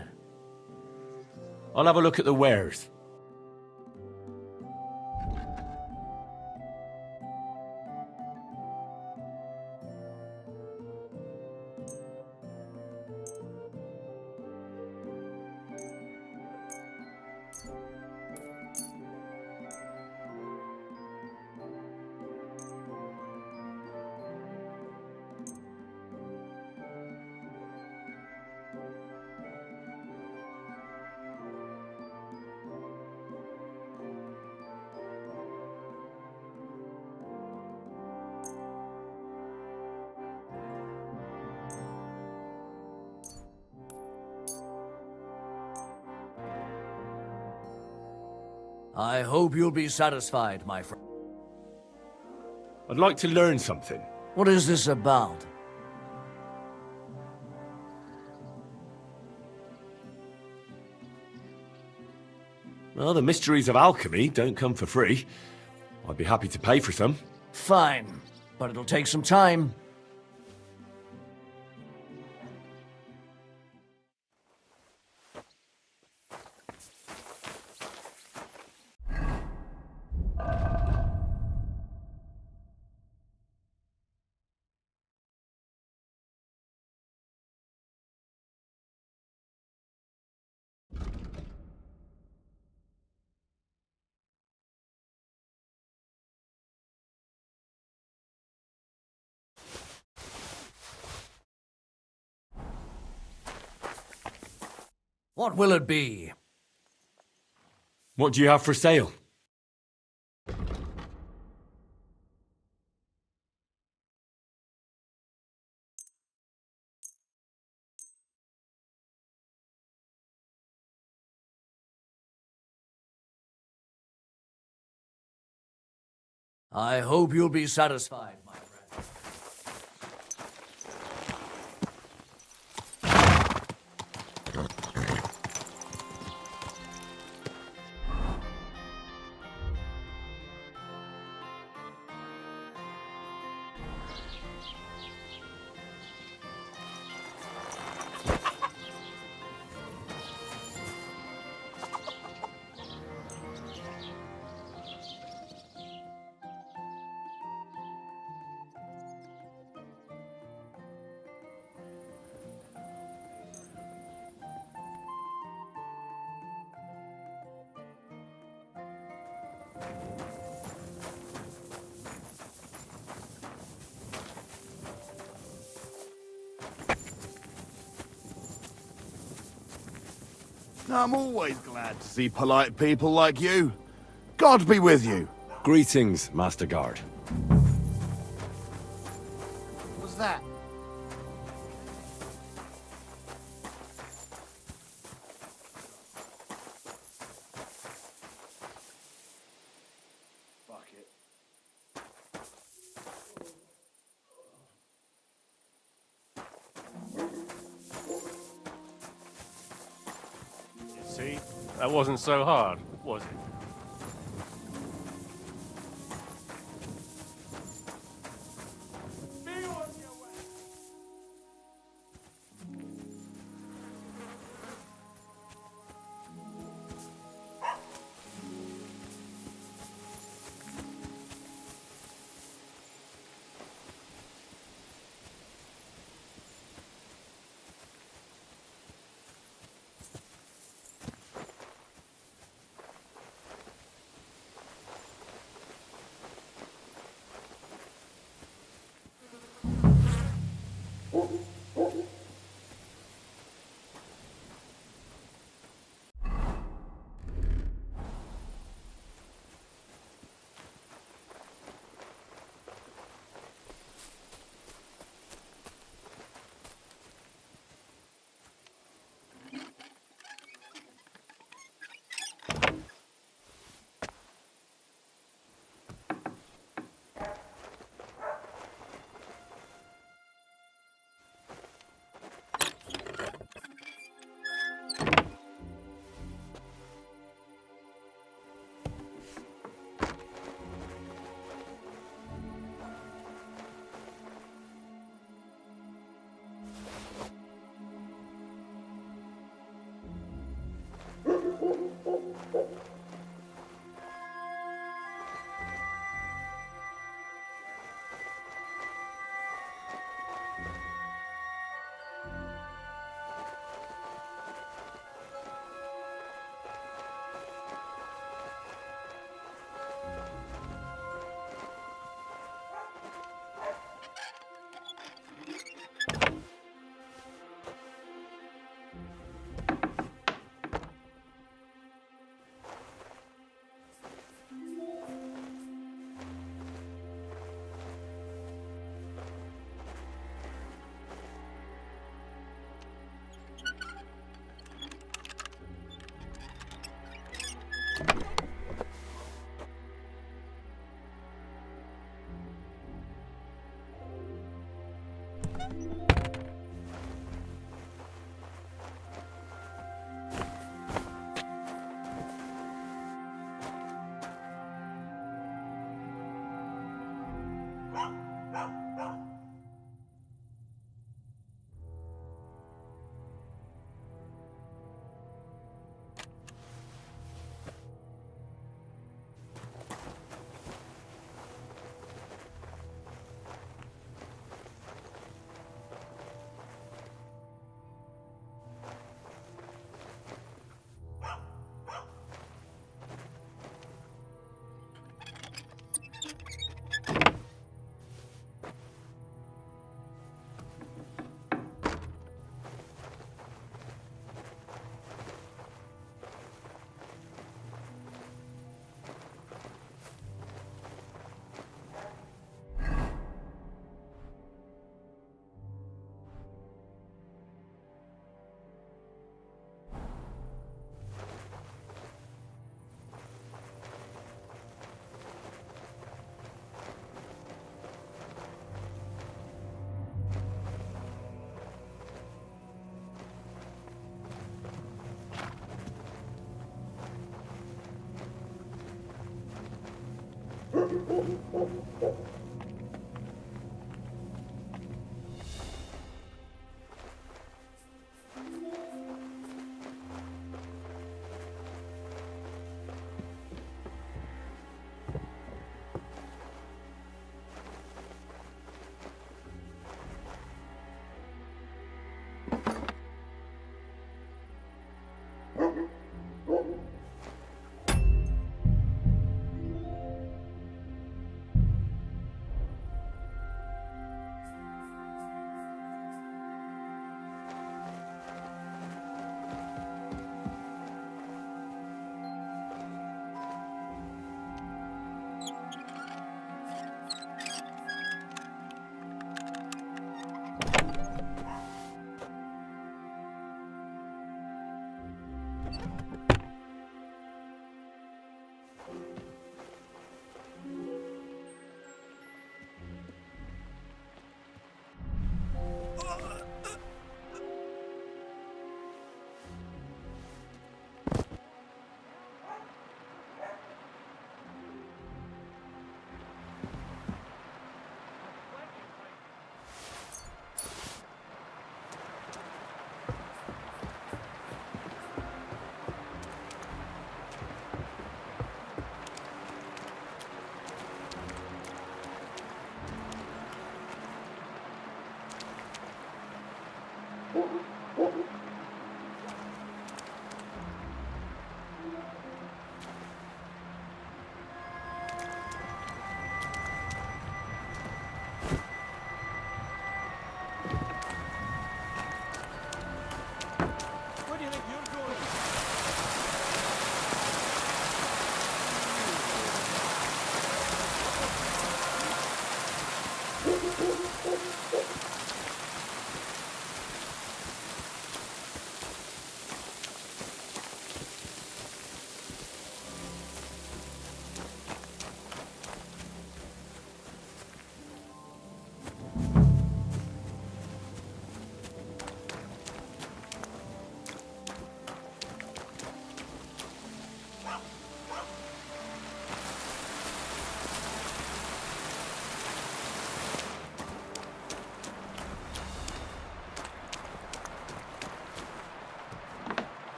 I'll have a look at the wares. I hope you'll be satisfied, my friend. I'd like to learn something. What is this about? Well, the mysteries of alchemy don't come for free. I'd be happy to pay for some. Fine, but it'll take some time. What will it be? What do you have for sale? I hope you'll be satisfied, my friend. I'm always glad to see polite people like you. God be with you. Greetings, Master Guard. What's that? Fuck it. You see, that wasn't so hard, was it?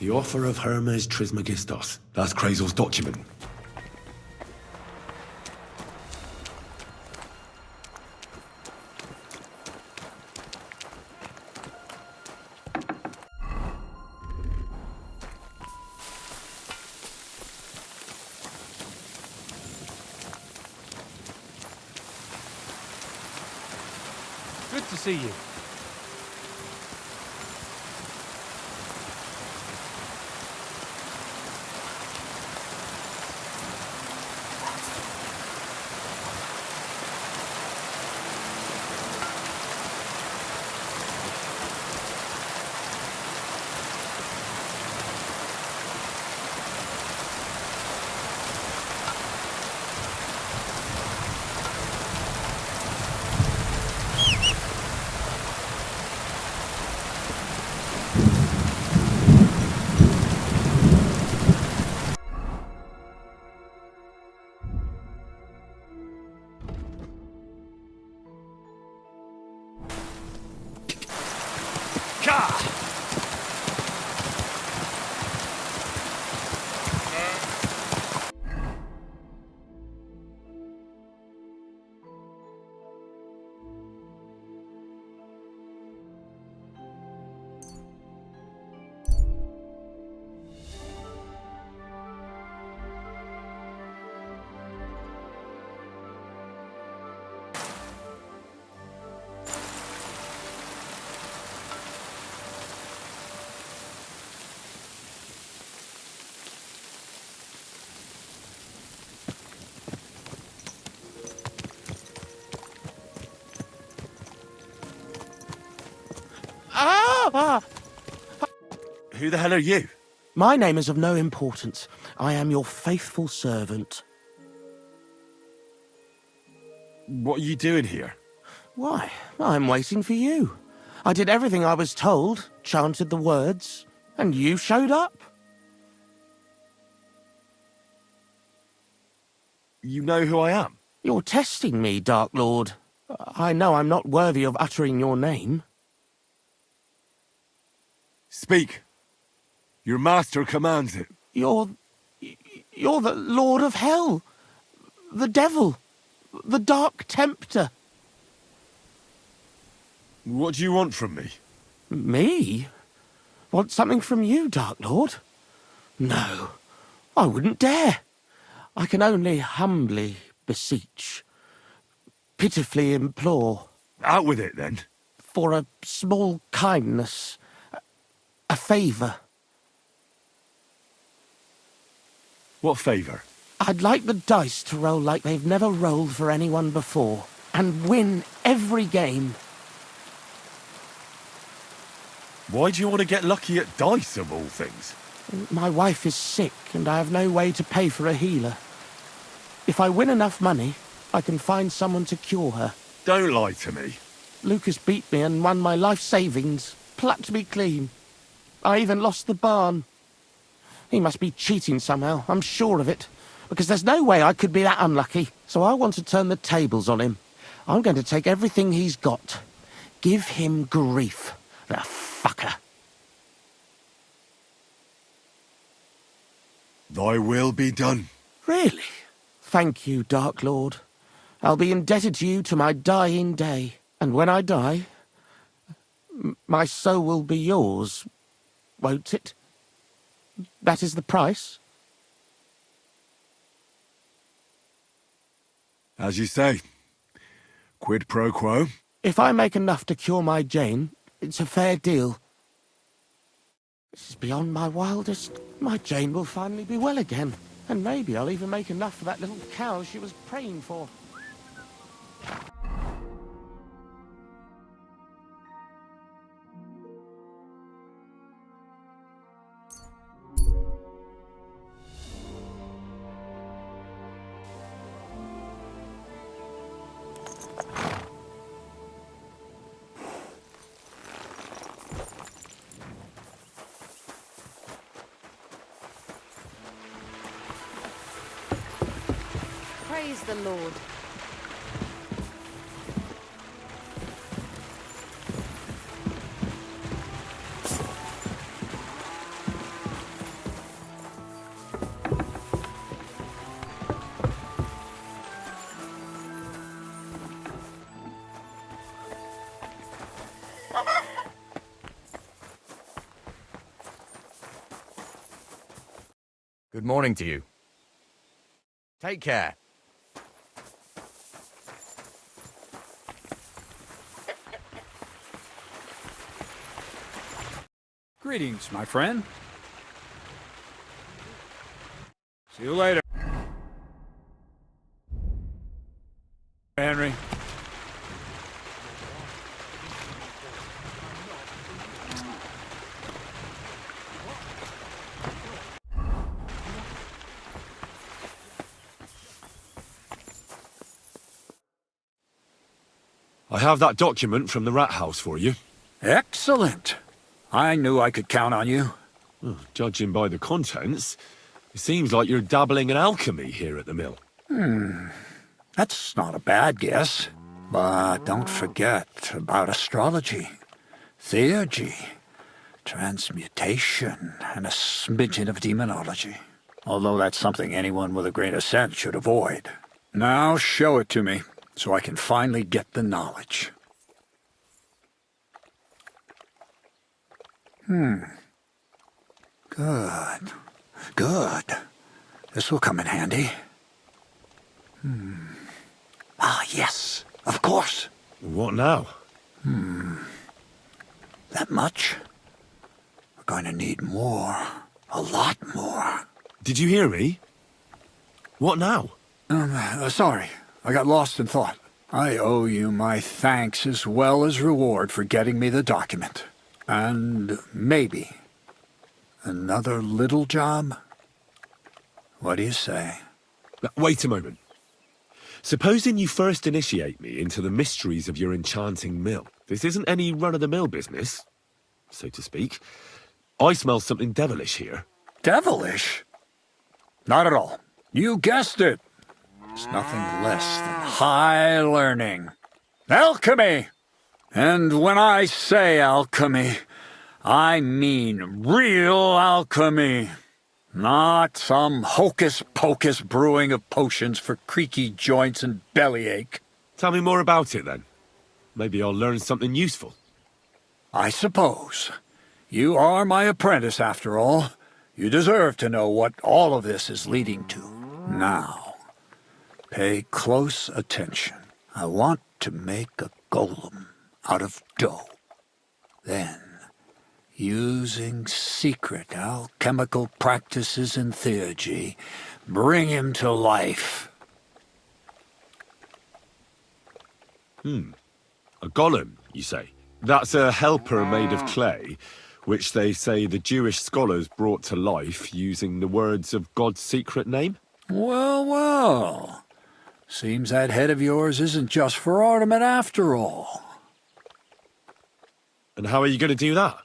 The offer of Hermes Trismegistos. That's Krazel's document. Good to see you. Who the hell are you? My name is of no importance. I am your faithful servant. What are you doing here? Why, I'm waiting for you. I did everything I was told, chanted the words, and you showed up. You know who I am? You're testing me, Dark Lord. I know I'm not worthy of uttering your name. Speak. Your master commands it. You're the Lord of Hell. The Devil. The Dark Tempter. What do you want from me? Me? Want something from you, Dark Lord? No, I wouldn't dare. I can only humbly beseech, pitifully implore. Out with it, then. For a small kindness, a favour. What favour? I'd like the dice to roll like they've never rolled for anyone before, and win every game. Why do you want to get lucky at dice, of all things? My wife is sick, and I have no way to pay for a healer. If I win enough money, I can find someone to cure her. Don't lie to me. Lucas beat me and won my life savings, plucked me clean. I even lost the barn. He must be cheating somehow, I'm sure of it, because there's no way I could be that unlucky. So I want to turn the tables on him. I'm going to take everything he's got. Give him grief, the fucker. Thy will be done. Really? Thank you, Dark Lord. I'll be indebted to you to my dying day. And when I die, my soul will be yours, won't it? That is the price? As you say. Quid pro quo. If I make enough to cure my Jane, it's a fair deal. This is beyond my wildest. My Jane will finally be well again. And maybe I'll even make enough for that little cow she was praying for. Praise the Lord. Good morning to you. Take care. Greetings, my friend. See you later. Henry. I have that document from the rat house for you. Excellent. I knew I could count on you. Well, judging by the contents, it seems like you're dabbling in alchemy here at the mill. That's not a bad guess. But don't forget about astrology, theurgy, transmutation, and a smidgen of demonology. Although that's something anyone with a grain of sense should avoid. Now show it to me, so I can finally get the knowledge. Good. Good. This will come in handy. Ah, yes. Of course. What now? That much? We're going to need more. A lot more. Did you hear me? What now? Sorry. I got lost in thought. I owe you my thanks as well as reward for getting me the document. And maybe another little job? What do you say? Wait a moment. Supposing you first initiate me into the mysteries of your enchanting mill. This isn't any run-of-the-mill business, so to speak. I smell something devilish here. Devilish? Not at all. You guessed it. It's nothing less than high learning. Alchemy! And when I say alchemy, I mean real alchemy. Not some hocus-pocus brewing of potions for creaky joints and bellyache. Tell me more about it, then. Maybe I'll learn something useful. I suppose. You are my apprentice, after all. You deserve to know what all of this is leading to. Now, pay close attention. I want to make a golem out of dough. Then, using secret alchemical practices and theurgy, bring him to life. A golem, you say? That's a helper made of clay, which they say the Jewish scholars brought to life using the words of God's secret name? Well, well. Seems that head of yours isn't just for ornament after all. And how are you going to do that?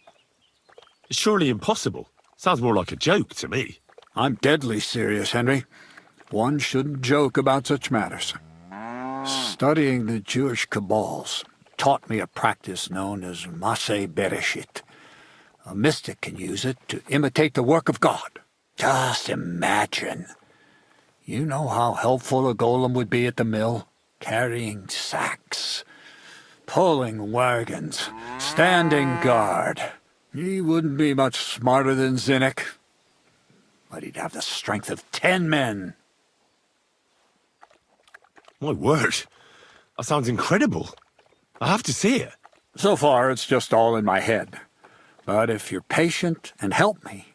It's surely impossible. Sounds more like a joke to me. I'm deadly serious, Henry. One shouldn't joke about such matters. Studying the Jewish cabals taught me a practice known as Maseh Bereshit. A mystic can use it to imitate the work of God. Just imagine. You know how helpful a golem would be at the mill? Carrying sacks, pulling wagons, standing guard. He wouldn't be much smarter than Zinnik, but he'd have the strength of 10 men. My word. That sounds incredible. I have to see it. So far, it's just all in my head. But if you're patient and help me,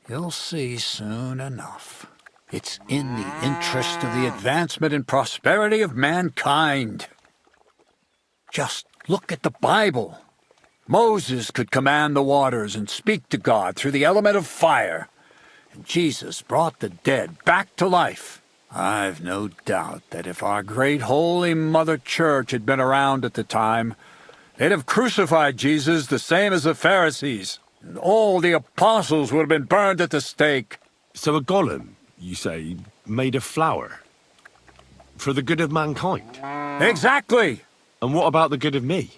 you'll see soon enough. It's in the interest of the advancement and prosperity of mankind. Just look at the Bible. Moses could command the waters and speak to God through the element of fire. And Jesus brought the dead back to life. I've no doubt that if our great holy Mother Church had been around at the time, they'd have crucified Jesus the same as the Pharisees. And all the apostles would have been burned at the stake. So a golem, you say, made of flour? For the good of mankind? Exactly! And what about the good of me?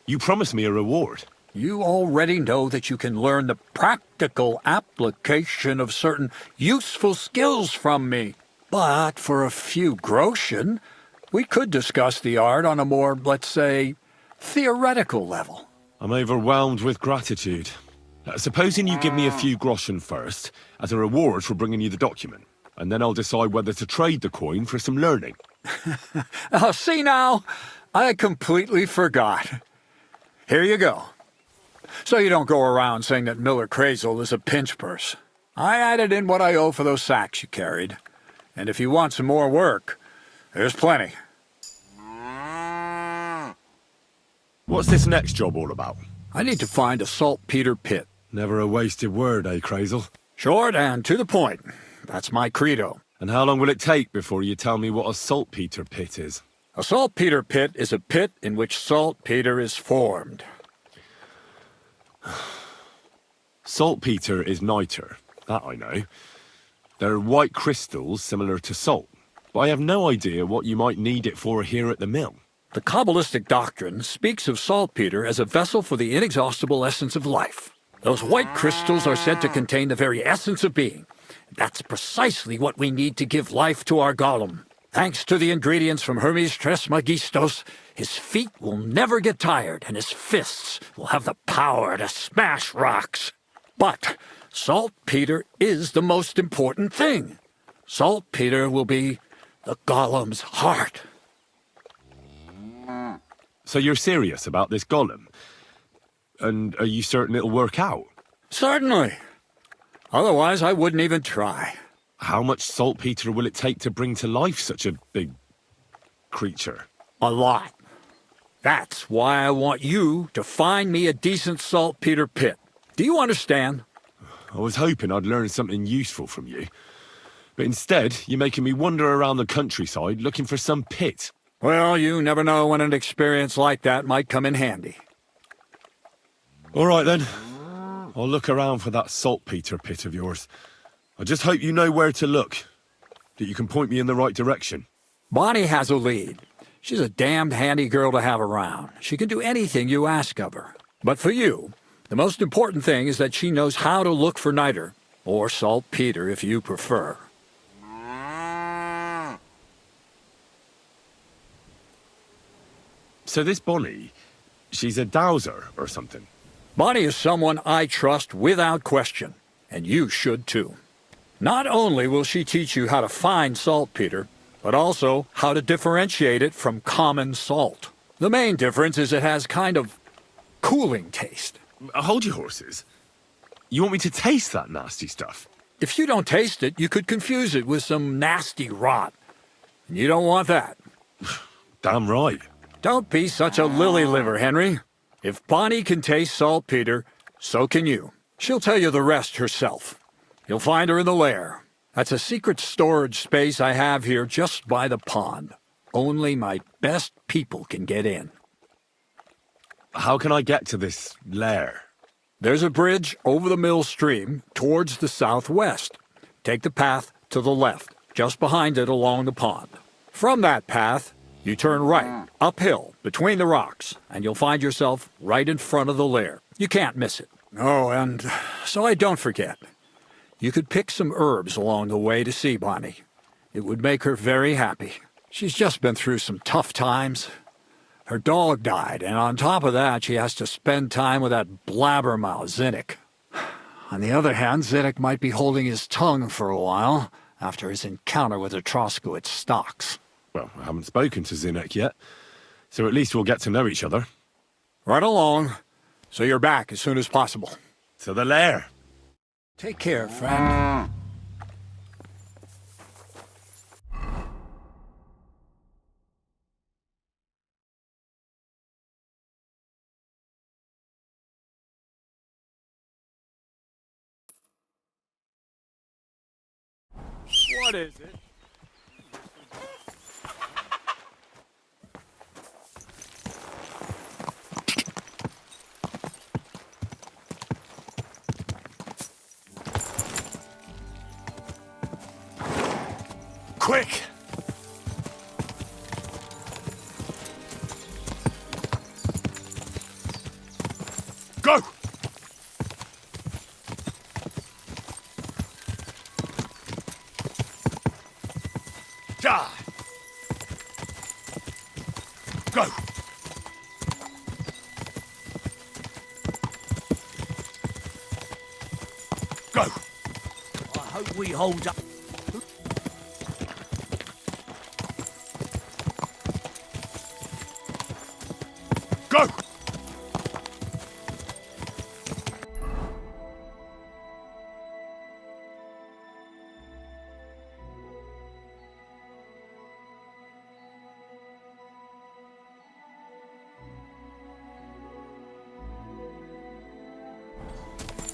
You promised me a reward. You already know that you can learn the practical application of certain useful skills from me. But for a few groschen, we could discuss the art on a more, let's say, theoretical level. I'm overwhelmed with gratitude. Supposing you give me a few groschen first, as a reward for bringing you the document, and then I'll decide whether to trade the coin for some learning. Oh, see now? I completely forgot. Here you go. So you don't go around saying that Miller Crazel is a pinch purse. I added in what I owe for those sacks you carried. And if you want some more work, there's plenty. What's this next job all about? I need to find a saltpeter pit. Never a wasted word, eh, Crazel? Short and to the point. That's my credo. And how long will it take before you tell me what a saltpeter pit is? A saltpeter pit is a pit in which saltpeter is formed. Saltpeter is niter, that I know. They're white crystals similar to salt, but I have no idea what you might need it for here at the mill. The Kabbalistic doctrine speaks of saltpeter as a vessel for the inexhaustible essence of life. Those white crystals are said to contain the very essence of being. That's precisely what we need to give life to our golem. Thanks to the ingredients from Hermes Trismegistos, his feet will never get tired and his fists will have the power to smash rocks. But saltpeter is the most important thing. Saltpeter will be the golem's heart. So you're serious about this golem? And are you certain it'll work out? Certainly. Otherwise, I wouldn't even try. How much saltpeter will it take to bring to life such a big creature? A lot. That's why I want you to find me a decent saltpeter pit. Do you understand? I was hoping I'd learn something useful from you. But instead, you're making me wander around the countryside looking for some pit. Well, you never know when an experience like that might come in handy. All right, then. I'll look around for that saltpeter pit of yours. I just hope you know where to look, that you can point me in the right direction. Bonnie has a lead. She's a damned handy girl to have around. She can do anything you ask of her. But for you, the most important thing is that she knows how to look for niter, or saltpeter if you prefer. So this Bonnie, she's a dowser or something? Bonnie is someone I trust without question, and you should too. Not only will she teach you how to find saltpeter, but also how to differentiate it from common salt. The main difference is it has kind of cooling taste. Hold your horses. You want me to taste that nasty stuff? If you don't taste it, you could confuse it with some nasty rot. And you don't want that. Damn right. Don't be such a lily liver, Henry. If Bonnie can taste saltpeter, so can you. She'll tell you the rest herself. You'll find her in the lair. That's a secret storage space I have here just by the pond. Only my best people can get in. How can I get to this lair? There's a bridge over the mill stream towards the southwest. Take the path to the left, just behind it along the pond. From that path, you turn right, uphill, between the rocks, and you'll find yourself right in front of the lair. You can't miss it. Oh, and so I don't forget. You could pick some herbs along the way to see Bonnie. It would make her very happy. She's just been through some tough times. Her dog died, and on top of that, she has to spend time with that blabbermouth, Zinnik. On the other hand, Zinnik might be holding his tongue for a while after his encounter with the Troskowitz stocks. Well, I haven't spoken to Zinnik yet, so at least we'll get to know each other. Right along, so you're back as soon as possible. To the lair. Take care, friend. What is it? Quick! Go! Ja! Go! Go! I hope we hold up. Go!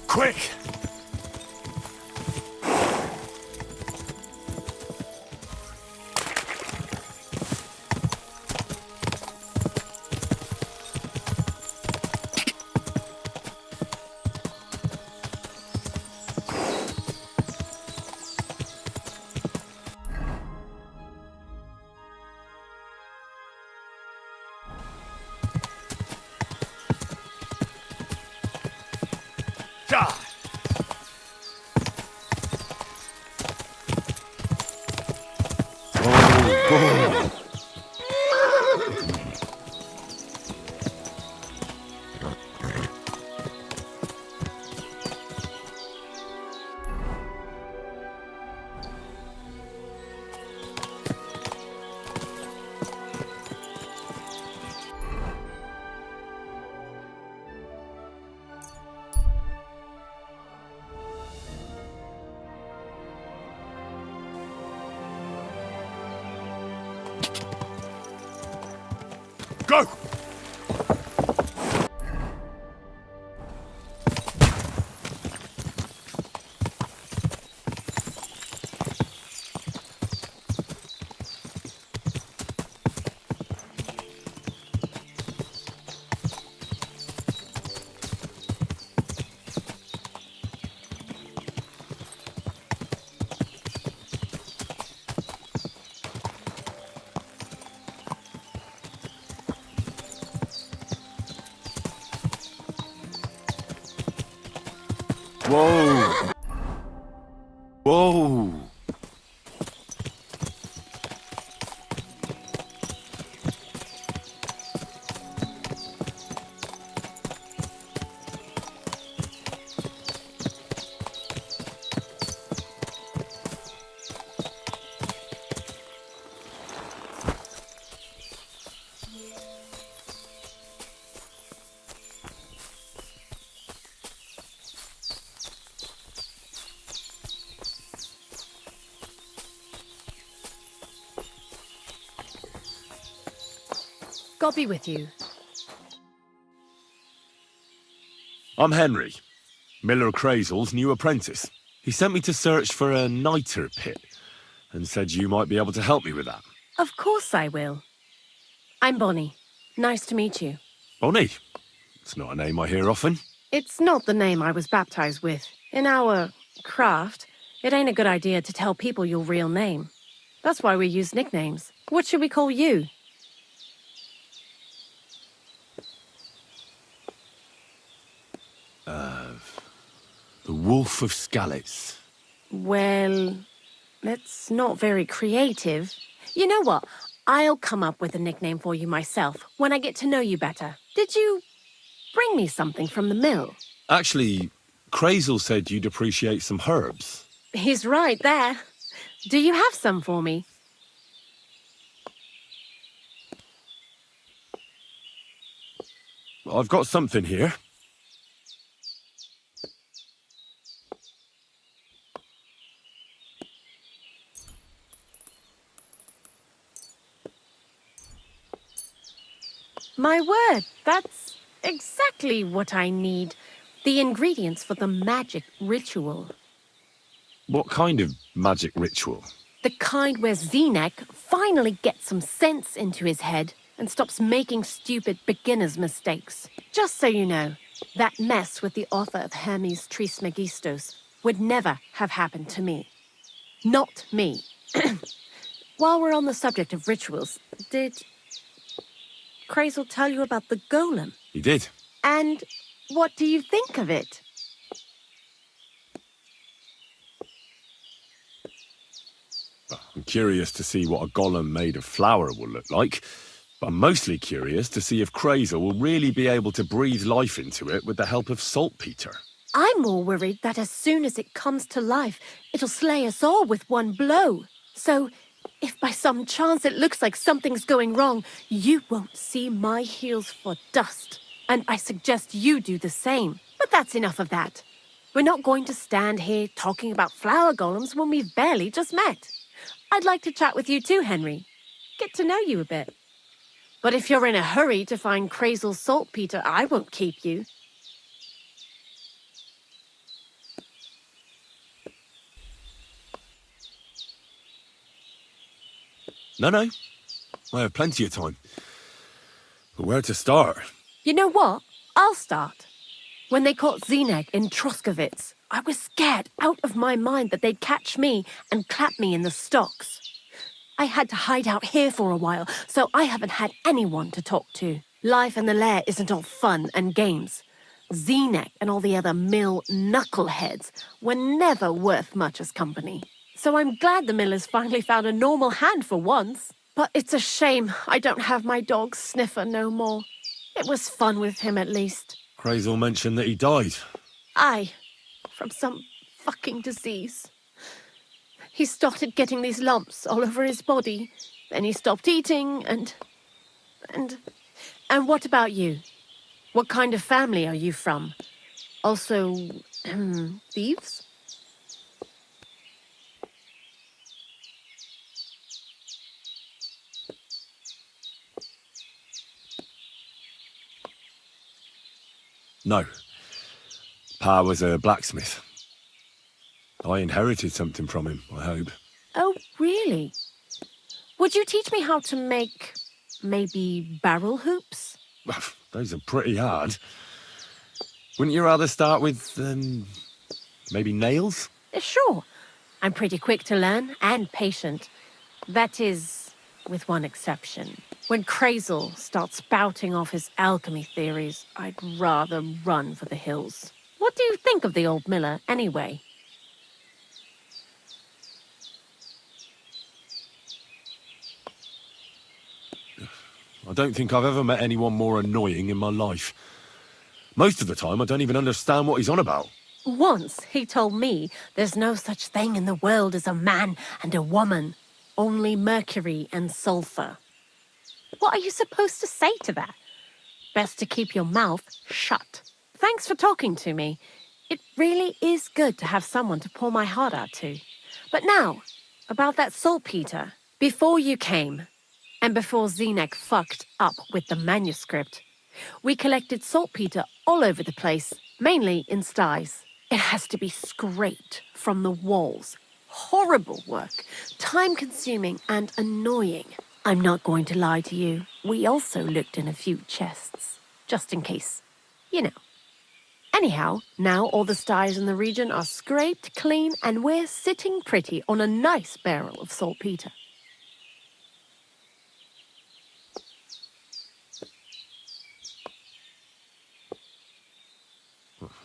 Quick! Go! Whoa! Whoa! God be with you. I'm Henry, Miller Crazel's new apprentice. He sent me to search for a niter pit and said you might be able to help me with that. Of course I will. I'm Bonnie. Nice to meet you. Bonnie? It's not a name I hear often. It's not the name I was baptized with. In our craft, it ain't a good idea to tell people your real name. That's why we use nicknames. What should we call you? The Wolf of Skalitz. Well, that's not very creative. You know what? I'll come up with a nickname for you myself when I get to know you better. Did you bring me something from the mill? Actually, Crazel said you'd appreciate some herbs. He's right there. Do you have some for me? I've got something here. My word, that's exactly what I need. The ingredients for the magic ritual. What kind of magic ritual? The kind where Zenek finally gets some sense into his head and stops making stupid beginner's mistakes. Just so you know, that mess with the author of Hermes Trismegistos would never have happened to me. Not me. While we're on the subject of rituals, did Crazel tell you about the golem? He did. And what do you think of it? I'm curious to see what a golem made of flour will look like, but I'm mostly curious to see if Crazel will really be able to breathe life into it with the help of saltpeter. I'm more worried that as soon as it comes to life, it'll slay us all with one blow. So, if by some chance it looks like something's going wrong, you won't see my heels for dust. And I suggest you do the same. But that's enough of that. We're not going to stand here talking about flower golems when we've barely just met. I'd like to chat with you too, Henry. Get to know you a bit. But if you're in a hurry to find Crazel's saltpeter, I won't keep you. No, no. I have plenty of time. But where to start? You know what? I'll start. When they caught Zenek in Troskovitz, I was scared out of my mind that they'd catch me and clap me in the stocks. I had to hide out here for a while, so I haven't had anyone to talk to. Life in the lair isn't all fun and games. Zenek and all the other mill knuckleheads were never worth much as company. So I'm glad the millers finally found a normal hand for once. But it's a shame I don't have my dog Sniffer no more. It was fun with him at least. Crazel mentioned that he died. Aye, from some fucking disease. He started getting these lumps all over his body. Then he stopped eating and what about you? What kind of family are you from? Also, thieves? No. Pa was a blacksmith. I inherited something from him, I hope. Oh, really? Would you teach me how to make, maybe, barrel hoops? Those are pretty hard. Wouldn't you rather start with, maybe nails? Sure. I'm pretty quick to learn and patient. That is, with one exception. When Crazel starts spouting off his alchemy theories, I'd rather run for the hills. What do you think of the old miller, anyway? I don't think I've ever met anyone more annoying in my life. Most of the time, I don't even understand what he's on about. Once he told me there's no such thing in the world as a man and a woman. Only mercury and sulfur. What are you supposed to say to that? Best to keep your mouth shut. Thanks for talking to me. It really is good to have someone to pour my heart out to. But now, about that saltpeter. Before you came, and before Zenek fucked up with the manuscript, we collected saltpeter all over the place, mainly in sties. It has to be scraped from the walls. Horrible work, time-consuming and annoying. I'm not going to lie to you. We also looked in a few chests, just in case. You know. Anyhow, now all the sties in the region are scraped clean and we're sitting pretty on a nice barrel of saltpeter.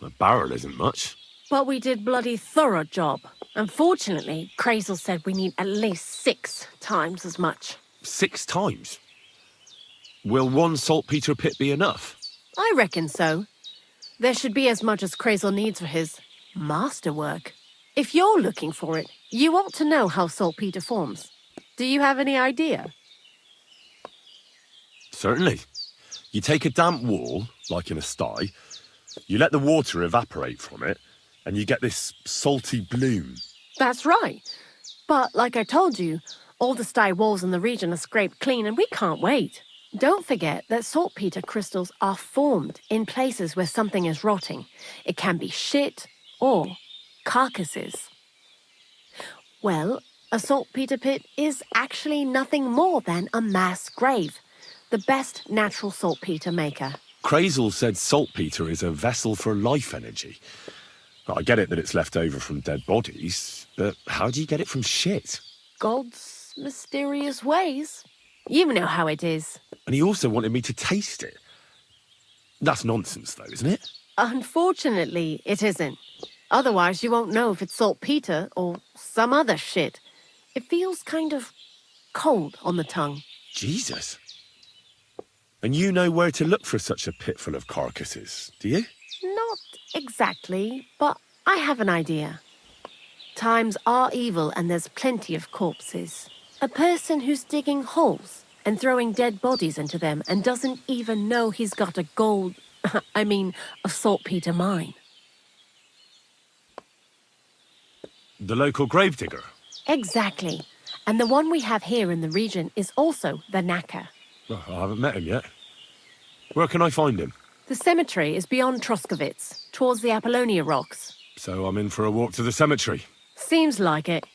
A barrel isn't much. But we did bloody thorough job. Unfortunately, Crazel said we need at least 6 times as much. 6 times? Will one saltpeter pit be enough? I reckon so. There should be as much as Crazel needs for his masterwork. If you're looking for it, you ought to know how saltpeter forms. Do you have any idea? Certainly. You take a damp wall, like in a sty, you let the water evaporate from it, and you get this salty bloom. That's right. But like I told you, all the sty walls in the region are scraped clean and we can't wait. Don't forget that saltpeter crystals are formed in places where something is rotting. It can be shit or carcasses. Well, a saltpeter pit is actually nothing more than a mass grave. The best natural saltpeter maker. Crazel said saltpeter is a vessel for life energy. Well, I get it that it's left over from dead bodies, but how do you get it from shit? God's mysterious ways. You know how it is. And he also wanted me to taste it. That's nonsense, though, isn't it? Unfortunately, it isn't. Otherwise, you won't know if it's saltpeter or some other shit. It feels kind of cold on the tongue. Jesus. And you know where to look for such a pit full of carcasses, do you? Not exactly, but I have an idea. Times are evil and there's plenty of corpses. A person who's digging holes and throwing dead bodies into them and doesn't even know he's got a a saltpeter mine. The local gravedigger? Exactly. And the one we have here in the region is also the knacker. Well, I haven't met him yet. Where can I find him? The cemetery is beyond Troskovitz, towards the Apollonia Rocks. So I'm in for a walk to the cemetery. Seems like it.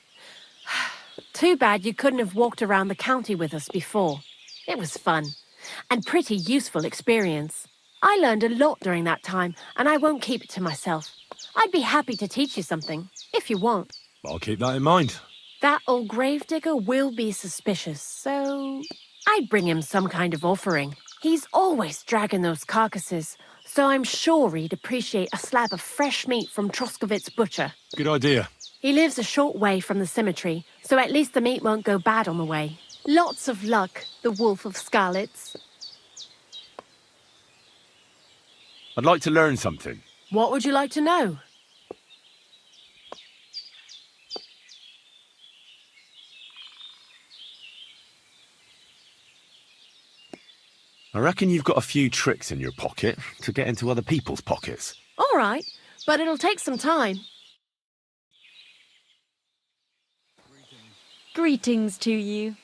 Too bad you couldn't have walked around the county with us before. It was fun, and pretty useful experience. I learned a lot during that time, and I won't keep it to myself. I'd be happy to teach you something, if you want. I'll keep that in mind. That old gravedigger will be suspicious, so I'd bring him some kind of offering. He's always dragging those carcasses, so I'm sure he'd appreciate a slab of fresh meat from Troskovitz butcher. Good idea. He lives a short way from the cemetery, so at least the meat won't go bad on the way. Lots of luck, the Wolf of Skalitz. I'd like to learn something. What would you like to know? I reckon you've got a few tricks in your pocket to get into other people's pockets. All right, but it'll take some time. Greetings to you.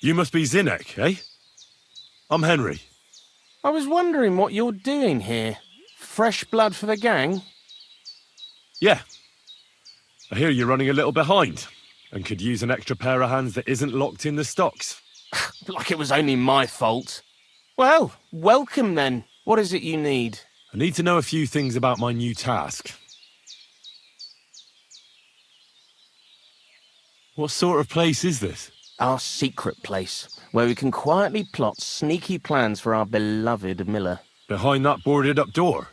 You must be Zinek, eh? I'm Henry. I was wondering what you're doing here. Fresh blood for the gang? Yeah. I hear you're running a little behind and could use an extra pair of hands that isn't locked in the stocks. Like it was only my fault. Well, welcome then. What is it you need? I need to know a few things about my new task. What sort of place is this? Our secret place, where we can quietly plot sneaky plans for our beloved Miller. Behind that boarded-up door?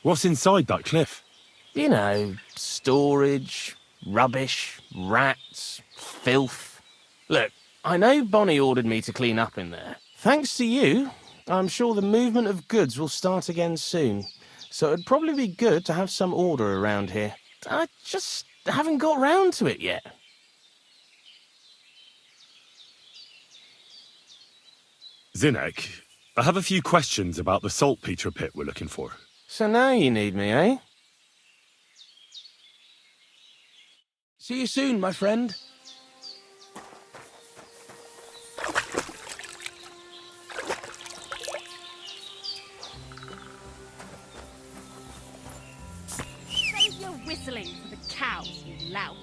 What's inside that cliff? You know, storage, rubbish, rats, filth. Look, I know Bonnie ordered me to clean up in there. Thanks to you, I'm sure the movement of goods will start again soon. So it'd probably be good to have some order around here. I just haven't got round to it yet. Zinek, I have a few questions about the saltpeter pit we're looking for. So now you need me, eh? See you soon, my friend. whistling for the cows, you lout.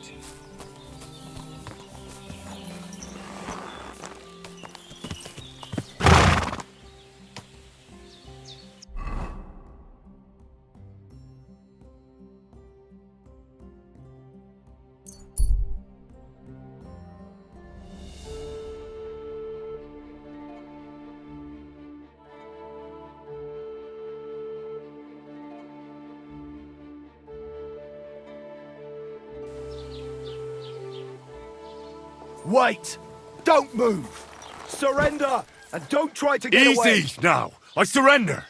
Wait! Don't move! Surrender! And don't try to get away! Easy now! I surrender!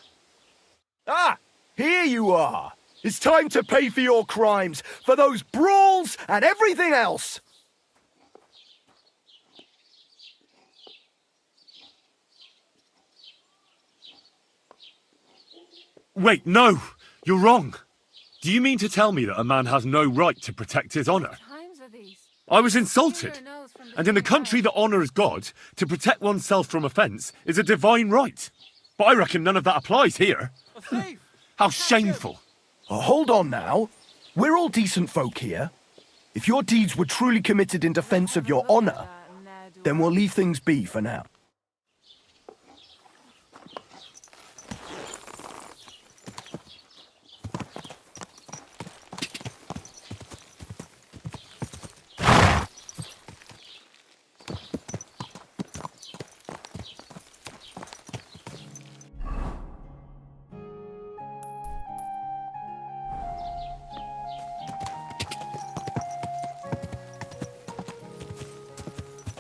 Ah! Here you are! It's time to pay for your crimes, for those brawls and everything else! Wait, no! You're wrong! Do you mean to tell me that a man has no right to protect his honour? I was insulted! And in a country that honours God, to protect oneself from offence is a divine right. But I reckon none of that applies here. How shameful! Hold on now. We're all decent folk here. If your deeds were truly committed in defence of your honour, then we'll leave things be for now.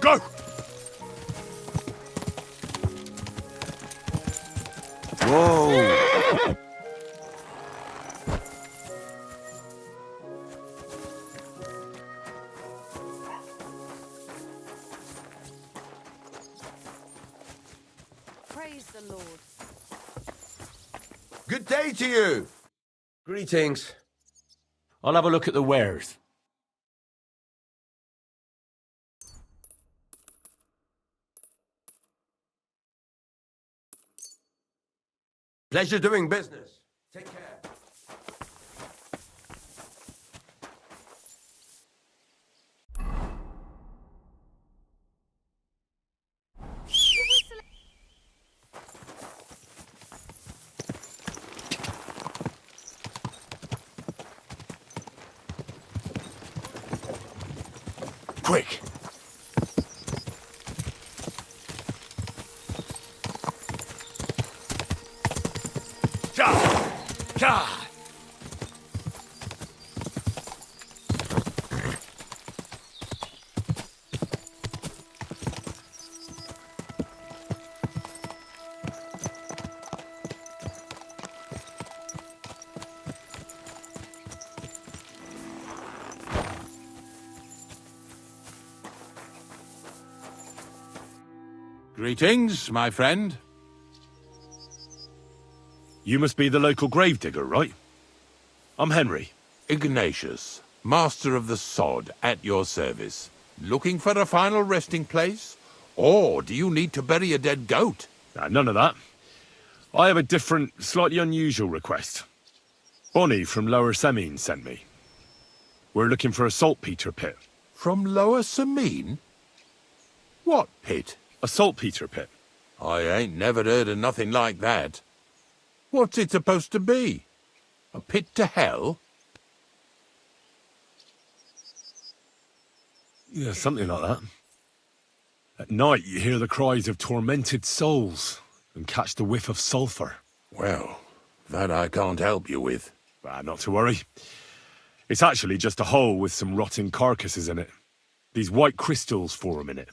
Go! Whoa! Praise the Lord. Good day to you. Greetings. I'll have a look at the wares. Pleasure doing business. Take care. Quick! God! Greetings, my friend. You must be the local gravedigger, right? I'm Henry. Ignatius, master of the sod, at your service. Looking for a final resting place? Or do you need to bury a dead goat? None of that. I have a different, slightly unusual request. Bonnie from Lower Semine sent me. We're looking for a saltpeter pit. From Lower Semine? What pit? A saltpeter pit. I ain't never heard of nothing like that. What's it supposed to be? A pit to hell? Yeah, something like that. At night, you hear the cries of tormented souls and catch the whiff of sulphur. Well, that I can't help you with. Not to worry. It's actually just a hole with some rotting carcasses in it. These white crystals form in it.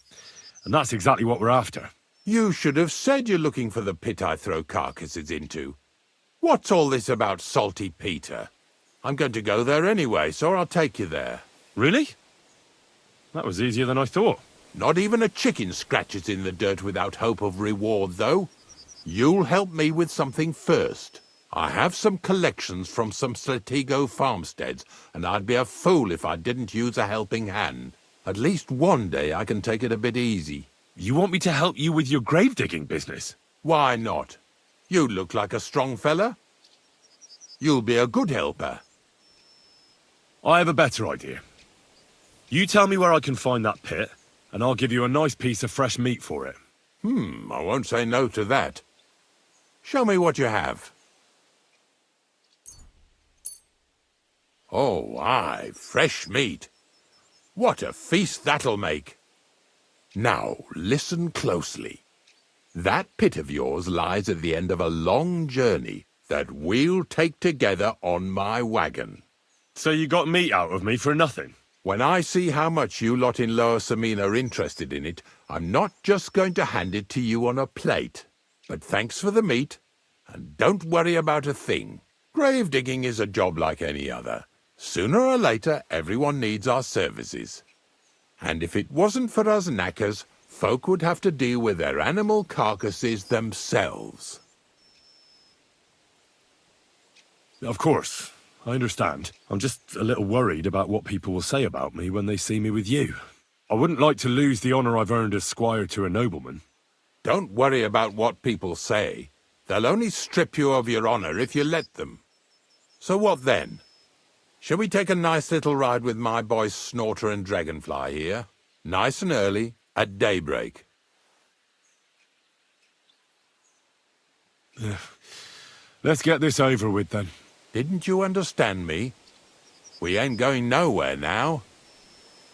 And that's exactly what we're after. You should have said you're looking for the pit I throw carcasses into. What's all this about Salty Peter? I'm going to go there anyway, so I'll take you there. Really? That was easier than I thought. Not even a chicken scratches in the dirt without hope of reward, though. You'll help me with something first. I have some collections from some Slatigo farmsteads, and I'd be a fool if I didn't use a helping hand. At least one day I can take it a bit easy. You want me to help you with your grave-digging business? Why not? You look like a strong fella. You'll be a good helper. I have a better idea. You tell me where I can find that pit, and I'll give you a nice piece of fresh meat for it. I won't say no to that. Show me what you have. Oh, aye, fresh meat. What a feast that'll make. Now, listen closely. That pit of yours lies at the end of a long journey that we'll take together on my wagon. So you got meat out of me for nothing? When I see how much you lot in Lower Samina are interested in it, I'm not just going to hand it to you on a plate. But thanks for the meat, and don't worry about a thing. Grave digging is a job like any other. Sooner or later, everyone needs our services. And if it wasn't for us knackers, folk would have to deal with their animal carcasses themselves. Of course, I understand. I'm just a little worried about what people will say about me when they see me with you. I wouldn't like to lose the honour I've earned as squire to a nobleman. Don't worry about what people say. They'll only strip you of your honour if you let them. So what then? Shall we take a nice little ride with my boys Snorter and Dragonfly here? Nice and early, at daybreak. Let's get this over with then. Didn't you understand me? We ain't going nowhere now.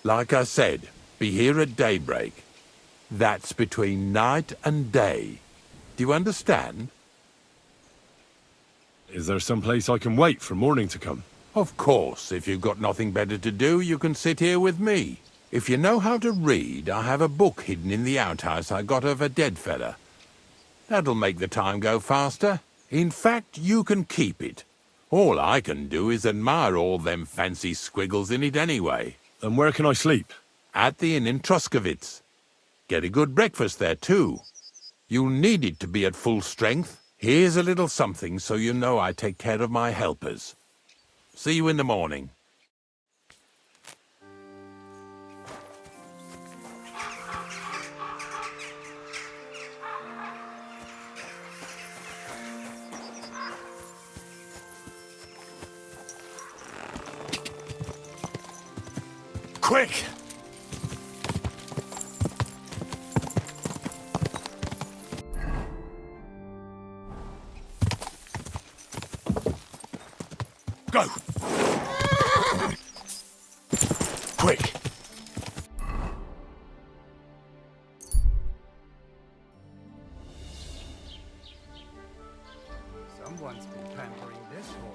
Like I said, be here at daybreak. That's between night and day. Do you understand? Is there some place I can wait for morning to come? Of course, if you've got nothing better to do, you can sit here with me. If you know how to read, I have a book hidden in the outhouse I got of a dead fella. That'll make the time go faster. In fact, you can keep it. All I can do is admire all them fancy squiggles in it anyway. And where can I sleep? At the inn in Truskowitz. Get a good breakfast there, too. You'll need it to be at full strength. Here's a little something so you know I take care of my helpers. See you in the morning. Quick! Go! Quick! Someone's been pampering this horse.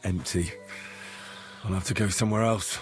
Empty. I'll have to go somewhere else.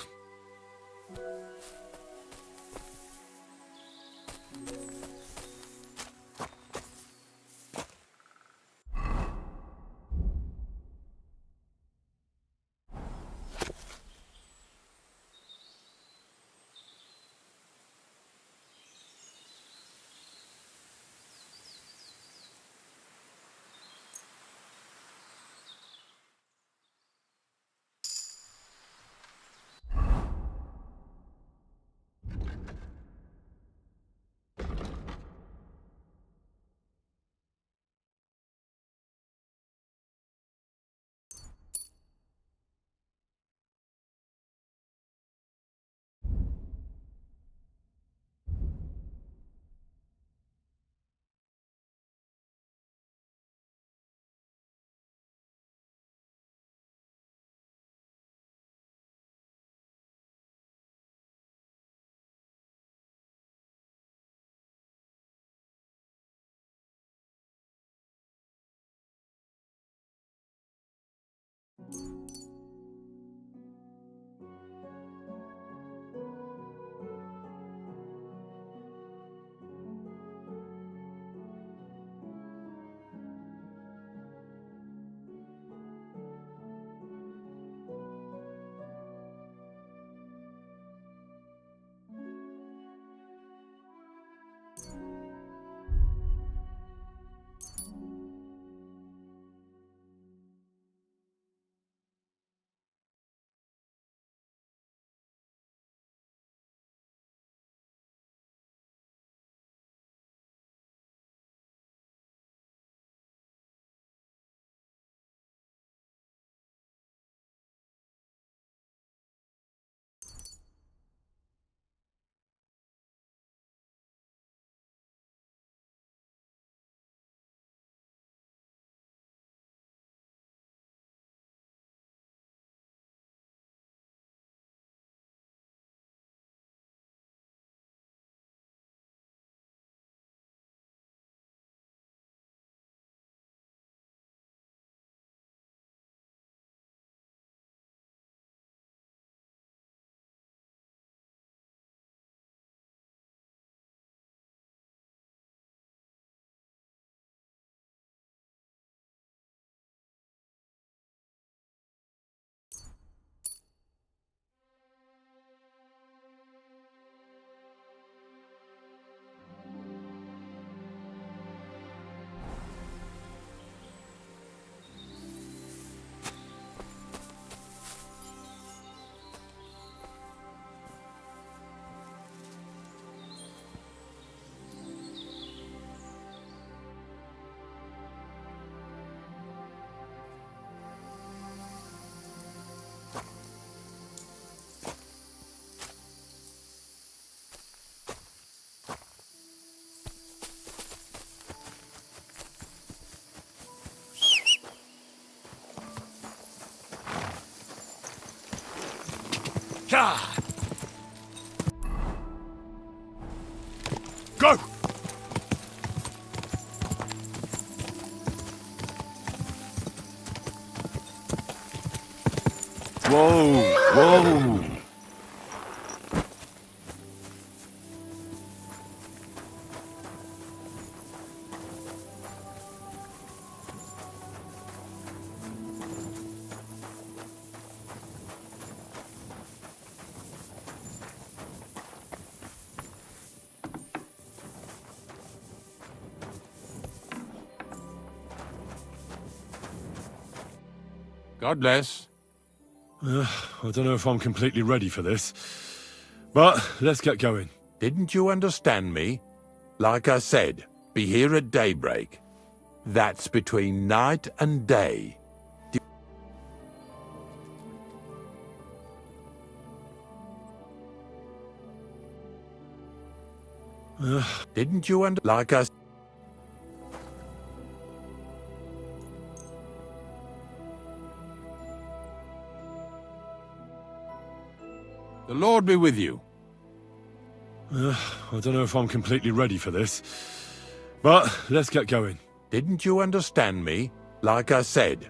Go! Whoa! Whoa! God bless. I don't know if I'm completely ready for this, but let's get going. Didn't you understand me? Like I said, be here at daybreak. That's between night and day. Didn't you like I The Lord be with you. I don't know if I'm completely ready for this, but let's get going. Didn't you understand me? Like I said.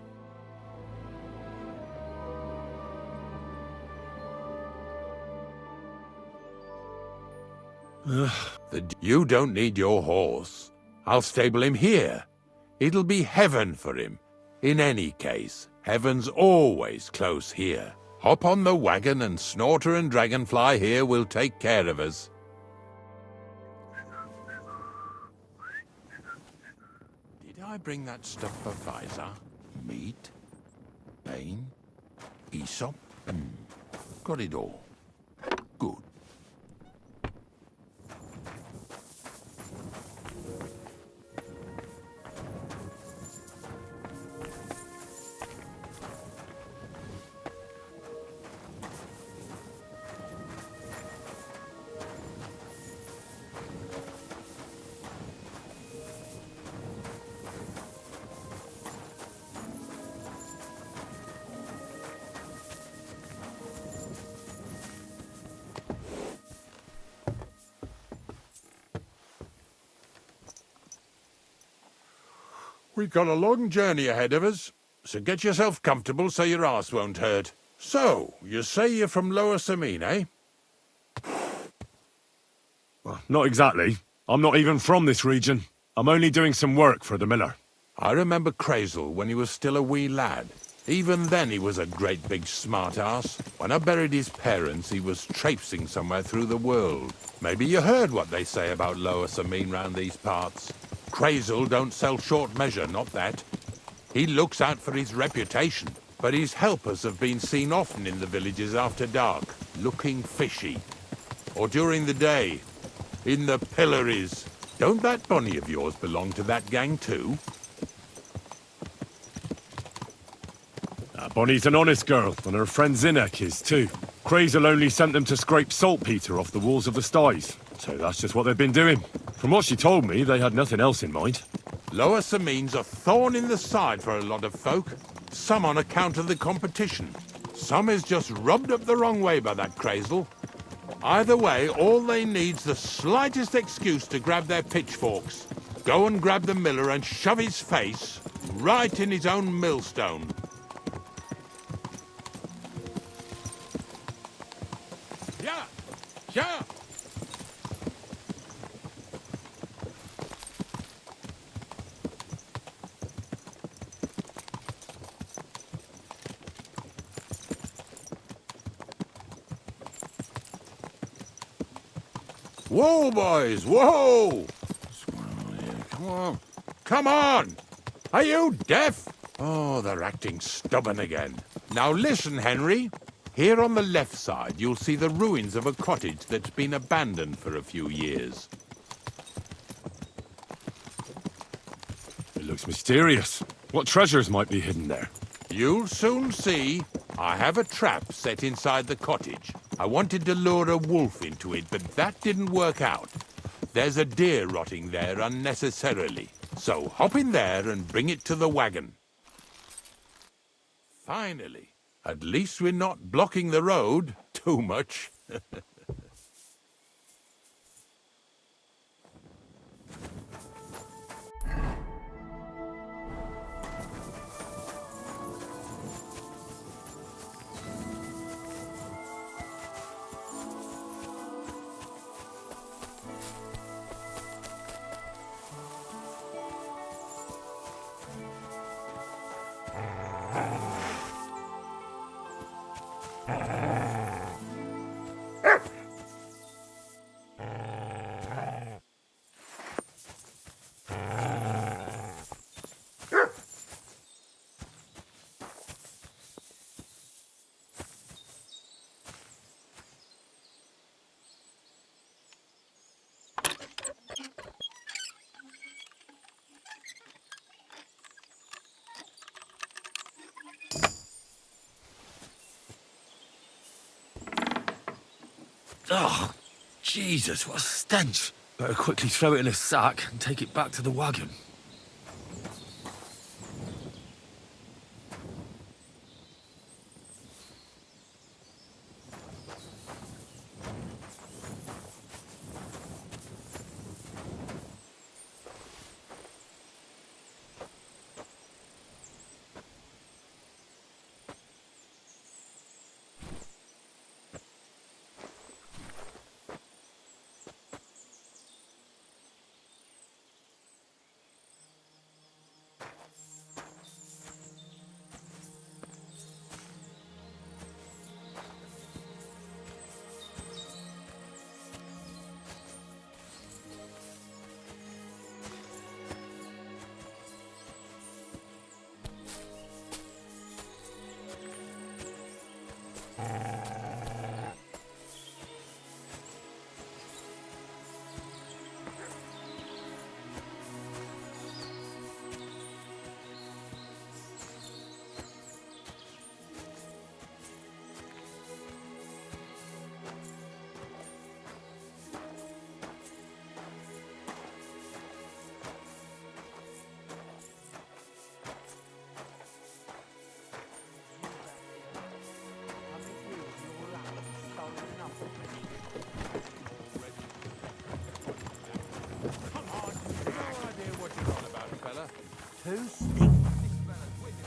You don't need your horse. I'll stable him here. It'll be heaven for him. In any case, heaven's always close here. Hop on the wagon and Snorter and Dragonfly here will take care of us. Did I bring that stuff for Visor? Meat? Bane? Aesop? Got it all. Good. We've got a long journey ahead of us. so get yourself comfortable so your arse won't hurt. So, you say you're from Lower Samine, eh? Well, not exactly. I'm not even from this region. I'm only doing some work for the miller. I remember Crazel when he was still a wee lad. Even then he was a great big smart-ass. When I buried his parents, he was traipsing somewhere through the world. Maybe you heard what they say about Lower Samine round these parts. Crazel don't sell short measure, not that. He looks out for his reputation, but his helpers have been seen often in the villages after dark, looking fishy. Or during the day, in the pillories. Don't that Bonnie of yours belong to that gang too? Bonnie's an honest girl, and her friend Zinnek is too. Crazel only sent them to scrape saltpeter off the walls of the sties, so that's just what they've been doing. From what she told me, they had nothing else in mind. Lower Samine's a thorn in the side for a lot of folk. Some on account of the competition. Some is just rubbed up the wrong way by that Crazel. Either way, all they need's the slightest excuse to grab their pitchforks. Go and grab the miller and shove his face right in his own millstone. Yeah! Yeah! Whoa, boys, whoa! What's going on here? Come on. Come on! Are you deaf? Oh, they're acting stubborn again. Now listen, Henry. Here on the left side, you'll see the ruins of a cottage that's been abandoned for a few years. It looks mysterious. What treasures might be hidden there? You'll soon see. I have a trap set inside the cottage. I wanted to lure a wolf into it, but that didn't work out. There's a deer rotting there unnecessarily. So hop in there and bring it to the wagon. Finally. At least we're not blocking the road too much. Oh, Jesus, what a stench. Better quickly throw it in a sack and take it back to the wagon.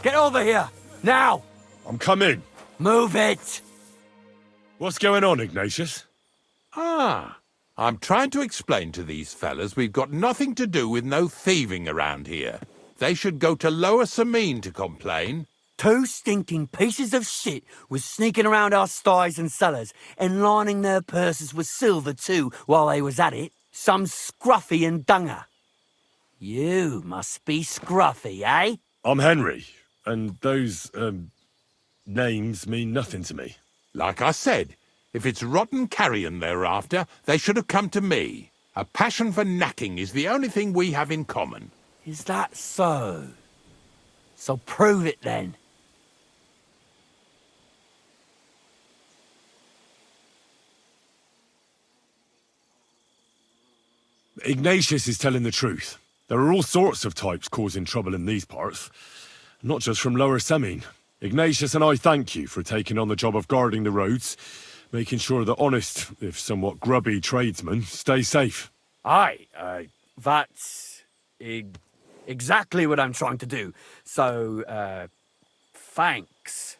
Get over here! Now! I'm coming. Move it! What's going on, Ignatius? Ah, I'm trying to explain to these fellas we've got nothing to do with no thieving around here. They should go to Lower Samine to complain. 2 stinking pieces of shit was sneaking around our sties and cellars and lining their purses with silver too while they was at it. Some scruffy and dunger. You must be scruffy, eh? I'm Henry, and those, names mean nothing to me. Like I said, if it's rotten carrion they're after, they should have come to me. A passion for knacking is the only thing we have in common. Is that so? So prove it then. Ignatius is telling the truth. There are all sorts of types causing trouble in these parts, not just from Lower Samine. Ignatius and I thank you for taking on the job of guarding the roads, making sure that honest, if somewhat grubby tradesmen stay safe. Aye, that's exactly what I'm trying to do. So, thanks.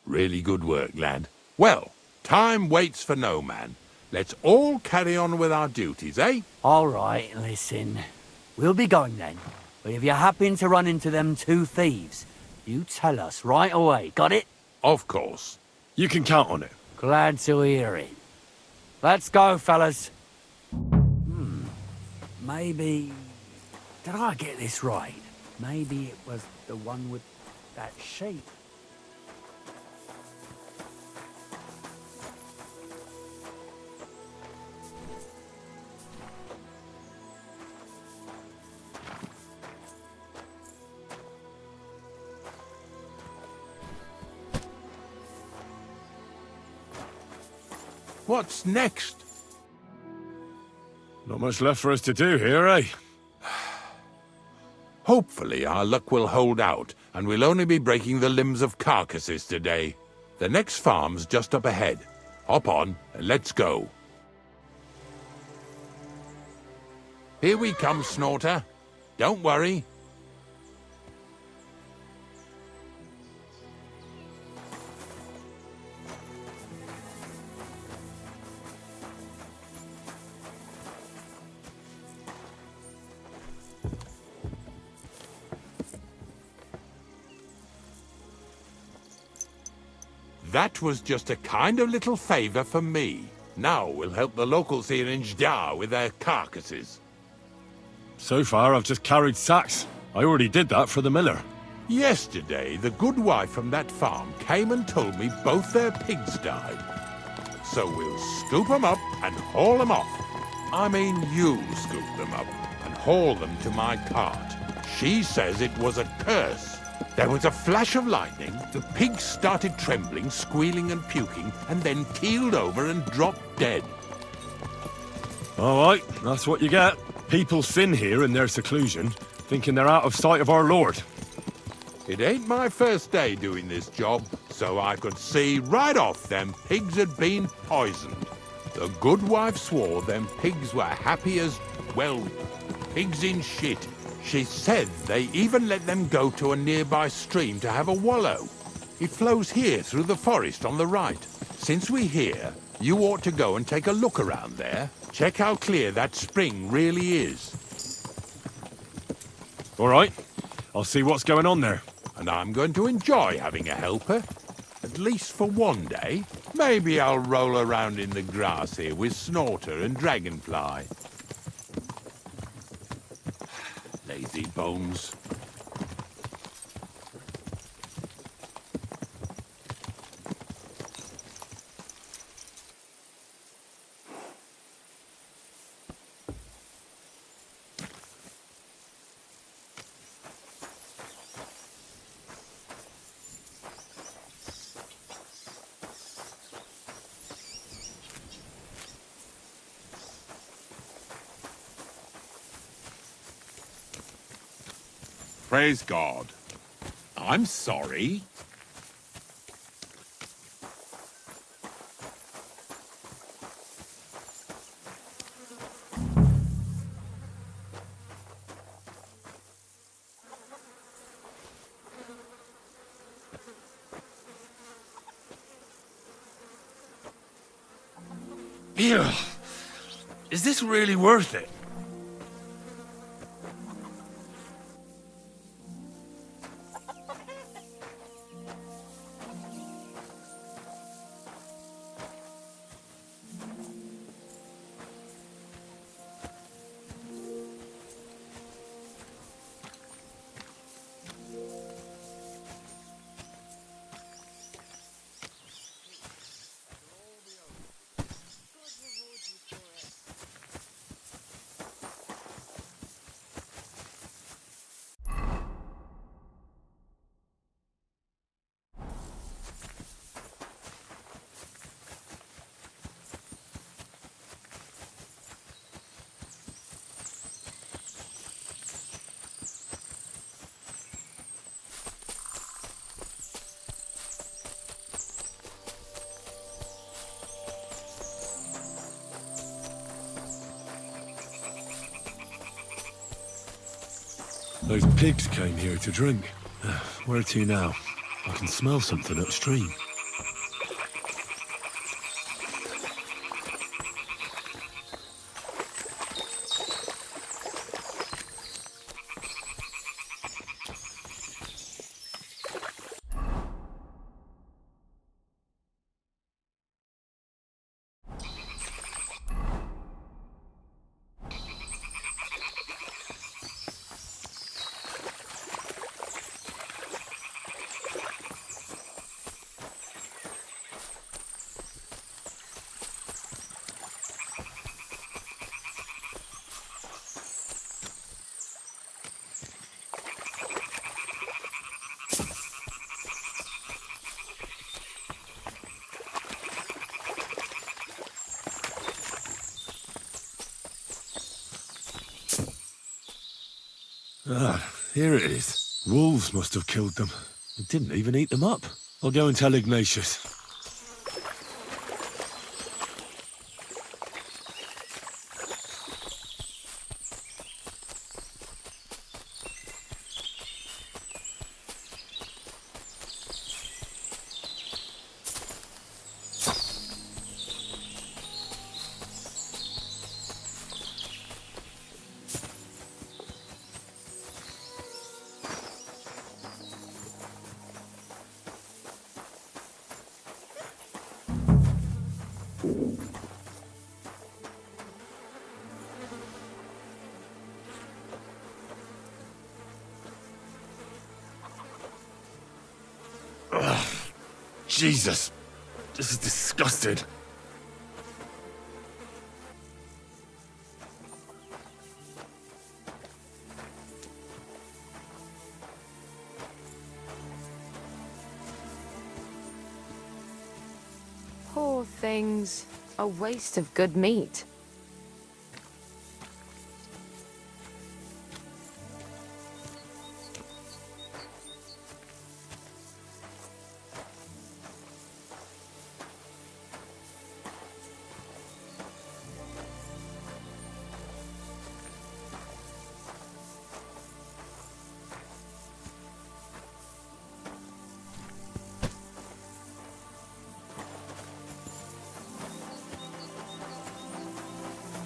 Really good work, lad. Well, time waits for no man. Let's all carry on with our duties, eh? All right, listen. We'll be going then. But if you happen to run into them 2 thieves, you tell us right away, got it? Of course. You can count on it. Glad to hear it. Let's go, fellas. Maybe... Did I get this right? Maybe it was the one with that sheep. What's next? Not much left for us to do here, eh? Hopefully our luck will hold out, and we'll only be breaking the limbs of carcasses today. The next farm's just up ahead. Hop on, and let's go. Here we come, Snorter. Don't worry. That was just a kind of little favour for me. Now we'll help the locals here in Jda with their carcasses. So far, I've just carried sacks. I already did that for the miller. Yesterday, the good wife from that farm came and told me both their pigs died. So we'll scoop them up and haul them off. I mean, you scoop them up and haul them to my cart. She says it was a curse. There was a flash of lightning, the pigs started trembling, squealing and puking, and then keeled over and dropped dead. All right, that's what you get. People sin here in their seclusion, thinking they're out of sight of our Lord. It ain't my first day doing this job, so I could see right off them pigs had been poisoned. The good wife swore them pigs were happy as, well, pigs in shit. She said they even let them go to a nearby stream to have a wallow. It flows here through the forest on the right. Since we're here, you ought to go and take a look around there. Check how clear that spring really is. All right, I'll see what's going on there. And I'm going to enjoy having a helper. At least for one day. Maybe I'll roll around in the grass here with Snorter and Dragonfly. Lazy bones. Praise God. I'm sorry. Ugh. Is this really worth it? Those pigs came here to drink. Where to now? I can smell something upstream. Ah, here it is. Wolves must have killed them. They didn't even eat them up. I'll go and tell Ignatius. Ugh, Jesus, this is disgusting. Poor things. A waste of good meat.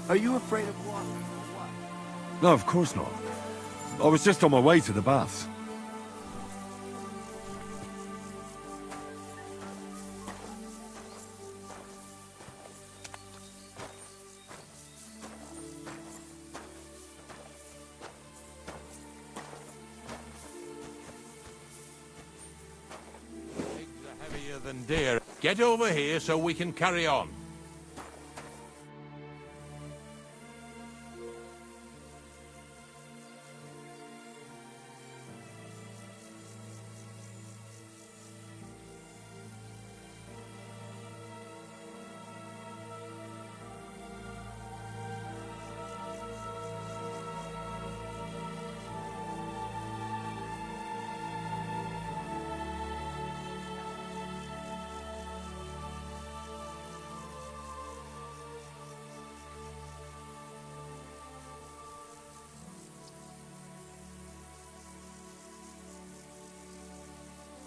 Are you afraid of water? No, of course not. I was just on my way to the baths. Pigs are heavier than deer. Get over here so we can carry on.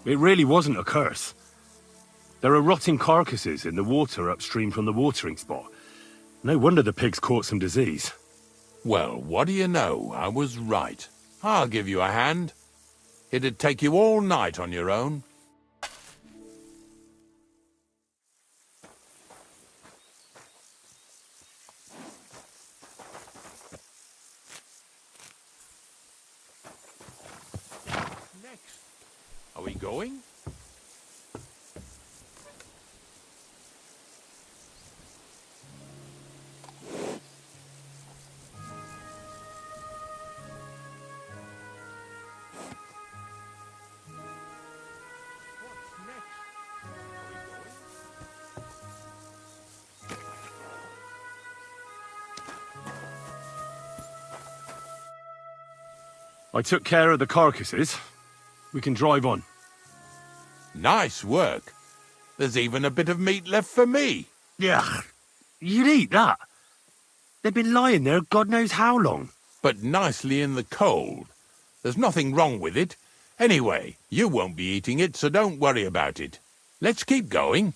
It really wasn't a curse. There are rotting carcasses in the water upstream from the watering spot. No wonder the pigs caught some disease. Well, what do you know? I was right. I'll give you a hand. It'd take you all night on your own. Next. Are we going? I took care of the carcasses. We can drive on. Nice work. There's even a bit of meat left for me. Yeah, you'd eat that. They've been lying there God knows how long. But nicely in the cold. There's nothing wrong with it. Anyway, you won't be eating it, so don't worry about it. Let's keep going.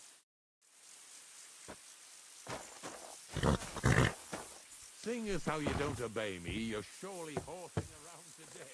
Seeing as how you don't obey me, you're surely horsing around today.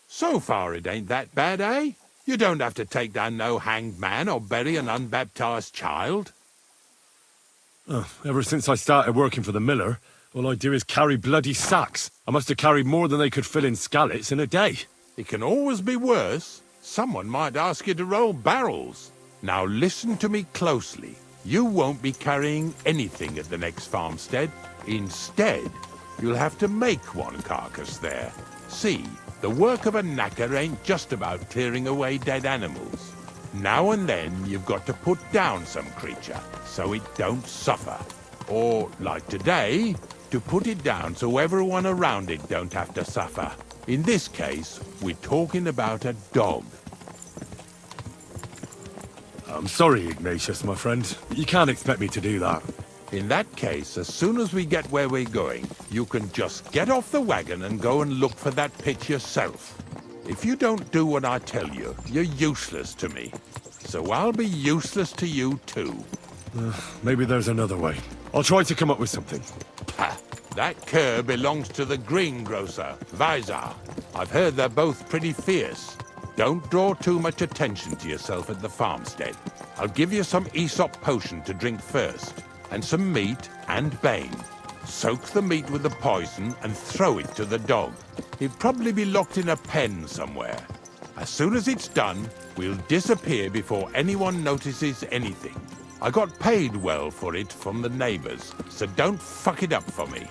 So far it ain't that bad, eh? You don't have to take down no hanged man or bury an unbaptized child. Ever since I started working for the miller, all I do is carry bloody sacks. I must have carried more than they could fill in skallets in a day. It can always be worse. Someone might ask you to roll barrels. Now listen to me closely. You won't be carrying anything at the next farmstead. Instead, you'll have to make one carcass there. See, the work of a knacker ain't just about clearing away dead animals. Now and then you've got to put down some creature so it don't suffer. Or, like today, to put it down so everyone around it don't have to suffer. In this case, we're talking about a dog. I'm sorry, Ignatius, my friend. You can't expect me to do that. In that case, as soon as we get where we're going, you can just get off the wagon and go and look for that pit yourself. If you don't do what I tell you, you're useless to me. So I'll be useless to you too. Maybe there's another way. I'll try to come up with something. Ha! That cur belongs to the greengrocer, Vizar. I've heard they're both pretty fierce. Don't draw too much attention to yourself at the farmstead. I'll give you some Aesop potion to drink first, and some meat and bane. Soak the meat with the poison and throw it to the dog. He'll probably be locked in a pen somewhere. As soon as it's done, we'll disappear before anyone notices anything. I got paid well for it from the neighbors, so don't fuck it up for me.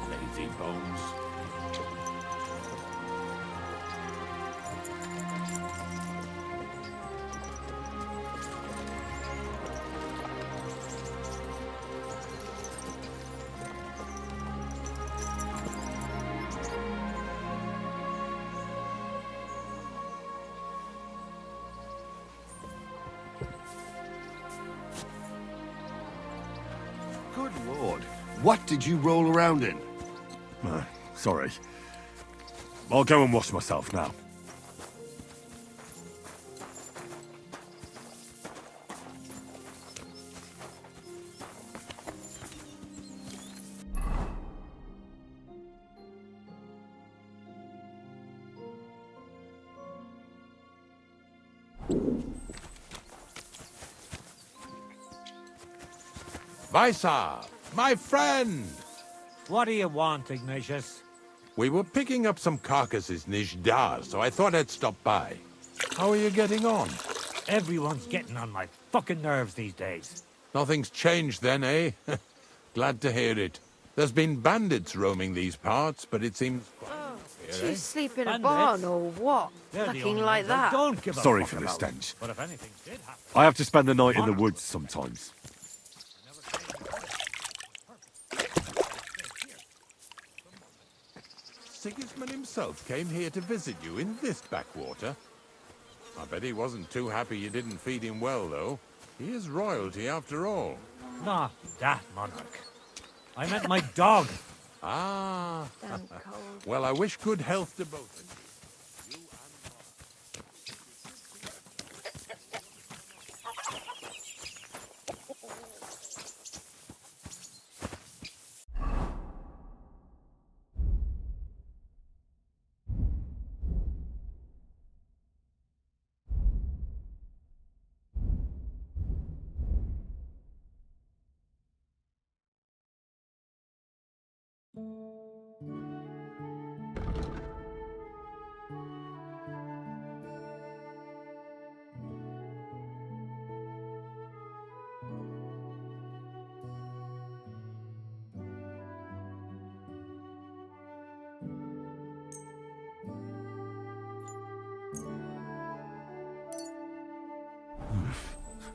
Lazy bones. Good Lord, what did you roll around in? Sorry. I'll go and wash myself now. Vizar, my friend! What do you want, Ignatius? We were picking up some carcasses near Jdar, so I thought I'd stop by. How are you getting on? Everyone's getting on my fucking nerves these days. Nothing's changed then, eh? Glad to hear it. There's been bandits roaming these parts, but it seems quite Do you sleep in a Bandits? barn or what? They're the Looking only like ones I that. don't give a Sorry fuck for the about. stench. But if anything did happen, I have to spend the night in the woods sometimes. Sigismund himself came here to visit you in this backwater. I bet he wasn't too happy you didn't feed him well, though. He is royalty after all. not that monarch. I meant my dog. Ah. Well, I wish good health to both of you.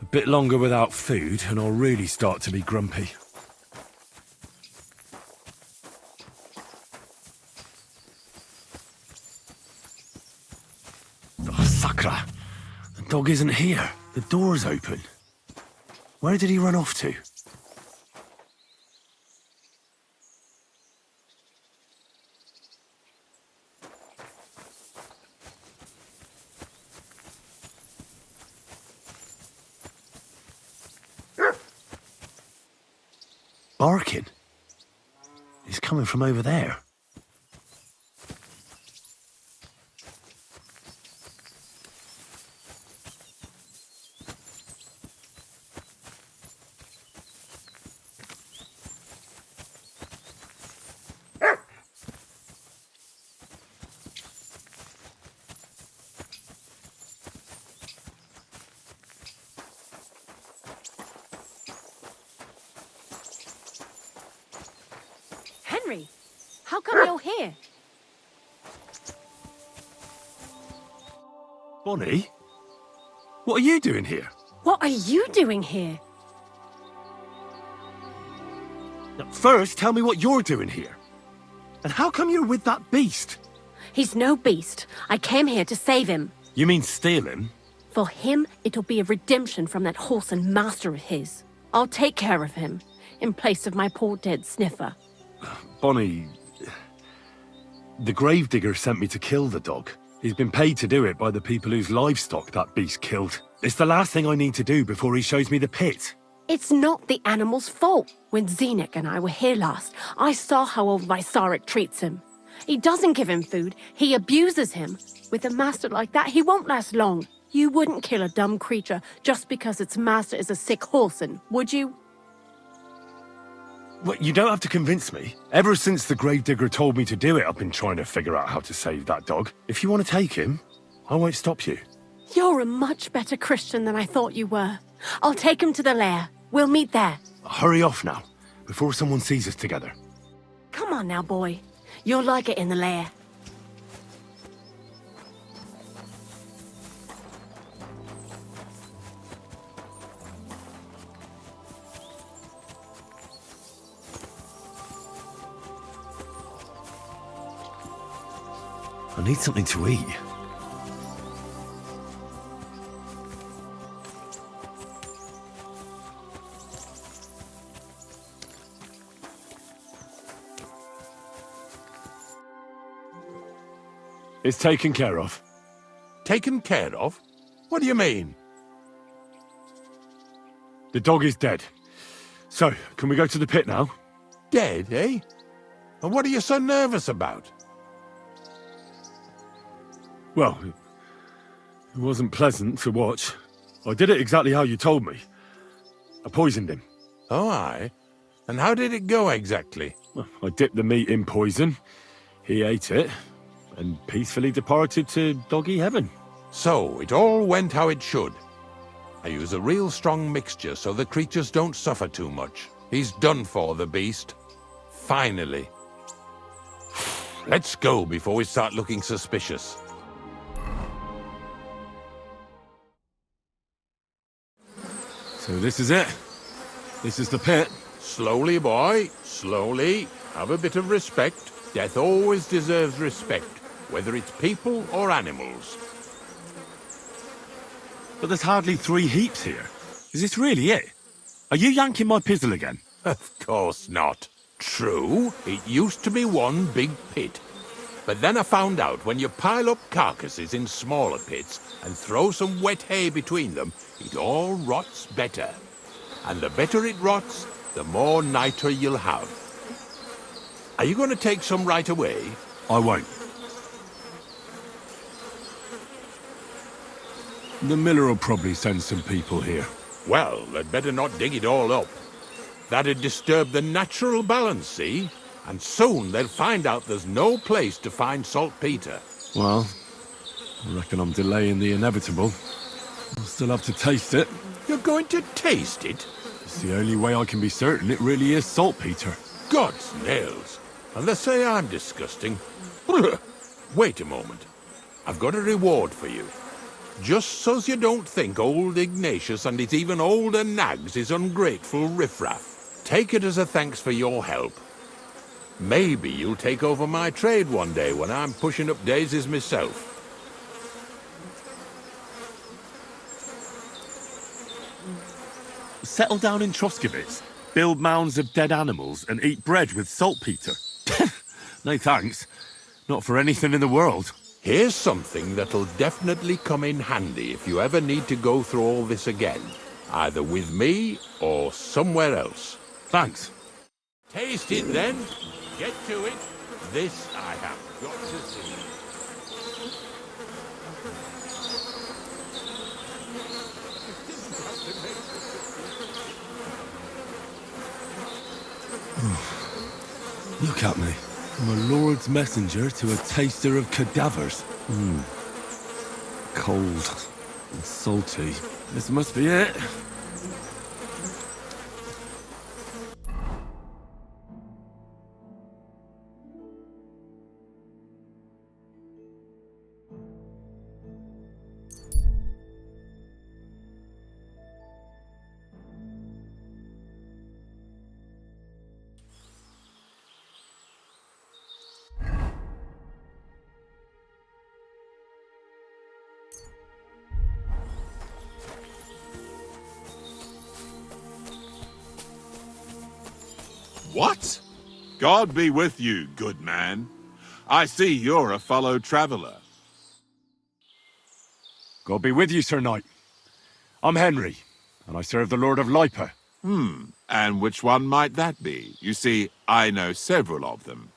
A bit longer without food, and I'll really start to be grumpy. Oh, Sakra! The dog isn't here. The door's open. Where did he run off to? Barking? He's coming from over there. Henry, how come you're here? Bonnie? What are you doing here? What are you doing here? First, tell me what you're doing here. And how come you're with that beast? He's no beast. I came here to save him. You mean steal him? For him, it'll be a redemption from that horse and master of his. I'll take care of him, in place of my poor dead sniffer. Bonnie... The gravedigger sent me to kill the dog. He's been paid to do it by the people whose livestock that beast killed. It's the last thing I need to do before he shows me the pit. It's not the animal's fault. When Zenek and I were here last, I saw how old Vysarik treats him. He doesn't give him food, he abuses him. With a master like that, he won't last long. You wouldn't kill a dumb creature just because its master is a sick horseman, would you? Well, you don't have to convince me. Ever since the gravedigger told me to do it, I've been trying to figure out how to save that dog. If you want to take him, I won't stop you. You're a much better Christian than I thought you were. I'll take him to the lair. We'll meet there. Hurry off now, before someone sees us together. Come on now, boy. You'll like it in the lair. I need something to eat. It's taken care of. Taken care of? What do you mean? The dog is dead. So, can we go to the pit now? Dead, eh? And what are you so nervous about? Well, it wasn't pleasant to watch. I did it exactly how you told me. I poisoned him. Oh, aye? And how did it go exactly? Well, I dipped the meat in poison. He ate it, and peacefully departed to doggy heaven. So, it all went how it should. I use a real strong mixture so the creatures don't suffer too much. He's done for, the beast. Finally. Let's go before we start looking suspicious. So this is it. This is the pit. Slowly, boy. Slowly. Have a bit of respect. Death always deserves respect, whether it's people or animals. But there's hardly 3 heaps here. Is this really it? Are you yanking my pizzle again? Of course not. True, it used to be one big pit. But then I found out when you pile up carcasses in smaller pits and throw some wet hay between them, it all rots better. And the better it rots, the more nitre you'll have. Are you going to take some right away? I won't. The miller will probably send some people here. Well, they'd better not dig it all up. That'd disturb the natural balance, see? And soon they'll find out there's no place to find saltpeter. Well, I reckon I'm delaying the inevitable. I'll still have to taste it. You're going to taste it? It's the only way I can be certain it really is saltpeter. God's nails. And they say I'm disgusting. Wait a moment. I've got a reward for you. Just so's you don't think old Ignatius and his even older nags is ungrateful riffraff. Take it as a thanks for your help. Maybe you'll take over my trade one day when I'm pushing up daisies myself. Settle down in Troskowitz, build mounds of dead animals, and eat bread with saltpeter. No thanks. Not for anything in the world. Here's something that'll definitely come in handy if you ever need to go through all this again. Either with me or somewhere else. Thanks. Taste it then. Get to it. This I have got to see. Look at me. I'm a lord's messenger to a taster of cadavers. Cold and salty. This must be it. What? God be with you, good man. I see you're a fellow traveller. God be with you, Sir Knight. I'm Henry, and I serve the Lord of Lipa. And which one might that be? You see, I know several of them.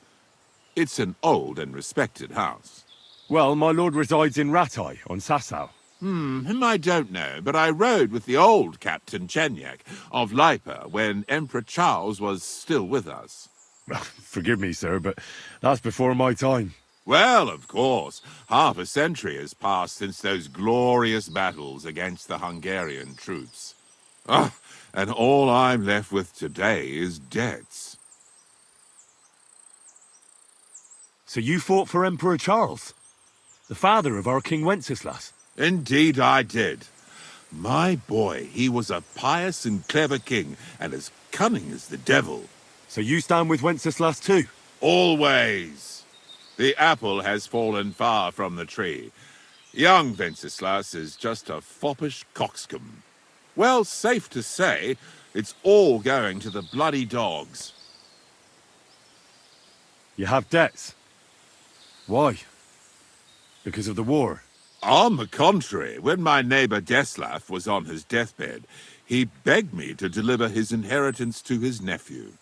It's an old and respected house. Well, my lord resides in Ratai, on Sasau. Him I don't know, but I rode with the old Captain Chenyak of Lipa when Emperor Charles was still with us. Forgive me, sir, but that's before my time. Well, of course. Half a century has passed since those glorious battles against the Hungarian troops. And all I'm left with today is debts. So you fought for Emperor Charles, the father of our King Wenceslas? Indeed I did. My boy, he was a pious and clever king, and as cunning as the devil. So you stand with Wenceslas too? Always. The apple has fallen far from the tree. Young Wenceslas is just a foppish coxcomb. Well, safe to say, it's all going to the bloody dogs. You have debts? Why? Because of the war? On the contrary, when my neighbor Deslav was on his deathbed, he begged me to deliver his inheritance to his nephew.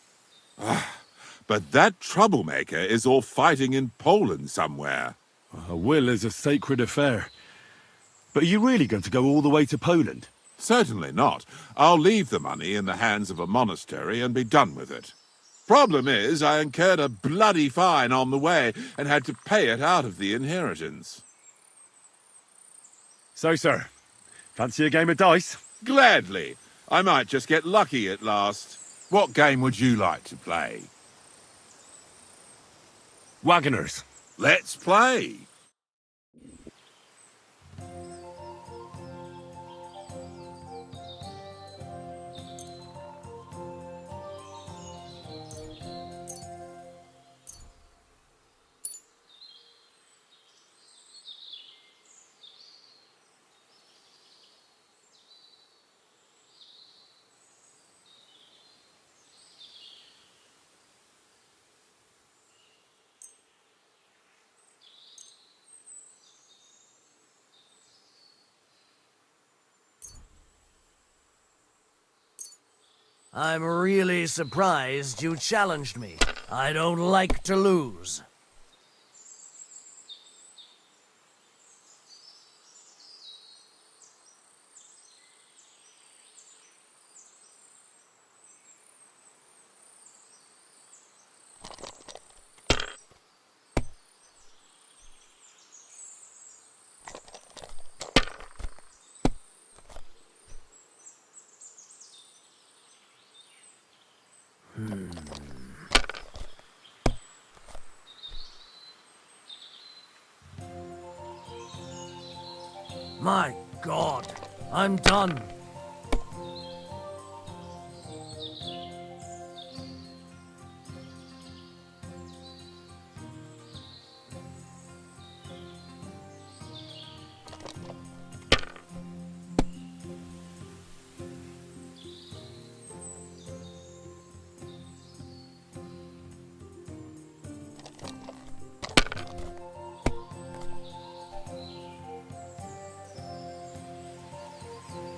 But that troublemaker is all fighting in Poland somewhere. A will is a sacred affair. But are you really going to go all the way to Poland? Certainly not. I'll leave the money in the hands of a monastery and be done with it. Problem is, I incurred a bloody fine on the way and had to pay it out of the inheritance. So, sir, fancy a game of dice? Gladly. I might just get lucky at last. What game would you like to play? Wagoners. Let's play. I'm really surprised you challenged me. I don't like to lose. My God, I'm done.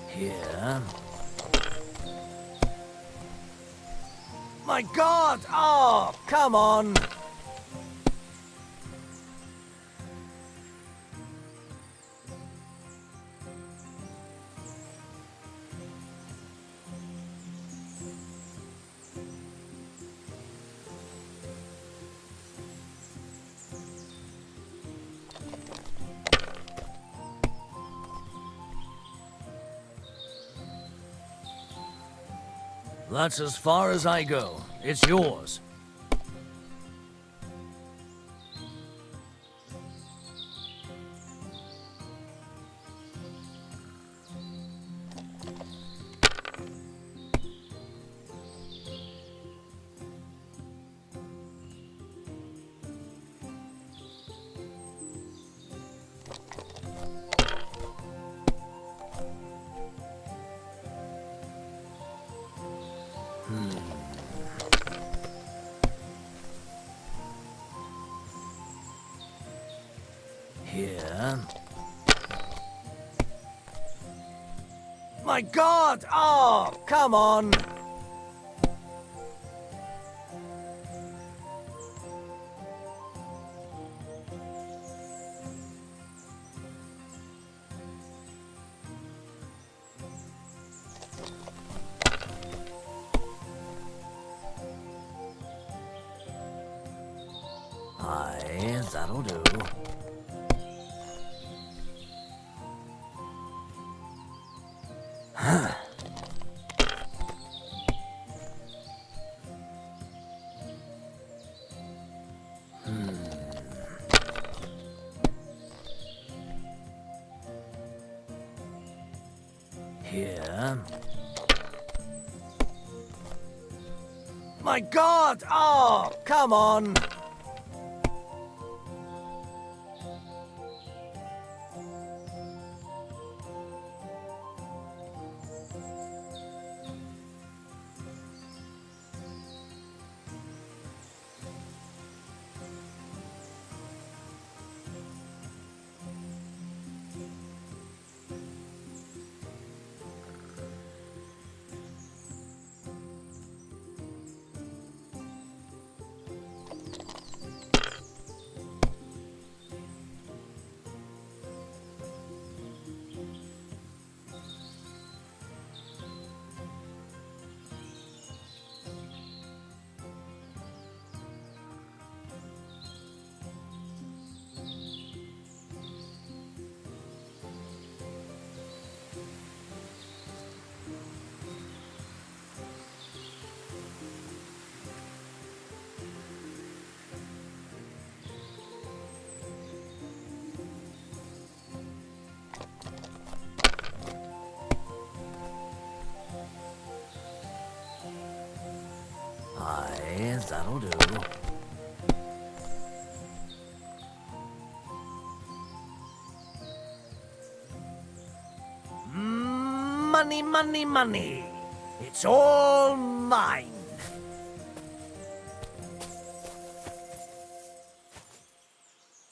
Here. My God! Oh, come on! That's as far as I go. It's yours. Here. My God! Oh, come on! Aye, that'll do. Here. My God! Oh, come on! Yes, that'll do. Money, money, money. It's all mine.